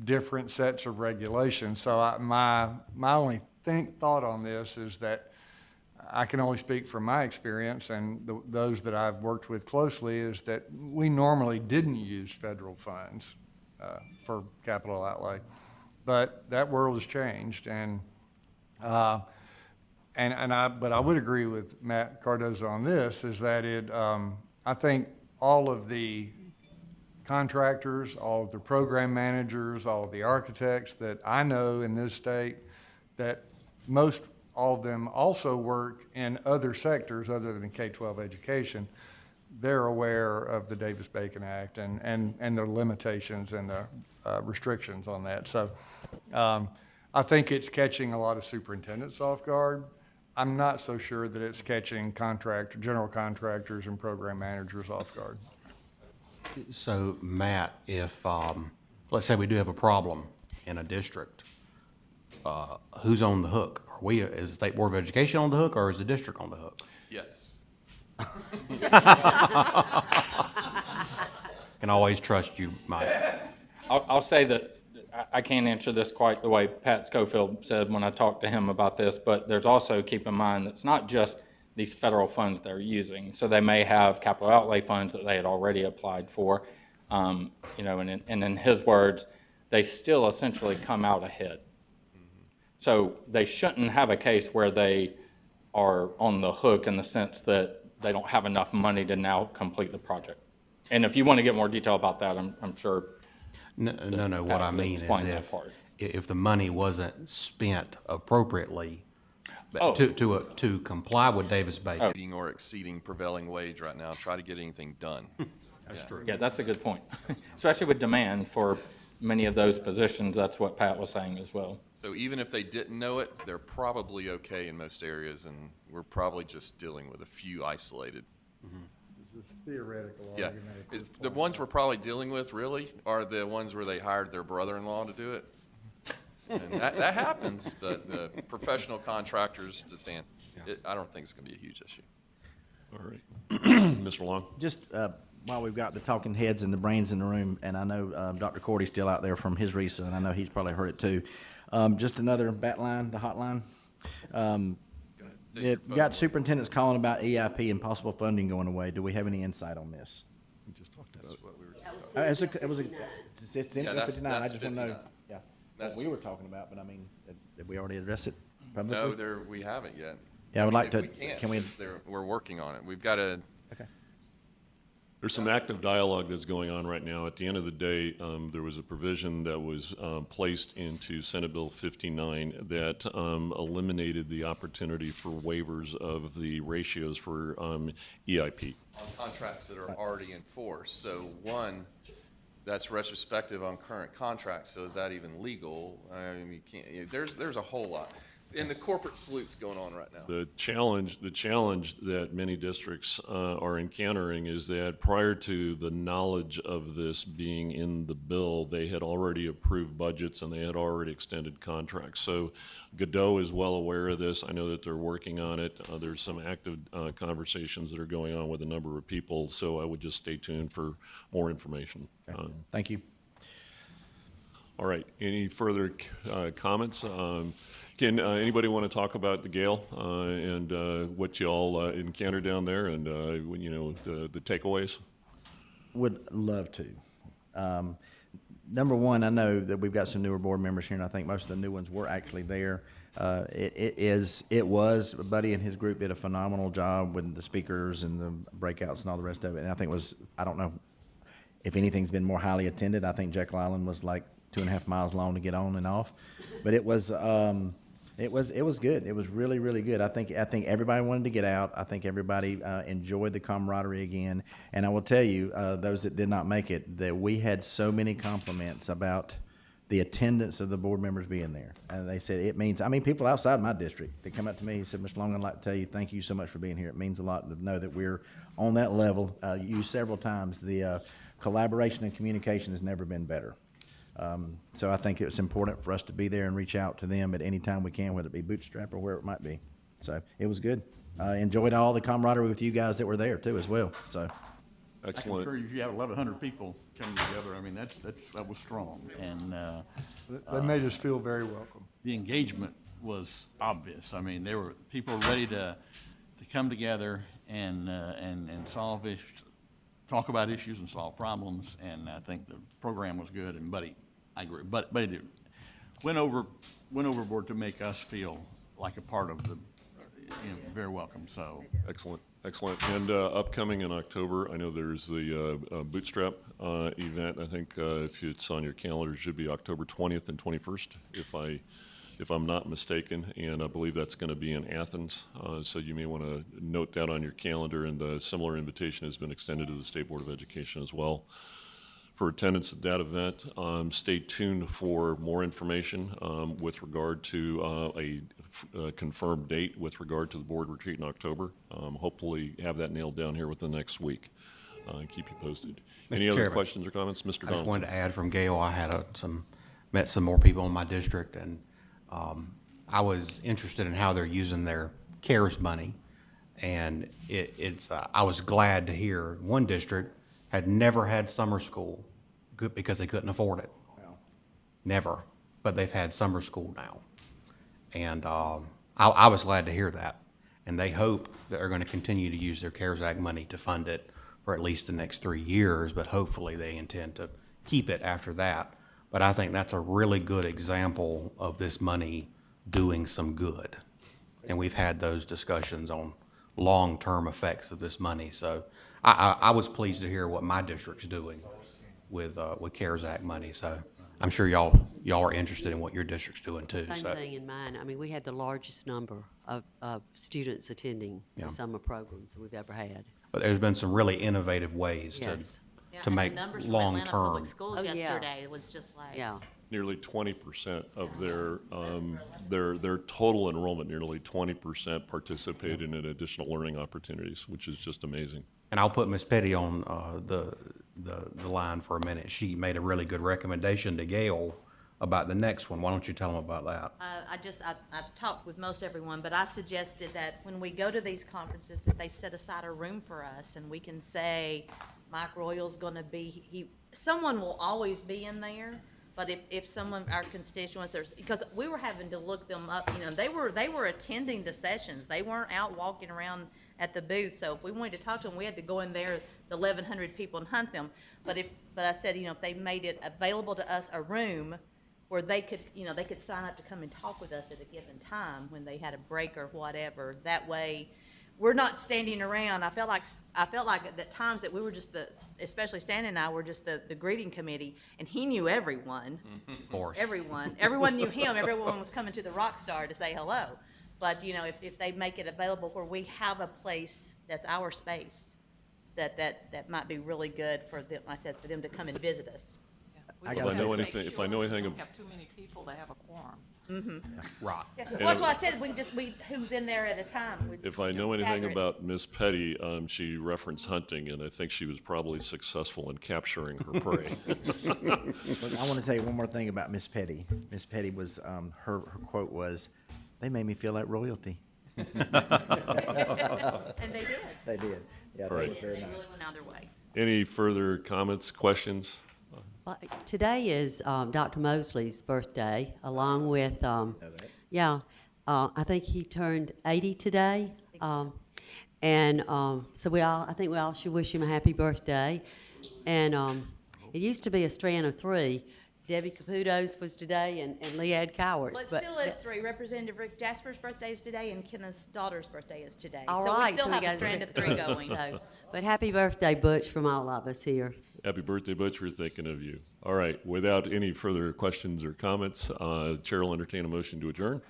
Speaker 1: different sets of regulations. So my only thought on this is that I can only speak from my experience and those that I've worked with closely is that we normally didn't use federal funds for capital outlay, but that world has changed, but I would agree with Matt Cardozo on this, is that I think all of the contractors, all of the program managers, all of the architects that I know in this state, that all of them also work in other sectors other than K-12 education. They're aware of the Davis-Bacon Act and the limitations and the restrictions on that. So I think it's catching a lot of superintendents off guard. I'm not so sure that it's catching general contractors and program managers off guard.
Speaker 21: So, Matt, if, let's say we do have a problem in a district, who's on the hook? Is the State Board of Education on the hook, or is the district on the hook?
Speaker 7: Yes.
Speaker 21: Can always trust you, Mike.
Speaker 9: I'll say that I can't answer this quite the way Pat Schofield said when I talked to him about this, but there's also, keep in mind, that it's not just these federal funds they're using. So they may have capital outlay funds that they had already applied for, and in his words, they still essentially come out ahead. So they shouldn't have a case where they are on the hook in the sense that they don't have enough money to now complete the project. And if you want to get more detail about that, I'm sure.
Speaker 21: No, what I mean is if the money wasn't spent appropriately to comply with Davis-Bacon.
Speaker 7: Exceeding or exceeding prevailing wage right now, try to get anything done.
Speaker 21: That's true.
Speaker 9: Yeah, that's a good point. Especially with demand for many of those positions, that's what Pat was saying as well.
Speaker 7: So even if they didn't know it, they're probably okay in most areas, and we're probably just dealing with a few isolated.
Speaker 1: This is theoretical
Speaker 7: Yeah,
Speaker 1: argument.
Speaker 7: the ones we're probably dealing with really are the ones where they hired their brother-in-law to do it. And that happens, but the professional contractors to stand, I don't think it's going to be a huge issue.
Speaker 3: All right. Mr. Long?
Speaker 8: Just while we've got the talking heads and the brains in the room, and I know Dr. Cordy's still out there from his RISA, and I know he's probably heard it too. Just another bat line, the hotline. It got superintendents calling about EIP and possible funding going away. Do we have any insight on this?
Speaker 3: We just talked about
Speaker 7: That's what we were just
Speaker 8: It's in 59. I just want to know. Yeah,
Speaker 7: That's
Speaker 8: what we were talking about, but I mean, did we already address it publicly?
Speaker 7: No, we haven't yet.
Speaker 8: Yeah, I would like to.
Speaker 7: We can't,
Speaker 8: Can we?
Speaker 7: because we're working on it. We've got to.
Speaker 8: Okay.
Speaker 3: There's some active dialogue that's going on right now. At the end of the day, there was a provision that was placed into Senate Bill 59 that eliminated the opportunity for waivers of the ratios for EIP.
Speaker 7: On contracts that are already in force. So one, that's retrospective on current contracts. So is that even legal? I mean, you can't. There's a whole lot. And the corporate salutes going on right now.
Speaker 3: The challenge that many districts are encountering is that prior to the knowledge of this being in the bill, they had already approved budgets and they had already extended contracts. So Godot is well aware of this. I know that they're working on it. There's some active conversations that are going on with a number of people. So I would just stay tuned for more information.
Speaker 8: Okay. Thank you.
Speaker 3: All right. Any further comments? Can anybody want to talk about the Gale and what you all encountered down there and the takeaways?
Speaker 8: Would love to. Number one, I know that we've got some newer board members here, and I think most of the new ones were actually there. It was Buddy and his group did a phenomenal job with the speakers and the breakouts and all the rest of it. And I think I don't know if anything's been more highly attended. I think Jekyll Island was like 2.5 miles long to get on and off, but it was good. It was really, really good. I think everybody wanted to get out. I think everybody enjoyed the camaraderie again. And I will tell you, those that did not make it, that we had so many compliments about the attendance of the board members being there. And they said it means, people outside my district, they come up to me and said, Mr. Long, I'd like to tell you, thank you so much for being here. It means a lot to know that we're on that level. Used several times, the collaboration and communication has never been better. So I think it's important for us to be there and reach out to them at any time we can, whether it be bootstrap or where it might be. So it was good. Enjoyed all the camaraderie with you guys that were there too as well. So
Speaker 3: Excellent.
Speaker 17: I concur, you have 1,100 people coming together, I mean, that was strong, and,
Speaker 1: They made us feel very welcome.
Speaker 17: the engagement was obvious. I mean, people were ready to come together and solve issues, talk about issues and solve problems, and I think the program was good, and Buddy, I agree, but it went overboard to make us feel like a part of the, very welcome, so.
Speaker 3: Excellent, excellent. And upcoming in October, I know there's the Bootstrap event. I think if it's on your calendar, it should be October 20th and 21st, if I'm not mistaken. And I believe that's going to be in Athens. So you may want to note that on your calendar. And a similar invitation has been extended to the State Board of Education as well. For attendance at that event, stay tuned for more information with regard to a confirmed date with regard to the board retreat in October. Hopefully have that nailed down here within the next week. Keep you posted. Any
Speaker 21: Mr.
Speaker 3: other
Speaker 21: Chairman,
Speaker 3: questions or comments? Mr.
Speaker 21: I just
Speaker 3: Donaldson.
Speaker 21: wanted to add from Gail, I had met some more people in my district, and I was interested in how they're using their CARES money. And I was glad to hear one district had never had summer school because they couldn't afford it. Never. But they've had summer school now. And I was glad to hear that. And they hope that they're going to continue to use their CARES Act money to fund it for at least the next 3 years, but hopefully they intend to keep it after that. But I think that's a really good example of this money doing some good. And we've had those discussions on long-term effects of this money. So I was pleased to hear what my district's doing with CARES Act money. So I'm sure y'all are interested in what your district's doing too.
Speaker 5: Same
Speaker 21: So
Speaker 5: thing in mine. I mean, we had the largest number of students attending
Speaker 21: Yeah.
Speaker 5: the summer programs that we've ever had.
Speaker 21: but there's been some really innovative ways
Speaker 5: Yes.
Speaker 22: Yeah,
Speaker 21: to
Speaker 22: and
Speaker 21: make
Speaker 22: the numbers from Atlanta Public
Speaker 21: long-term.
Speaker 22: Schools
Speaker 5: Oh, yeah.
Speaker 22: yesterday was just like.
Speaker 5: Yeah.
Speaker 3: Nearly 20% of their total enrollment, nearly 20% participated in additional learning opportunities, which is just amazing.
Speaker 21: And I'll put Ms. Petty on the line for a minute. She made a really good recommendation to Gail about the next one. Why don't you tell them about that?
Speaker 22: I've talked with most everyone, but I suggested that when we go to these conferences, that they set aside a room for us, and we can say, Mike Royal's gonna be, someone will always be in there, but if someone, our constituents, because we were having to look them up, they were attending the sessions, they weren't out walking around at the booth, so if we wanted to talk to them, we had to go in there, the 1,100 people, and hunt them. But I said, if they made it available to us, a room where they could sign up to come and talk with us at a given time when they had a break or whatever. That way, we're not standing around. I felt like at times that we were just especially Stan and I were just the greeting committee, and he knew everyone.
Speaker 21: Of course.
Speaker 22: Everyone knew him. Everyone was coming to the Rockstar to say hello. But, if they make it available where we have a place that's our space, that might be really good for them, for them to come and visit us.
Speaker 3: If I know anything,
Speaker 20: We don't have too many people to have a quorum.
Speaker 21: Right.
Speaker 22: Yeah. Well, that's why I said who's in there at a time.
Speaker 3: If I know anything
Speaker 22: stagger it.
Speaker 3: about Ms. Petty, she referenced hunting, and I think she was probably successful in capturing her prey.
Speaker 8: Look, I want to tell you one more thing about Miss Petty. Miss Petty was, her quote was, "They made me feel like royalty."
Speaker 22: And they did.
Speaker 8: They did. Yeah,
Speaker 3: Right.
Speaker 8: they were
Speaker 22: They
Speaker 8: very
Speaker 22: really
Speaker 8: nice.
Speaker 22: went out of their way.
Speaker 3: Any further comments, questions?
Speaker 5: Well, today is Dr. Mosley's birthday, along with, I think he turned 80 today. So I think we all should wish him a happy birthday. And it used to be a strand of three. Debbie Caputo's was today, and Leanne Cowart's.
Speaker 22: Well, it still is three. Representative Rick Jasper's birthday is today, and Kenneth's daughter's birthday is today.
Speaker 5: All
Speaker 22: So
Speaker 5: right,
Speaker 22: we still have a
Speaker 5: got
Speaker 22: strand of three going.
Speaker 5: But happy birthday, Butch, from all of us here.
Speaker 3: Happy birthday, Butch. We're thinking of you. All right. Without any further questions or comments, Chair will entertain a motion to adjourn.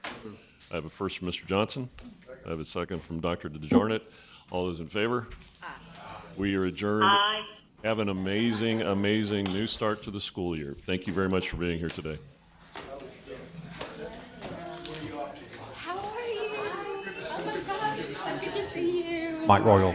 Speaker 3: I have a first from Mr. Johnson. I have a second from Dr. DeJarnett. All those in favor? Aye. We are adjourned.
Speaker 15: Aye.
Speaker 3: Have an amazing, amazing new start to the school year. Thank you very much for being here today.
Speaker 22: How are you? Oh my gosh, so good to see you.
Speaker 21: Mike Royal.